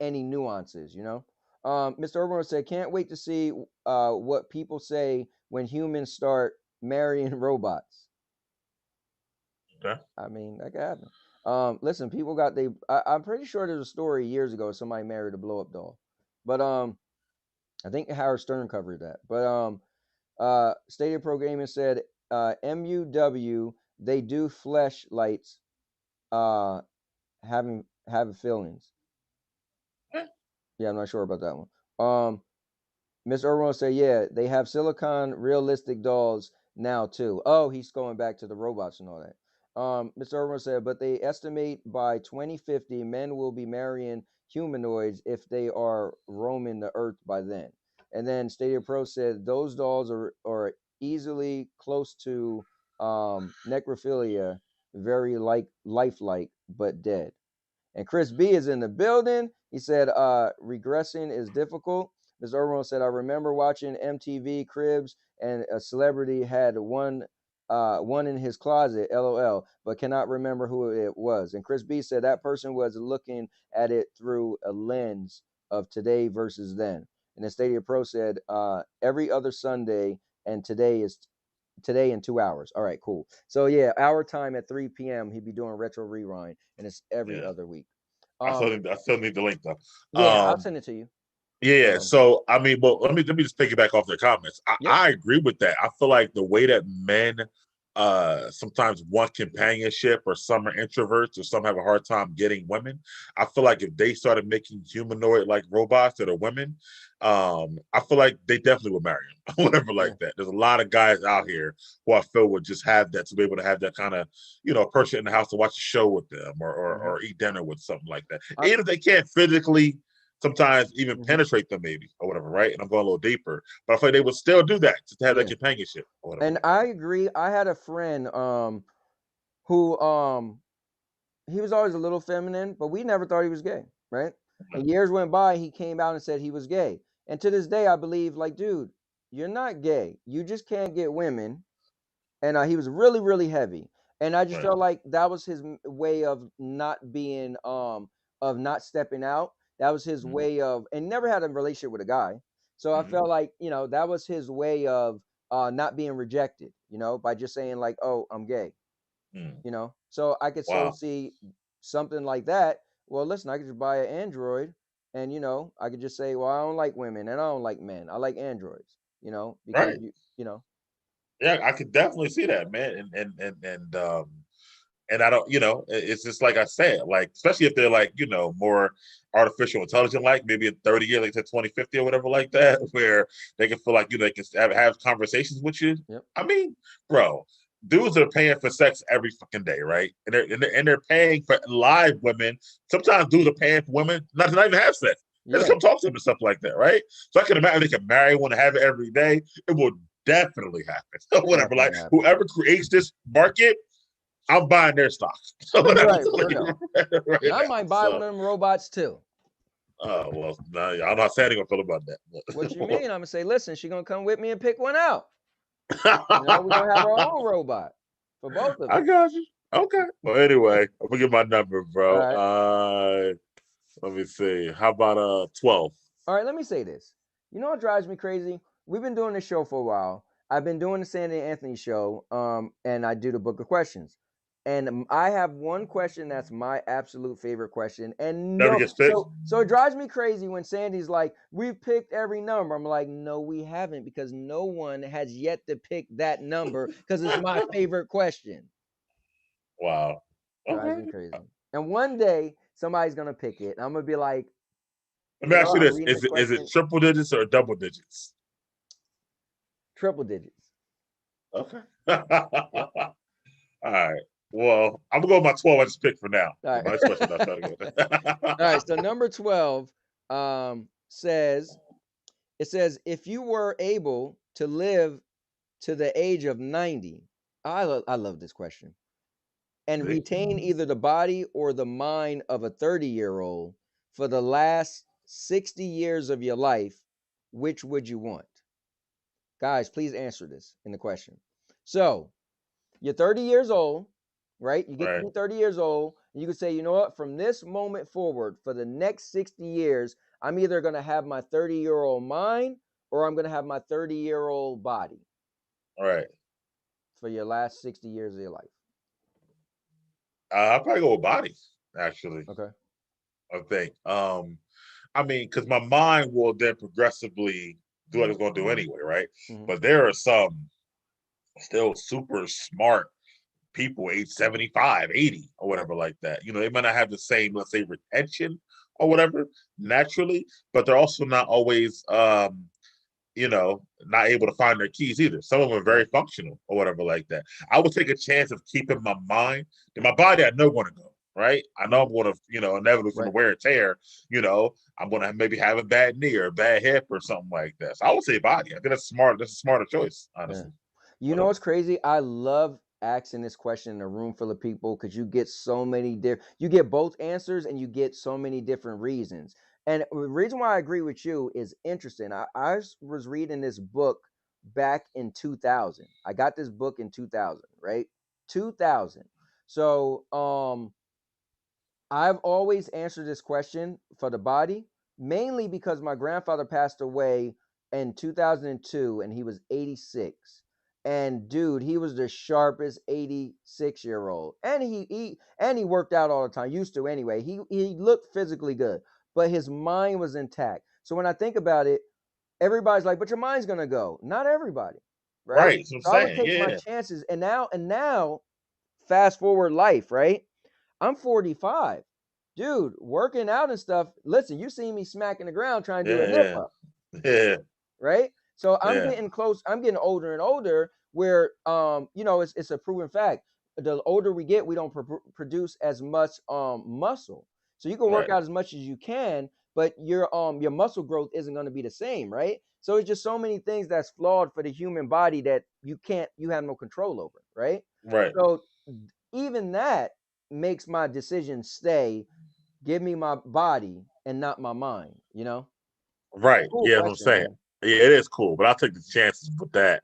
any nuances, you know? Mr. Urban said, can't wait to see what people say when humans start marrying robots. Okay. I mean, that could happen. Listen, people got I'm pretty sure there's a story years ago somebody married a blow up doll, but I think Howard Stern covered that. But Stadia Pro Gaming said MUW they do fleshlights having feelings. Yeah, I'm not sure about that one. Miss Irwin said, yeah, they have silicon realistic dolls now too. Oh, he's going back to the robots and all that. Mr. Irwin said, but they estimate by 2050 men will be marrying humanoids if they are roaming the earth by then. And then Stadia Pro said those dolls are easily close to necrophilia, very lifelike but dead. And Chris B is in the building. He said, regressing is difficult. Ms. Irwin said, I remember watching MTV Cribs and a celebrity had one in his closet, LOL, but cannot remember who it was. And Chris B said that person was looking at it through a lens of today versus then. And then Stadia Pro said, every other Sunday, and today in 2 hours. All right, cool. So yeah, our time at 3 p.m. He'd be doing retro rewind, and it's every Yeah. other week. I still need the link though. Yeah, I'll send it to you. Yeah. So I mean, well, let me just piggyback off their comments. Yep. I agree with that. I feel like the way that men sometimes want companionship, or some are introverts, or some have a hard time getting women. I feel like if they started making humanoid like robots that are women, I feel like they definitely would marry them, whatever like that. There's a lot of guys out here who I feel would just have that, to be able to have that kind of, person in the house to watch a show with them, or eat dinner with, something like that. Even if they can't physically sometimes even penetrate them, maybe, or whatever, right? And I'm going a little deeper, but I feel like they would still do that just to have that companionship or whatever. And I agree. I had a friend who he was always a little feminine, but we never thought he was gay, right? And years went by, he came out and said he was gay. And to this day, I believe, like, dude, you're not gay. You just can't get women. And he was really, really heavy. And I just felt like that was his way of not being, of not stepping out. That was his way of, and never had a relationship with a guy. So I felt like, that was his way of not being rejected, by just saying like, oh, I'm gay, So I could so see something like that. Well, listen, I could just buy an Android and, I could just say, well, I don't like women and I don't like men. I like androids, because Yeah, I could definitely see that, man. And I don't, it's just like I said, like, especially if they're like, more artificial intelligent, like maybe in 30 years, like to 2050 or whatever like that, where they can feel like, they can have conversations with you. Yep. I mean, bro, dudes are paying for sex every fucking day, right? And they're paying for live women. Sometimes dudes are paying for women not to even have sex. They just come talk to them and stuff like that, right? So I can imagine they can marry one and have it every day. It will definitely happen. So whatever, like whoever creates this market, I'm buying their stock. So right, right I might buy one of them robots too. Oh, well, no, I don't know how Sandy gonna feel about that. What you mean? I'm gonna say, listen, she's gonna come with me and pick one out. We're gonna have our own robot for both of us. I got you. Okay. Well, anyway, I'm gonna get my number, bro. Right. Let me see. How about 12? All right, let me say this. You know what drives me crazy? We've been doing this show for a while. I've been doing the Sandy and Anthony show, and I do the book of questions. And I have one question that's my absolute favorite question. And never gets picked. So it drives me crazy when Sandy's like, we've picked every number. I'm like, no, we haven't, because no one has yet to pick that number because it's my favorite question. Wow. Drives me crazy. And one day somebody's gonna pick it. And I'm gonna be like, let me ask you this. Is it triple digits or double digits? Triple digits. Okay. All right. Well, I'm gonna go with my 12 I just picked for now. All right. My next question, I'll try to go. All right. So number 12 says, if you were able to live to the age of 90, I love this question. and retain either the body or the mind of a 30-year-old for the last 60 years of your life, which would you want? Guys, please answer this in the question. So, you're 30 years old, right? You get to be 30 years old, and you can say, you know what? From this moment forward, for the next 60 years, I'm either going to have my 30-year-old mind or I'm going to have my 30-year-old body. All right. For your last 60 years of your life. I'll probably go with body, actually. Okay. I think. I mean, because my mind will then progressively do what it's going to do anyway, right? Mm-hmm. But there are some still super smart people, age 75, 80, or whatever like that. You know, they might not have the same, let's say, retention or whatever naturally, but they're also not always you know, not able to find their keys either. Some of them are very functional or whatever like that. I would take a chance of keeping my mind and my body. I know going to go, right? I know I'm going to, you know, inevitably from the wear and tear, you know, I'm going to maybe have a bad knee or a bad hip or something like that. So I would say body. I think that's smart. That's a smarter choice, honestly. Yeah. You know what's crazy? I love asking this question in a room full of people because you get so many different, you get both answers and you get so many different reasons. And the reason why I agree with you is interesting. I was reading this book back in 2000. I got this book in 2000, right? 2000. So I've always answered this question for the body, mainly because my grandfather passed away in 2002 and he was 86. And dude, he was the sharpest 86-year-old. And he worked out all the time, used to anyway. He looked physically good, but his mind was intact. So when I think about it, everybody's like, but your mind's gonna go. Not everybody, right? Right. So So I would take my chances. And now, fast forward life, right? I'm 45. Dude, working out and stuff. Listen, you see me smacking the ground trying to do a hip up. Yeah. Right? So I'm getting close. I'm getting older and older where you know, it's a proven fact. The older we get, we don't produce as much muscle. So you can work out as much as you can, but your muscle growth isn't going to be the same, right? So it's just so many things that's flawed for the human body that you have no control over, right? Right. So even that makes my decision stay. Give me my body and not my mind, you know? Right. Cool Yeah, what I'm question, saying. man. Yeah, it is cool, but I'll take the chances with that.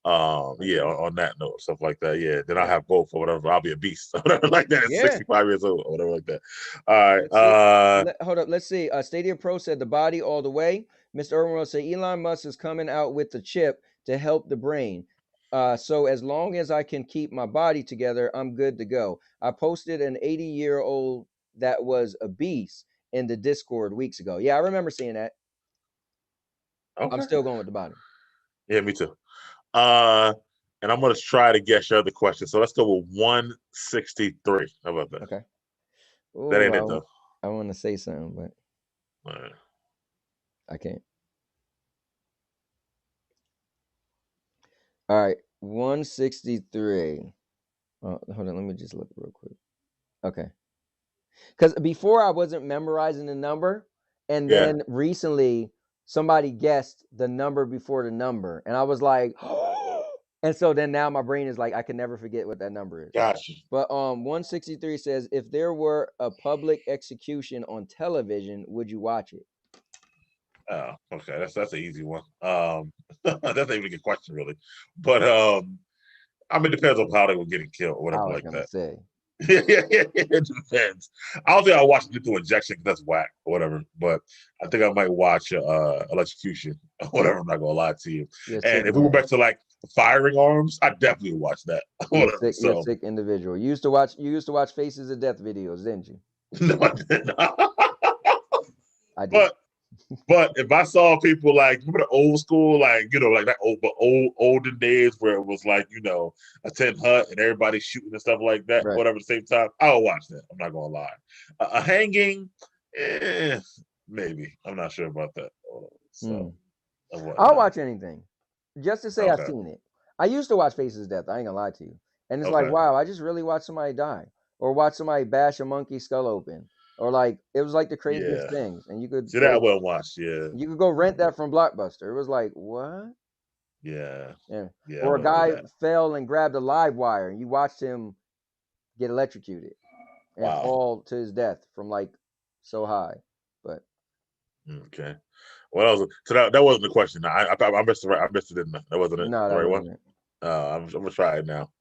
Yeah, on that note, stuff like that. Yeah, then I'll have both or whatever. I'll be a beast or whatever like that at 65 years old or whatever like that. All right. Hold up. Let's see. Stadia Pro said the body all the way. Mr. Irwin will say Elon Musk is coming out with the chip to help the brain. So as long as I can keep my body together, I'm good to go. I posted an 80-year-old that was obese in the Discord weeks ago. Yeah, I remember seeing that. Okay. I'm still going with the body. Yeah, me too. And I'm gonna try to guess your other question. So let's go with 163. How about that? Okay. That ain't Ooh, it though. I want to say something, but Right. I can't. All right, 163. Hold on, let me just look real quick. Okay. Because before I wasn't memorizing the number, and then recently somebody guessed the number before the number, and I was like, and so then now my brain is like, I can never forget what that number is. Gotcha. But 163 says, if there were a public execution on television, would you watch it? Oh, okay. That's an easy one. That's not even a good question, really. But I mean, it depends on how they were getting killed or whatever like that. Say. Yeah, it depends. I don't think I'll watch lethal injection because that's whack or whatever. But I think I might watch electrocution or whatever. I'm not gonna lie to you. And if we went back to like firing arms, I definitely would watch that. You're a sick individual. You used to watch Faces of Death videos, didn't you? No, I did not. I did. But if I saw people like, remember the old school, like, you know, like that olden days where it was like, you know, a tent hut and everybody shooting and stuff like that, whatever, at the same time, I'll watch that. I'm not gonna lie. A hanging, maybe. I'm not sure about that. So I'll watch anything just to say I've seen it. I used to watch Faces of Death. I ain't gonna lie to you. And it's like, wow, I just really watched somebody die or watch somebody bash a monkey's skull open. Or like it was like the craziest things, and you could see that I will watch. Yeah, you could go rent that from Blockbuster. It was like what? Yeah. Or a guy fell and grabbed a live wire, and you watched him get electrocuted and Wow. fall to his death from like so high. But Okay. What else? So that wasn't the question. I missed it. I missed it. Didn't I? That wasn't it. no, The that right one. wasn't it. I'm gonna try it now.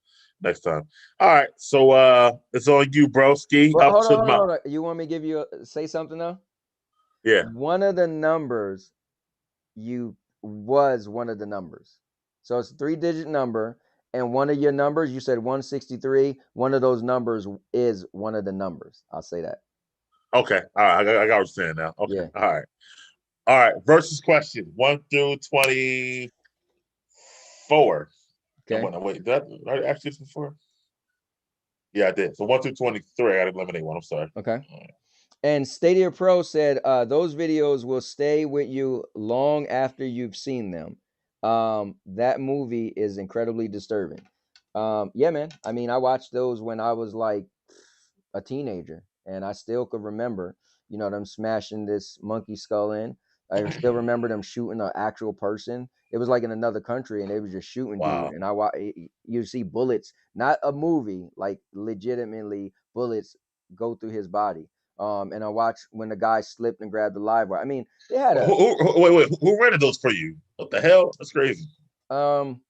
Next time. All right. So it's on you, broski. Well, Up hold on, to hold on, my hold on. You want me to give you say something though? yeah. One of the numbers was one of the numbers. So it's a 3-digit number, and one of your numbers, you said 163. One of those numbers is one of the numbers. I'll say that. Okay. All right. I got what you're saying now. Okay. Yeah. All right. All right. Versus question 1 through 24. Okay. Wait, did I ask this before? Yeah, I did. So 1 through 23. I got to eliminate one. I'm sorry. Okay. All right. And Stadia Pro said those videos will stay with you long after you've seen them. That movie is incredibly disturbing. Yeah, man. I mean, I watched those when I was like a teenager, and I still could remember, them smashing this monkey skull in. I still remember them shooting an actual person. It was like in another country, and they was just shooting dude. Wow. And you see bullets, not a movie, like legitimately bullets go through his body. And I watched when the guy slipped and grabbed the live wire. I mean, they had Wait. Who rented those for you? What the hell? That's crazy. um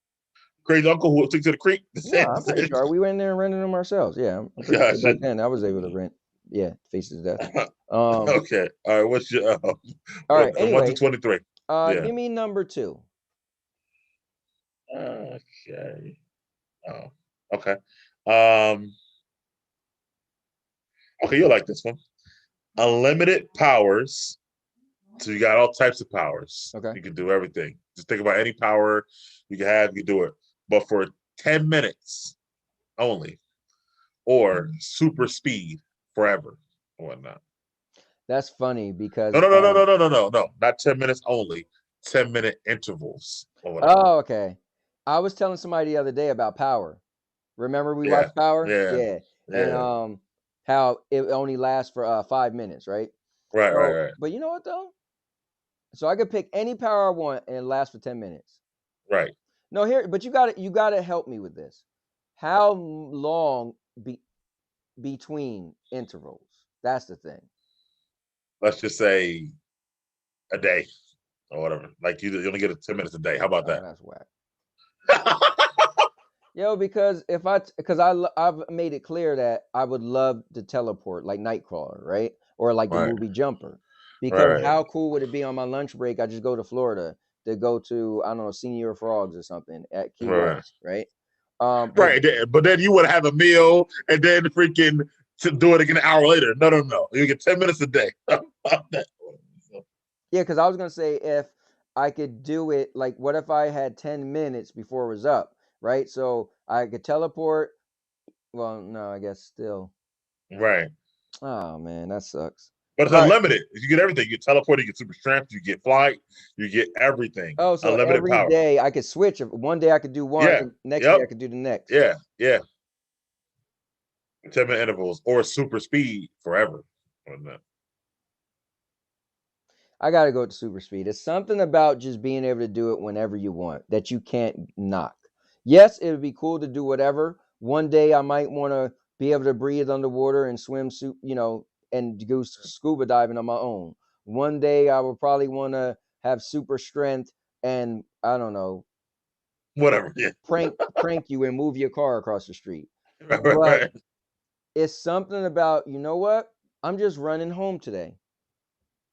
Crazy uncle who took to the creek. no, I'm pretty sure we went in there and rented them ourselves. Yeah, I'm pretty sure Gotcha. back then I was able to rent. Yeah, Faces of Death. Um, Okay. All right. What's your all right. 1 through Anyways, 23? Yeah. give me number 2. Okay. Oh. Okay. Um. Okay. You'll like this one. Unlimited powers. So you got all types of powers. Okay. You can do everything. Just think about any power you can have. You can do it, but for 10 minutes only, or super speed forever or whatnot. That's funny because No. Not 10 minutes only. 10-minute intervals or whatever. oh, okay. I was telling somebody the other day about Power. Remember we Yeah. watched Power? Yeah. Yeah. And Yeah. how it only lasts for 5 minutes, right? Right. Right. So, Right. but you know what though? So I could pick any power I want and it lasts for 10 minutes. Right. No, but you gotta help me with this. How long between intervals? That's the thing. Let's just say a day or whatever. Like you only get 10 minutes a day. How about that? That's whack. Yo, because I've made it clear that I would love to teleport like Nightcrawler, right? Or like the Right. movie Jumper. Because Right. how cool would it be on my lunch break? I just go to Florida to go to, I don't know, Senior Frogs or something at Key Right. West, right? Right. But then you would have a meal and then freaking to do it again an hour later. No. You get 10 minutes a day. Yeah, because I was gonna say if I could do it, like, what if I had 10 minutes before it was up, right? So I could teleport. Well, no, I guess still. Right. Oh man, that sucks. But it's All right. unlimited. You get everything. You get teleport, you get super strength, you get flight, you get everything. Oh, so Unlimited every power. day I could switch. One day I could do one, Yeah. and next day Yep. I could do the next. Yeah. 10-minute intervals or super speed forever. I gotta go to super speed. It's something about just being able to do it whenever you want that you can't knock. Yes, it would be cool to do whatever. One day I might want to be able to breathe underwater and swim, and go scuba diving on my own. One day I would probably want to have super strength and I don't know, Whatever. Yeah. prank you and move your car across the street. But Right. it's something about, you know what? I'm just running home today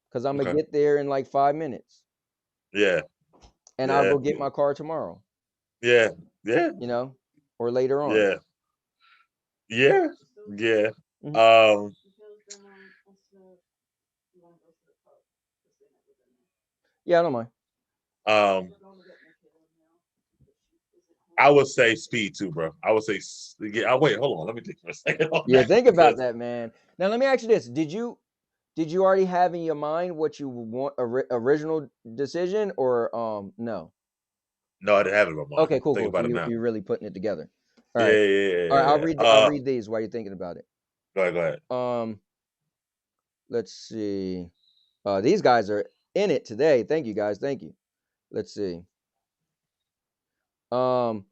because I'm gonna Okay. get there in like 5 minutes. Yeah. And I'll Yeah. go get my car tomorrow, Yeah. Yeah. or later on. Yeah. Yeah. Yeah. Mhm. Um, Yeah, I don't mind. um, I would say speed too, bro. I would say, yeah. Wait, hold on. Let me think for a second on Yeah, that think about because that, man. Now let me ask you this: Did you already have in your mind what you want original decision, or no? no, I didn't have it in my mind. Okay, cool, Think cool. So about it now. you're really putting it together. All Yeah, right, yeah, yeah, all right. I'll yeah. read. I'll read these while you're thinking about it. Go ahead. Let's see. These guys are in it today. Thank you, guys. Thank you. Let's see. Um,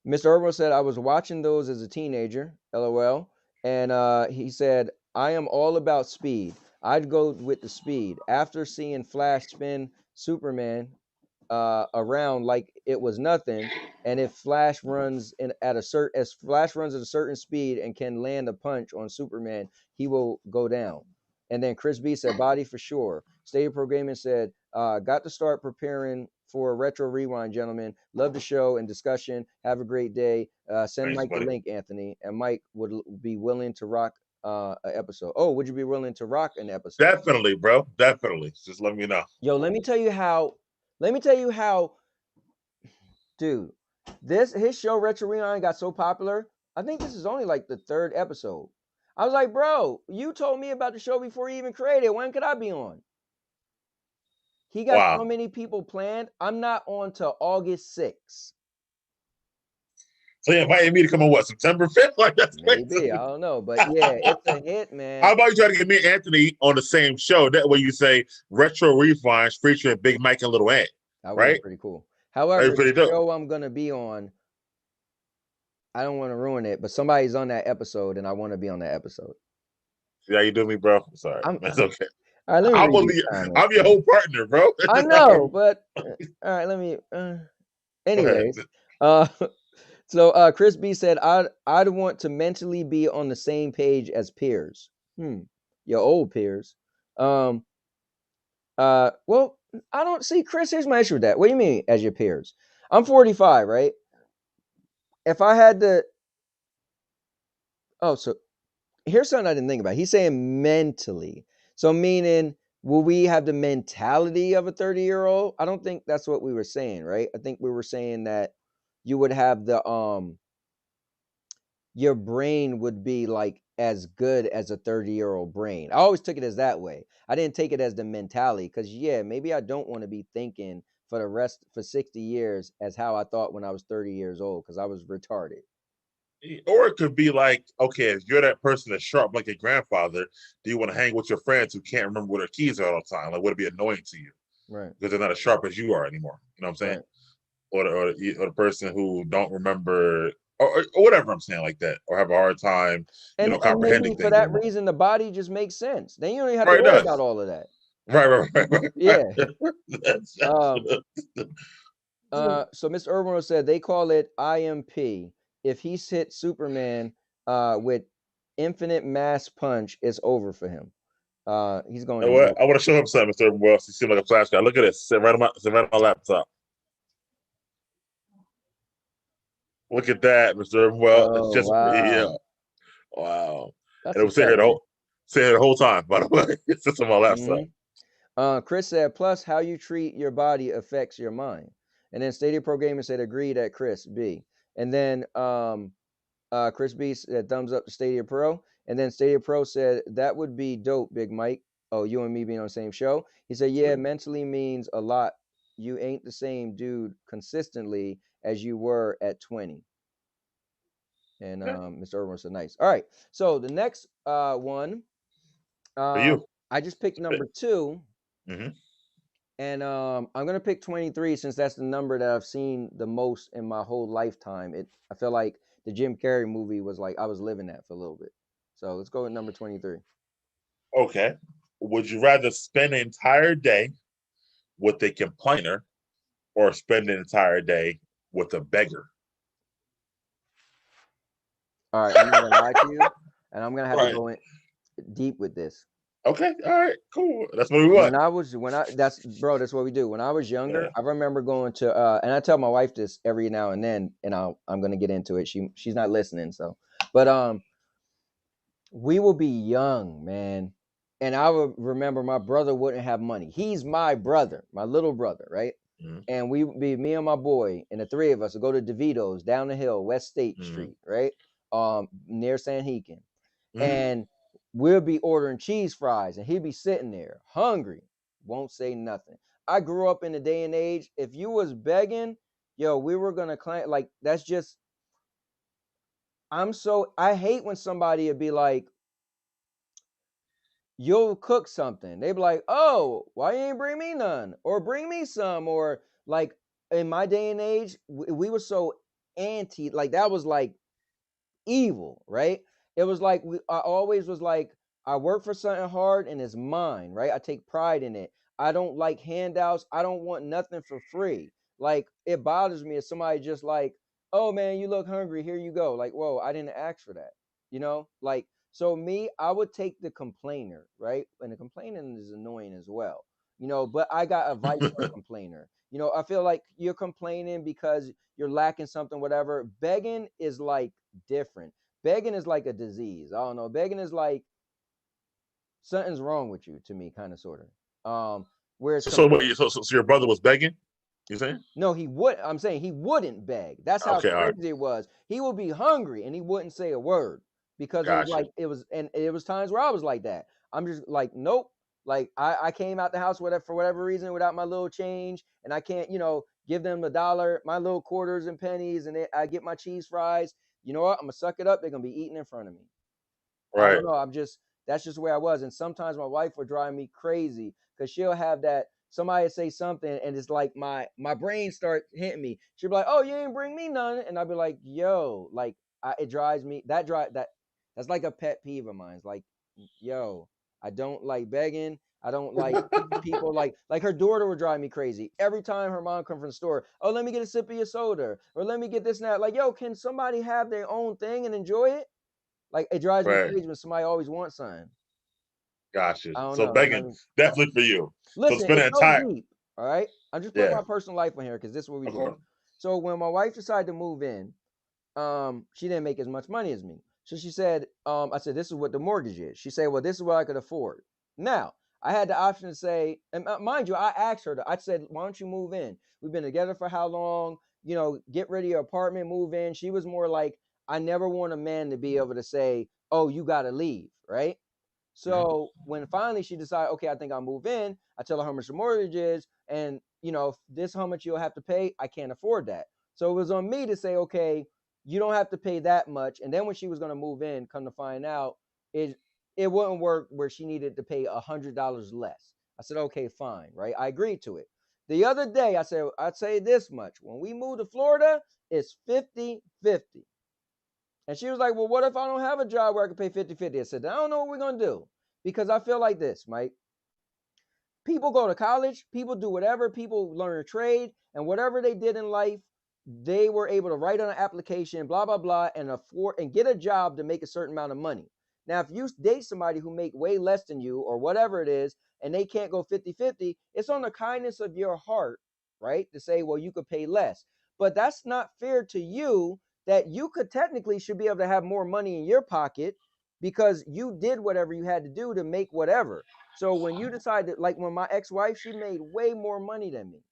Mr. Irwin said, I was watching those as a teenager, LOL. And he said, I am all about speed. I'd go with the speed. After seeing Flash spin Superman around like it was nothing, and if Flash runs at a certain speed and can land a punch on Superman, he will go down. And then Chris B said, body for sure. Stadia Pro Gaming said, got to start preparing for a retro rewind, gentlemen. Love the show and discussion. Have a great day. Send Thanks, Mike the buddy. link, Anthony. And Mike would be willing to rock an episode. Oh, would you be willing to rock an episode? Definitely, bro. Definitely. Just let me know. Yo, let me tell you how, dude, his show Retro Rewind got so popular. I think this is only like the 3rd episode. I was like, bro, you told me about the show before you even created. When could I be on? He got so many people planned. I'm not on till August 6th. So you invited me to come on what, September 5th? Like that's Maybe, crazy. I don't know. But yeah, it's a hit, man. How about you try to get me and Anthony on the same show? That way you say Retro Rewinds featuring Big Mike and Little Ant. That would be pretty cool. However, pretty the dope. show I'm gonna be on, I don't want to ruin it, but somebody's on that episode, and I want to be on that episode. See how you do me, bro? Sorry, that's okay. All right, I'm your whole partner, bro. I know, but all right, let me. Anyways, so Chris B said, I'd want to mentally be on the same page as peers. Your old peers. Well, I don't see, Chris. Here's my issue with that. What do you mean as your peers? I'm 45, right? If I had to, so here's something I didn't think about. He's saying mentally, so meaning, will we have the mentality of a 30-year-old? I don't think that's what we were saying, right? I think we were saying that you would have the your brain would be like as good as a 30-year-old brain. I always took it as that way. I didn't take it as the mentality, because maybe I don't want to be thinking for 60 years as how I thought when I was 30 years old, because I was retarded. Or it could be like, okay, if you're that person that's sharp like your grandfather, do you want to hang with your friends who can't remember where their keys are all the time? Like, would it be annoying to you? Right. Because they're not as sharp as you are anymore. You know what I'm saying? Right. Or the person who don't remember, or whatever I'm saying, like that, or have a hard time, comprehending maybe things. For that reason, the body just makes sense. Then you don't even have to worry about all of that. Right. Yeah. So Mr. Irwin said they call it IMP. If he's hit Superman with infinite mass punch, it's over for him. He's going. I want to show him something, Mr. Irwin. You seem like a flash guy. Look at this. Sit right on my laptop. Look at that, Mr. Well, it's just wow. And it was sitting here the whole time, by the way. It's just on my laptop. Chris said, plus how you treat your body affects your mind. And then Stadia Pro Gamer said, agreed at Chris B. And then Chris B said, thumbs up to Stadia Pro. And then Stadia Pro said, that would be dope, Big Mike. Oh, you and me being on the same show. He said, mentally means a lot. You ain't the same dude consistently as you were at 20. And Mr. Irwin said, nice. All right. So the next one, for you. I just picked number 2. Mm-hmm. And I'm gonna pick 23 since that's the number that I've seen the most in my whole lifetime. I feel like the Jim Carrey movie was like I was living that for a little bit. So let's go with number 23. Okay. Would you rather spend an entire day with a complainer or spend an entire day with a beggar? All right, I'm not gonna lie to you, and I'm gonna have to go in deep with this. Okay, all right, cool. That's what we want. That's what we do. When I was younger, I remember going to and I tell my wife this every now and then, and I'm gonna get into it. She's not listening, so but we will be young, man. And I would remember my brother wouldn't have money. He's my brother, my little brother, right? Mm-hmm. And we would be me and my boy, and the 3 of us would go to DeVito's down the hill, West State Street, right? Near Sanhegan. Mm-hmm. And we'll be ordering cheese fries, and he'd be sitting there hungry, won't say nothing. I grew up in the day and age, if you was begging, we were gonna claim, like, that's just, I hate when somebody would be like, you'll cook something. They'd be like, oh, why you ain't bring me none? Or bring me some. Or like in my day and age, we were so anti, like that was like evil, right? It was like I always was like, I work for something hard and it's mine, right? I take pride in it. I don't like handouts. I don't want nothing for free. Like it bothers me if somebody just like, oh man, you look hungry, here you go. Like, whoa, I didn't ask for that. Like so me, I would take the complainer, right? And the complaining is annoying as well. But I got a vice for a complainer. I feel like you're complaining because you're lacking something, whatever. Begging is like different. Begging is like a disease. I don't know. Begging is like something's wrong with you to me, kind of, sort of. Whereas So your brother was begging? You saying? no, he would. I'm saying he wouldn't beg. That's how Okay, all right. crazy it was. He would be hungry and he wouldn't say a word because it was Gotcha. like and it was times where I was like that. I'm just like, nope. Like I came out the house for whatever reason without my little change, and I can't, give them $1, my little quarters and pennies, and I get my cheese fries. You know what? I'm gonna suck it up. They're gonna be eating in front of me. I Right. don't know. That's just where I was. And sometimes my wife would drive me crazy because she'll have that somebody say something and it's like my brain start hitting me. She'll be like, "Oh, you ain't bring me none," and I'll be like, "Yo," like it drives me. That's like a pet peeve of mine. It's like, yo, I don't like begging. I don't like people like her daughter would drive me crazy every time her mom come from the store. Oh, let me get a sip of your soda, or let me get this and that. Like, yo, can somebody have their own thing and enjoy it? Like it drives me Right. crazy when somebody always wants something. Gotcha. I don't So know. begging definitely for you. So Listen, spending it's so time. deep. All right. I'm just putting Yeah. my personal life on here because this is what we do. Okay. So when my wife decided to move in, she didn't make as much money as me. So she said, I said, this is what the mortgage is. She said, well, this is what I could afford. Now, I had the option to say, and mind you, I asked her, I said, why don't you move in? We've been together for how long? Get rid of your apartment, move in. She was more like, I never want a man to be able to say, oh, you got to leave, right? Mhm. So when finally she decided, okay, I think I'll move in, I tell her how much the mortgage is, and this how much you'll have to pay. I can't afford that. So it was on me to say, okay, you don't have to pay that much. And then when she was going to move in, come to find out, it wouldn't work where she needed to pay $100 less. I said, okay, fine, right? I agreed to it. The other day, I said, I'd say this much. When we move to Florida, it's 50-50. And she was like, well, what if I don't have a job where I can pay 50-50? I said, I don't know what we're going to do. Because I feel like this, Mike. People go to college, people do whatever, people learn a trade, and whatever they did in life, they were able to write on an application, blah, blah, blah, and afford and get a job to make a certain amount of money. Now, if you date somebody who make way less than you or whatever it is, and they can't go 50-50, it's on the kindness of your heart, right? To say, well, you could pay less. But that's not fair to you that you could technically should be able to have more money in your pocket because you did whatever you had to do to make whatever. So when you decided, like when my ex-wife, she made way more money than me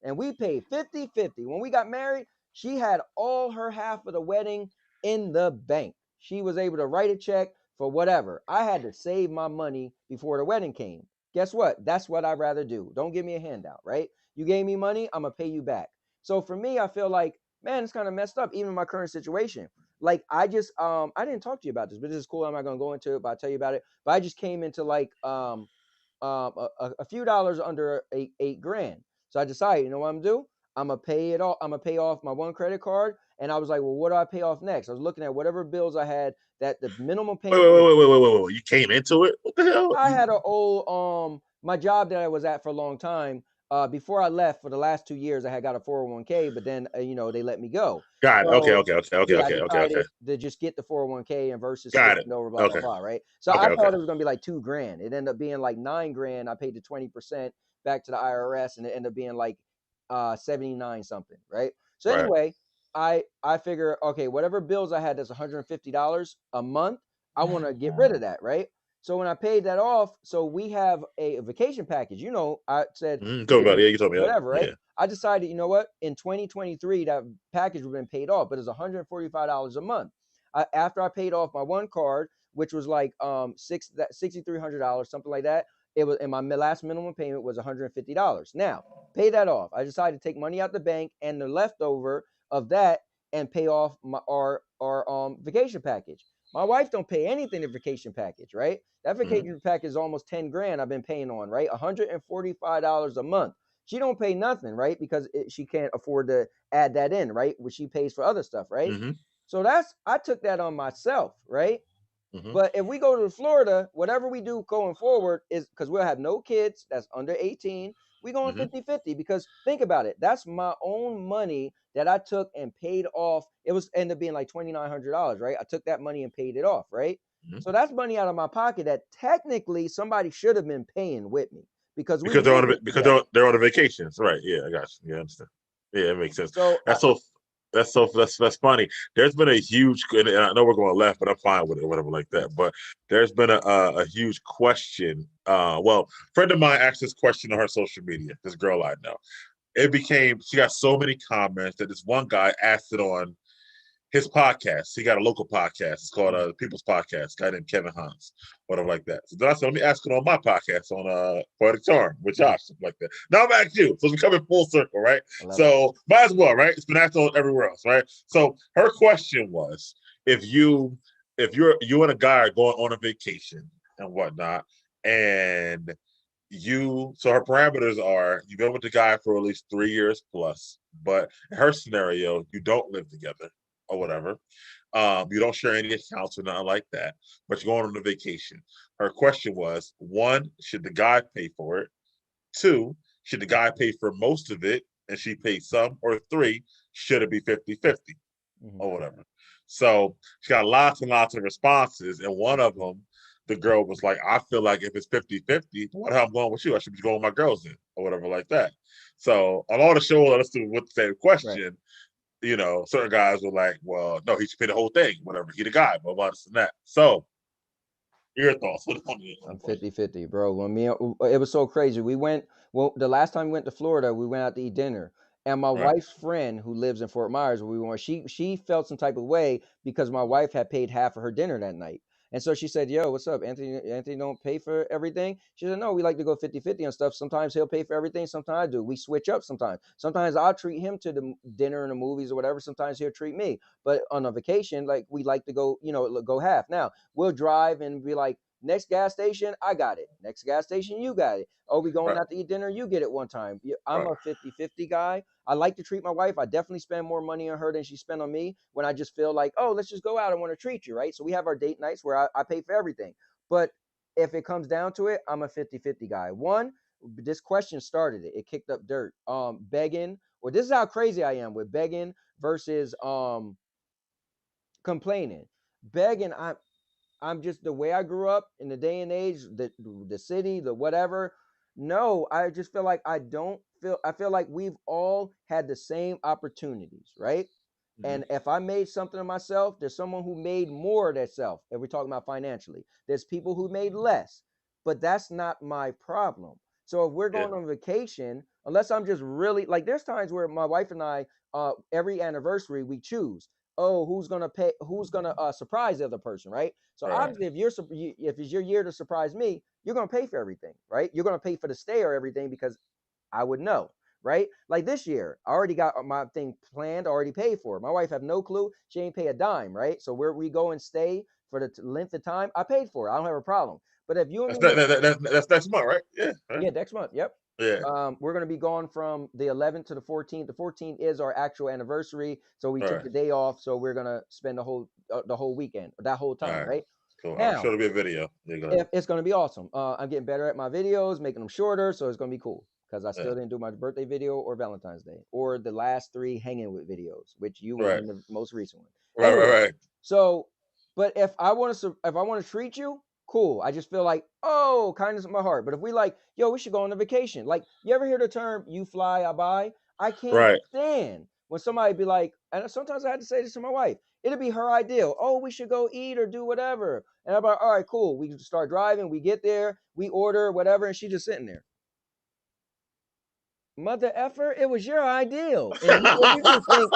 and we paid 50-50. When we got married, she had all her half of the wedding in the bank. She was able to write a check for whatever. I had to save my money before the wedding came. Guess what? That's what I'd rather do. Don't give me a handout, right? You gave me money, I'm going to pay you back. So for me, I feel like, man, it's kind of messed up, even in my current situation. Like I just I didn't talk to you about this, but this is cool. I'm not gonna go into it, but I'll tell you about it. But I just came into like a few dollars under eight grand. So I decided, you know what I'm gonna do? I'm gonna pay it off. I'm gonna pay off my one credit card. And I was like, well, what do I pay off next? I was looking at whatever bills I had that the minimum Wait, payment wait, was. wait, wait, wait, wait, wait. You came into it? What the hell? I had an old my job that I was at for a long time. Before I left for the last 2 years, I had got a 401k, but then they let me go. Got it. Okay, So okay, okay, okay, yeah, I okay, okay, okay. decided to just get the 401k and versus Got it. switching over, blah blah Okay, blah. Right. So okay, I okay. thought it was gonna be like 2 grand. It ended up being like 9 grand. I paid the 20% back to the IRS, and it ended up being like 79 something. Right. So Right. anyway, I figure, okay, whatever bills I had that's $150 a month, I want to get rid of that. Right. So when I paid that off, so we have a vacation package. I said Told we me could about it. do Yeah, you told me that. whatever, right? Yeah. I decided, you know what? In 2023, that package would have been paid off, but it's $145 a month. After I paid off my one card, which was like $6,300, something like that. It was, and my last minimum payment was $150. Now, pay that off. I decided to take money out the bank and the leftover of that and pay off our vacation package. My wife don't pay anything to vacation package, right? That Mhm. vacation package is almost 10 grand I've been paying on, right? $145 a month. She don't pay nothing, right? Because she can't afford to add that in, right? Which she pays for other stuff, right? Mm-hmm. So I took that on myself, right? Mm-hmm. But if we go to Florida, whatever we do going forward is because we'll have no kids that's under 18. We going Mm-hmm. 50-50 because think about it. That's my own money that I took and paid off. It was ended up being like $2,900, right? I took that money and paid it off, right? Mm-hmm. So that's money out of my pocket that technically somebody should have been paying with me because we Because they're on moving a, because together. they're on a vacations, right? Yeah, I got you. Yeah, I understand. Yeah, it makes sense. So That's so that's funny. There's been a huge, and I know we're going left, but I'm fine with it, whatever like that. But there's been a huge question. Well, a friend of mine asked this question on her social media. This girl I know, she got so many comments that this one guy asked it on his podcast. He got a local podcast. It's called People's Podcast. A guy named Kevin Hans, whatever like that. So then I said, let me ask it on my podcast on Poetic Charm with Josh, something like that. Now I'm back to you. So it's coming full circle, right? So might as well, right? It's been asked on everywhere else, right? So her question was, if you and a guy are going on a vacation and whatnot, and so her parameters are you've been with the guy for at least 3 years plus, but in her scenario, you don't live together or whatever. You don't share any accounts or nothing like that, but you're going on a vacation. Her question was, one, should the guy pay for it? Two, should the guy pay for most of it and she pays some? Or three, should it be 50-50 or whatever? So she got lots and lots of responses. And one of them, the girl was like, I feel like if it's 50-50, what I'm going with you? I should be going with my girls in or whatever like that. So on all the shows I listened with the same question, certain guys were like, well, no, he should pay the whole thing, whatever. He the guy, but this and that. So, your thoughts? I'm 50-50, bro. It was so crazy. The last time we went to Florida, we went out to eat dinner. And my wife's friend who lives in Fort Myers where we went, she felt some type of way because my wife had paid half of her dinner that night. And so she said, yo, what's up? Anthony don't pay for everything? She said, no, we like to go 50-50 on stuff. Sometimes he'll pay for everything. Sometimes I do. We switch up sometimes. Sometimes I'll treat him to the dinner and the movies or whatever. Sometimes he'll treat me. But on a vacation, like we like to go, go half. Now, we'll drive and be like, next gas station, I got it. Next gas station, you got it. Oh, we going out to eat dinner, you get it one time. I'm a 50-50 guy. I like to treat my wife. I definitely spend more money on her than she spend on me when I just feel like, oh, let's just go out. I want to treat you, right? So we have our date nights where I pay for everything. But if it comes down to it, I'm a 50-50 guy. One, this question started it. It kicked up dirt. Begging, or this is how crazy I am with begging versus complaining. Begging, I'm just the way I grew up in the day and age, the city, the whatever. No, I just feel like I feel like we've all had the same opportunities, right? And if I made something of myself, there's someone who made more of themselves. If we're talking about financially, there's people who made less, but that's not my problem. So if we're going on vacation, unless I'm just really like, there's times where my wife and I, every anniversary we choose, oh, who's gonna pay, who's gonna surprise the other person, right? So obviously, if it's your year to surprise me, you're gonna pay for everything, right? You're gonna pay for the stay or everything because I would know, right? Like this year, I already got my thing planned, already paid for. My wife have no clue; she ain't pay a dime, right? So where we go and stay for the length of time, I paid for it. I don't have a problem. But if you and me, that's next month, right? Yeah. yeah, next month, yep. Yeah. We're going to be gone from the 11th to the 14th. The 14th is our actual anniversary, so we took the day off. So we're going to spend the whole weekend, that whole time, right? Cool. I'm Now, sure it'll be a video. it's going to be awesome. I'm getting better at my videos, making them shorter, so it's going to be cool because I still didn't do my birthday video or Valentine's Day or the last 3 hanging with videos, which you was in the most recent one. Anyway, so, but if I want to treat you, cool. I just feel like, oh, kindness of my heart. But if we like, yo, we should go on a vacation. Like, you ever hear the term "you fly, I buy"? I can't stand when somebody be like, and sometimes I had to say this to my wife. It'll be her idea. Oh, we should go eat or do whatever. And I'm like, all right, cool. We start driving. We get there. We order whatever, and she just sitting there. Mother effer, it was your ideal, and you just think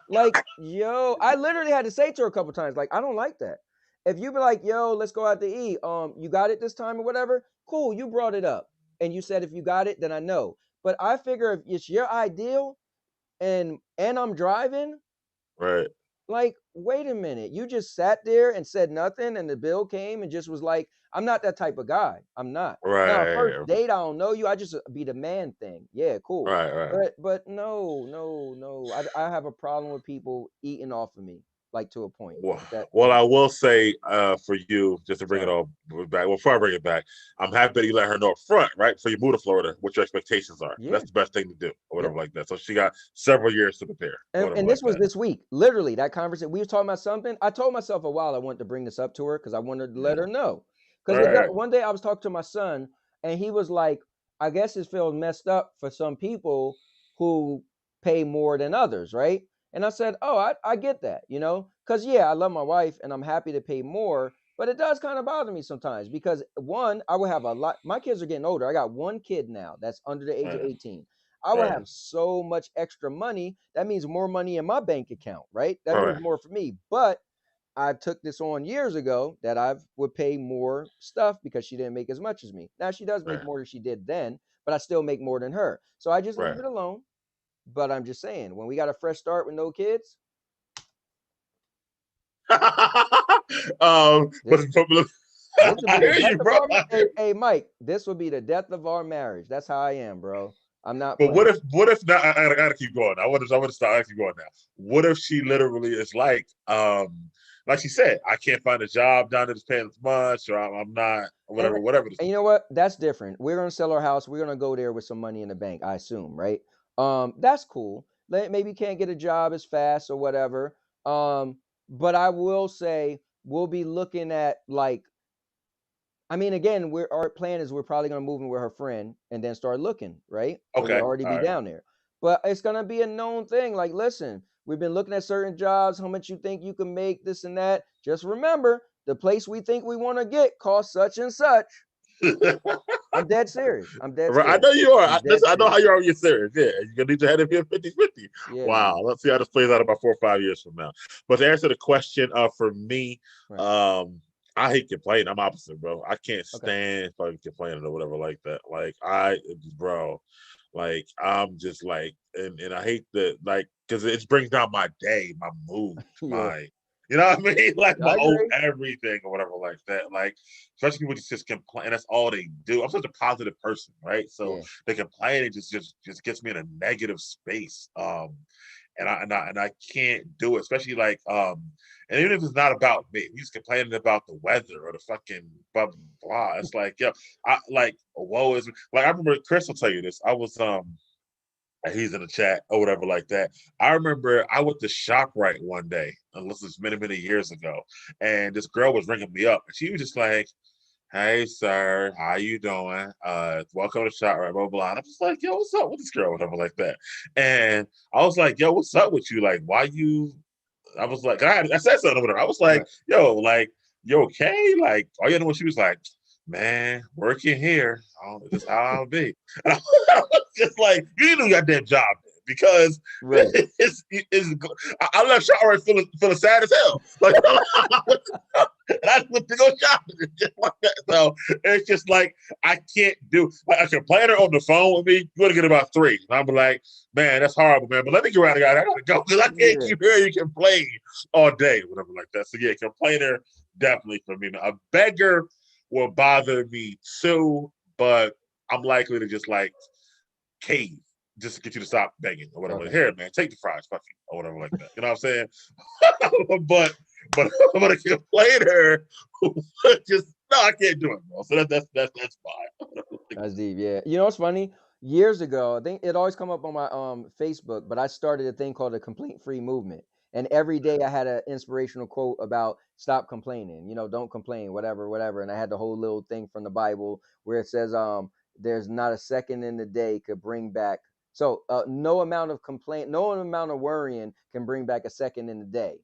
like, yo, I literally had to say to her a couple times, like, I don't like that. If you be like, yo, let's go out to eat, you got it this time or whatever, cool, you brought it up, and you said if you got it, then I know. But I figure if it's your ideal, and I'm driving, right, Like, wait a minute. You just sat there and said nothing, and the bill came and just was like, I'm not that type of guy. I'm not. Now, first Right, date, I don't know you. I just be the man thing. Yeah, cool. right. But no, no, no. I have a problem with people eating off of me, like to a point. Well, That well, yeah. I will say for you, just to bring it Sorry. all back. Well, before I bring it back, I'm happy that you let her know up front, right? So you move to Florida, what your expectations are. Yeah. That's the best thing to do, or Yep. whatever like that. So she got several years to prepare, or whatever And like this was that. this week. Literally, that conversation. We were talking about something. I told myself a while I wanted to bring this up to her because I wanted to let Yeah. her know. All Because right. one day I was talking to my son, and he was like, "I guess it feels messed up for some people who pay more than others, right?" And I said, "Oh, I get that, you know, because yeah, I love my wife and I'm happy to pay more, but it does kind of bother me sometimes because one, I will have a lot. My kids are getting older. I got one kid now that's under the age of Right. 18. I will Right. have so much extra money. That means more money in my bank account, right? That means Right. more for me. But I took this on years ago that I would pay more stuff because she didn't make as much as me. Now she does make Right. more than she did then, but I still make more than her. So I just leave Right. it alone. But I'm just saying, when we got a fresh start with no kids, But this this would I be the hear death you, of bro. our hey Mike, this would be the death of our marriage. That's how I am, bro. I'm not But playing. what if not? I gotta keep going. I want to start. I keep going now. What if she literally is like she said, I can't find a job down there that's paying as much, or I'm not, or And whatever. and you know what? That's different. We're gonna sell our house. We're gonna go there with some money in the bank, I assume, right? That's cool. Maybe you can't get a job as fast or whatever. But I will say we'll be looking at like, I mean, again, our plan is we're probably gonna move in with her friend and then start looking, right? So we'll Okay, already all be right. down there. But it's gonna be a known thing. Like, listen, we've been looking at certain jobs, how much you think you can make, this and that. Just remember, the place we think we want to get costs such and such. I'm dead serious. I'm dead Right, I serious. know you are. I'm dead I know how serious. you are when you're serious. Yeah, you're gonna need your head up here 50-50. Yeah, Wow. man. Let's see how this plays out about 4 or 5 years from now. But to answer the question, for me, Right. um, I hate complaining. I'm opposite, bro. I can't Okay. stand fucking complaining or whatever like that. Like bro, like I'm just like, and I hate that, like, because it brings down my day, my mood, Yeah. my, you know what I mean, like my I whole agree. everything or whatever like that. Like, especially people just complain. That's all they do. I'm such a positive person, right? So Yeah. they complain. It just gets me in a negative space. And I can't do it, especially like and even if it's not about me, he's complaining about the weather or the fucking blah blah blah. It's like, yo, I like woe is like I remember Chris will tell you this. I was he's in the chat or whatever like that. I remember I went to ShopRite one day, and this was many years ago, and this girl was ringing me up, and she was just like, "Hey, sir, how you doing? Welcome to ShopRite, blah blah." And I'm just like, "Yo, what's up with this girl?" Whatever like that, and I was like, "Yo, what's up with you? Like, why you?" I was like, I said something with her. I was like, Right. "Yo, like, you okay? Like, all you know what?" She was like, "Man, working here. Oh, this is how I'll be." And I was just like, "You need to do your damn job man, because Right. I left shower feeling sad as hell. Like, and I went to go shopping just like that. So it's just like I can't do like a complainer on the phone with me. You're gonna get about three. And I'm like, man, that's horrible, man. But let me get out of here. I gotta go because I can't Yeah. keep hearing you complain all day, whatever like that. So yeah, complainer definitely for me. A beggar will bother me too, but I'm likely to just like cave just to get you to stop begging or whatever. Like, Okay. here, man, take the fries, fuck you, or whatever like that. You know what I'm saying? but but a complainer just no, I can't do it, bro. So that's fine. That's deep. Yeah. You know what's funny? Years ago, I think it always come up on my Facebook, but I started a thing called the Complaint Free Movement. And every day I had an inspirational quote about stop complaining, you know, don't complain, whatever, whatever. And I had the whole little thing from the Bible where it says, there's not a second in the day could bring back. So no amount of complaint, no amount of worrying can bring back a second in the day.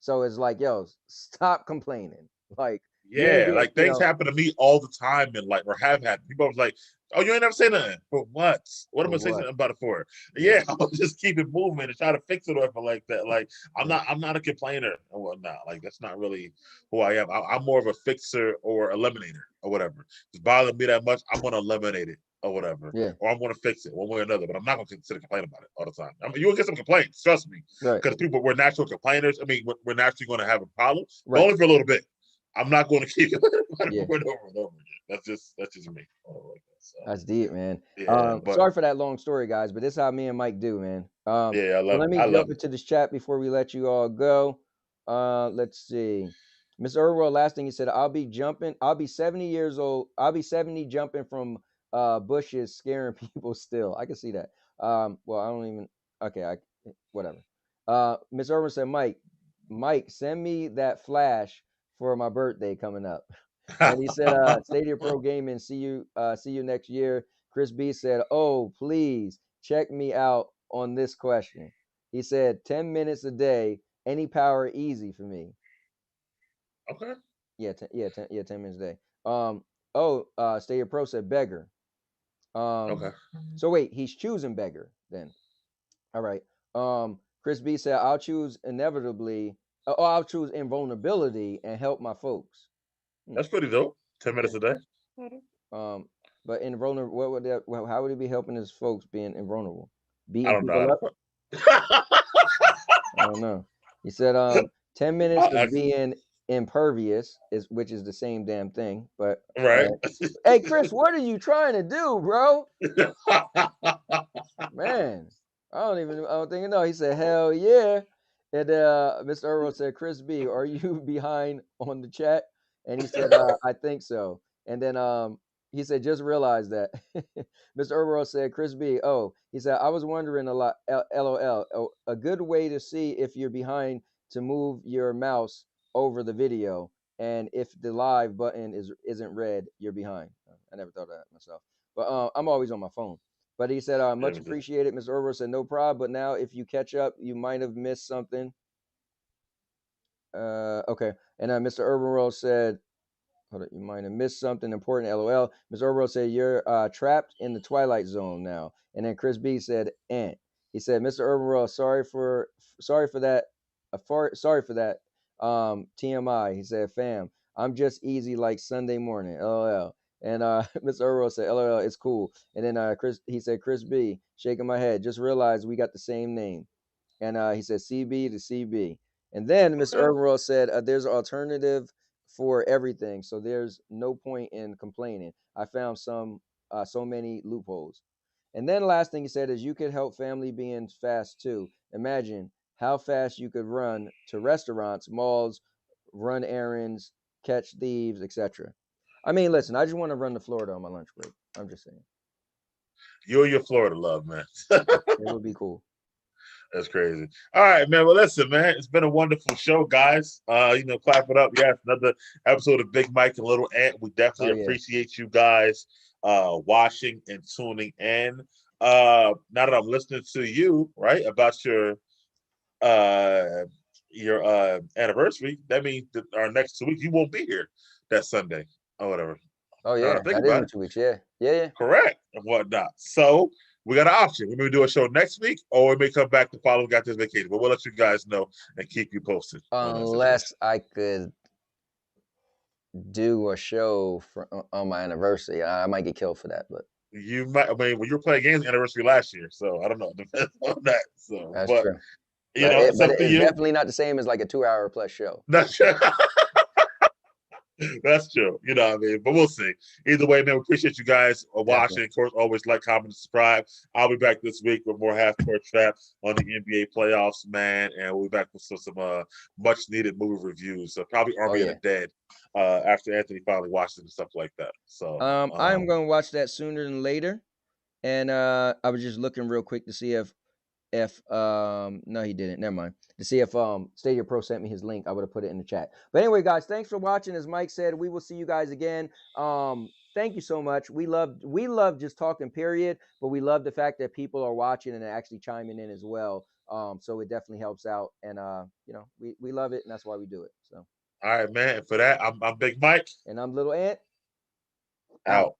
So it's like, yo, stop complaining. Like you ain't Yeah, doing, like you things know, happen to me all the time, and like or have happened. People was like, "Oh, you ain't never say nothing for what? What am for I saying what? something about it for?" Yeah, Yeah, I'll just keep it moving and try to fix it or whatever like that. Like yeah. I'm not a complainer or whatnot. Like that's not really who I am. I'm more of a fixer or eliminator or whatever. If it's bothering me that much, I'm gonna eliminate it or whatever, Yeah. or I'm going to fix it one way or another. But I'm not going to sit and complain about it all the time. I mean, you will get some complaints, trust me, Right. because we're natural complainers. I mean, we're naturally going to have a problem, but Right. only for a little bit. I'm not going to keep it Yeah. over and over and over again. That's just me. So, That's deep, man. yeah, but Sorry for that long story, guys, but this is how me and Mike do, man. yeah, I So love let it. me I love jump it. into this chat before we let you all go. Let's see. Mr. Irwell, last thing he said, I'll be 70 years old. I'll be 70 jumping from bushes, scaring people still. I can see that. Well, I don't even okay, whatever. Miss Irwell said, Mike, send me that flash for my birthday coming up. And he said, Stadia Pro Gaming, see you next year. Chris B said, oh, please check me out on this question. He said, 10 minutes a day, any power easy for me. Okay. Yeah, 10 minutes a day. Stadia Pro said beggar. Okay. So wait, he's choosing beggar then. All right. Chris B said, I'll choose I'll choose invulnerability and help my folks. That's pretty dope. 10 minutes a day. But invulnerable, how would he be helping his folks being invulnerable? I Beating don't know how people to up? put. I don't know. He said 10 minutes of being impervious which is the same damn thing. But Right. Hey Chris, what are you trying to do, bro? Man, I don't think you know. He said, hell yeah. And Mr. Earl said, Chris B, are you behind on the chat? And he said, I think so. And then he said, just realized that. Mr. Earl said, Chris B, he said, I was wondering a lot, LOL, a good way to see if you're behind to move your mouse over the video. And if the live button isn't red, you're behind. I never thought of that myself. But I'm always on my phone. But he said, much appreciated. Mr. Orwell said, no problem. But now if you catch up, you might have missed something. Okay. And Mr. Urban said, hold on, you might have missed something important. LOL. Mr. Urban said, you're trapped in the Twilight Zone now. And then Chris B said, Ant. He said, Mr. Urban, sorry for that. Sorry for that. TMI. He said, fam, I'm just easy like Sunday morning. LOL. And Mr. Earl said, LOL, it's cool. And then he said, Chris B, shaking my head, just realized we got the same name. And he said, CB to CB. And then Mr. Earl said, there's an alternative for everything. So there's no point in complaining. I found so many loopholes. And then last thing he said is you could help family being fast too. Imagine how fast you could run to restaurants, malls, run errands, catch thieves, etc. I mean, listen, I just want to run to Florida on my lunch break. I'm just saying. You and your Florida love, man. It would be cool. That's crazy. All right, man. Well, listen, man. It's been a wonderful show, guys. Clap it up. Yes, another episode of Big Mike and Little Ant. We definitely appreciate you guys watching and tuning in. Now that I'm listening to you, right, about your anniversary, that means that our next 2 weeks you won't be here that Sunday or whatever. Oh yeah, think that about is in 2 weeks. Yeah. Correct and whatnot. So we got an option. We may do a show next week, or we may come back the following got this vacation. But we'll let you guys know and keep you posted. Unless I could do a show on my anniversary, I might get killed for that. But you might. I mean, well, you were playing games anniversary last year, so I don't know. It depends on that. So, that's true. It's up to it's you. Definitely not the same as like a 2-hour plus show. That's true. That's true. You know what I mean? But we'll see. Either way, man, we appreciate you guys watching. Of course, always like, comment, and subscribe. I'll be back this week with more half-court trap on the NBA playoffs, man. And we'll be back with some much-needed movie reviews. So probably Army of the Dead after Anthony finally watches it and stuff like that. So I'm going to watch that sooner than later. And I was just looking real quick to see if no, he didn't. Never mind. To see if Stadia Pro sent me his link, I would have put it in the chat. But anyway, guys, thanks for watching. As Mike said, we will see you guys again. Thank you so much. We love just talking, period. But we love the fact that people are watching and actually chiming in as well. So it definitely helps out, and we love it, and that's why we do it. So all right, man. For that, I'm Big Mike, and I'm Little Ant. out.